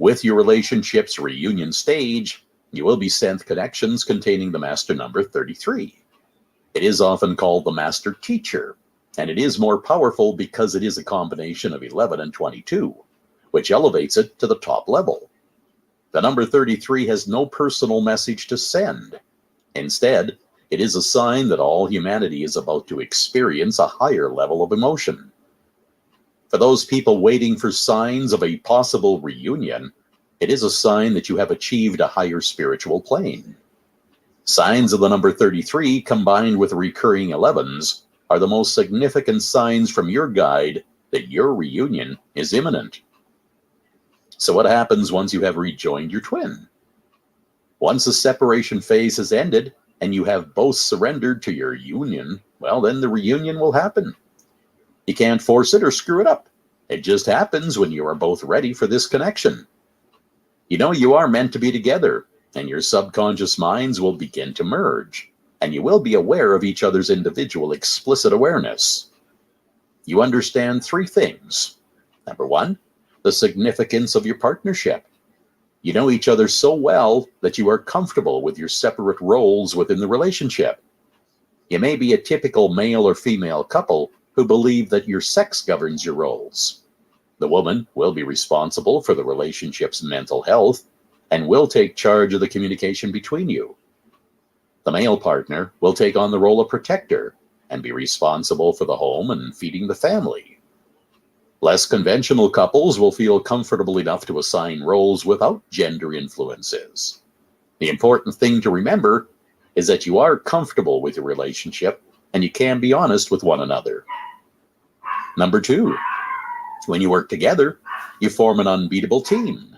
With your relationship's reunion stage, you will be sent connections containing the master number 33. It is often called the master teacher, and it is more powerful because it is a combination of 11 and 22, which elevates it to the top level. The number 33 has no personal message to send. Instead, it is a sign that all humanity is about to experience a higher level of emotion. For those people waiting for signs of a possible reunion, it is a sign that you have achieved a higher spiritual plane. Signs of the number 33 combined with recurring 11s are the most significant signs from your guide that your reunion is imminent. So what happens once you have rejoined your twin? Once the separation phase has ended and you have both surrendered to your union, well, then the reunion will happen. You can't force it or screw it up. It just happens when you are both ready for this connection. You know you are meant to be together, and your subconscious minds will begin to merge, and you will be aware of each other's individual explicit awareness. You understand three things. Number one, the significance of your partnership. You know each other so well that you are comfortable with your separate roles within the relationship. You may be a typical male or female couple who believe that your sex governs your roles. The woman will be responsible for the relationship's mental health and will take charge of the communication between you. The male partner will take on the role of protector and be responsible for the home and feeding the family. Less conventional couples will feel comfortable enough to assign roles without gender influences. The important thing to remember is that you are comfortable with your relationship and you can be honest with one another. Number two, when you work together, you form an unbeatable team.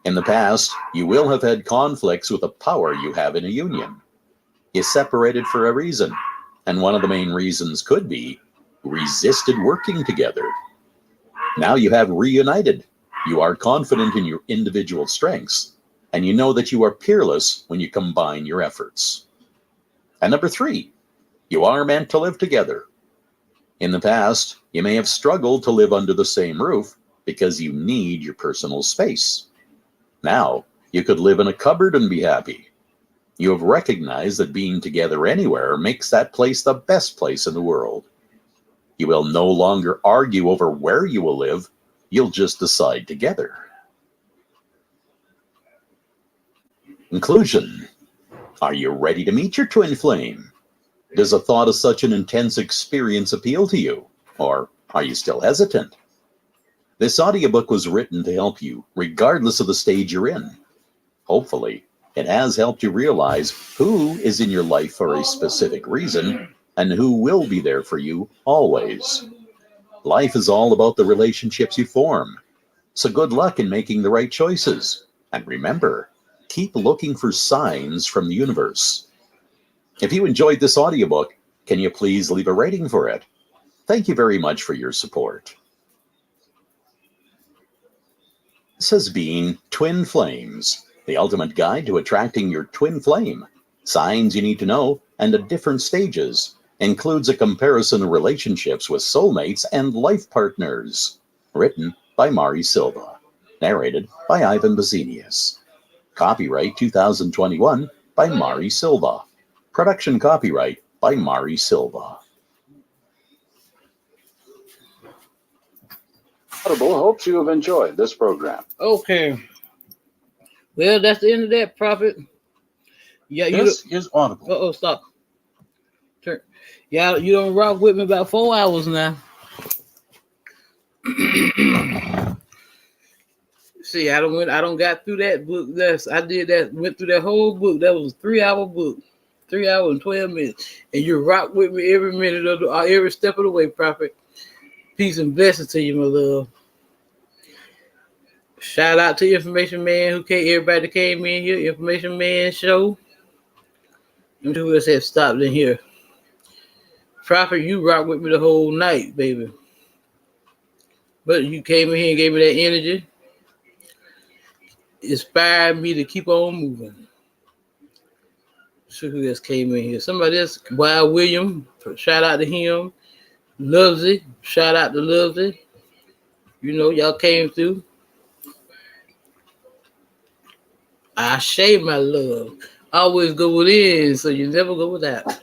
In the past, you will have had conflicts with the power you have in a union. You separated for a reason, and one of the main reasons could be resisted working together. Now you have reunited. You are confident in your individual strengths, and you know that you are peerless when you combine your efforts. And number three, you are meant to live together. In the past, you may have struggled to live under the same roof because you need your personal space. Now, you could live in a cupboard and be happy. You have recognized that being together anywhere makes that place the best place in the world. You will no longer argue over where you will live. You'll just decide together. Conclusion. Are you ready to meet your twin flame? Does the thought of such an intense experience appeal to you? Or are you still hesitant? This audiobook was written to help you, regardless of the stage you're in. Hopefully, it has helped you realize who is in your life for a specific reason and who will be there for you always. Life is all about the relationships you form. So good luck in making the right choices. And remember, keep looking for signs from the universe. If you enjoyed this audiobook, can you please leave a rating for it? Thank you very much for your support. This has been Twin Flames, the ultimate guide to attracting your twin flame. Signs you need to know and at different stages. Includes a comparison of relationships with soulmates and life partners. Written by Mari Silva. Narrated by Ivan Busenius. Copyright 2021 by Mari Silva. Production copyright by Mari Silva. Audible hopes you have enjoyed this program. Okay. Well, that's the end of that, Prophet. Yeah, This is Audible. Oh, stop. Turn. Yeah, you don't rock with me about 4 hours now. See, I don't got through that book. Went through that whole book. That was a 3-hour book. 3 hours and 12 minutes. And you rock with me every minute of every step of the way, Prophet. Peace and blessings to you, my love. Shout out to Information Man everybody that came in here. Information Man show. Let me see who else have stopped in here. Prophet, you rock with me the whole night, baby. But you came in here and gave me that energy. Inspired me to keep on moving. See who else came in here. Somebody else, Wild William. Shout out to him. Lovesy. Shout out to Lovesy. You know, y'all came through. I shave my love. Always go within, so you never go without.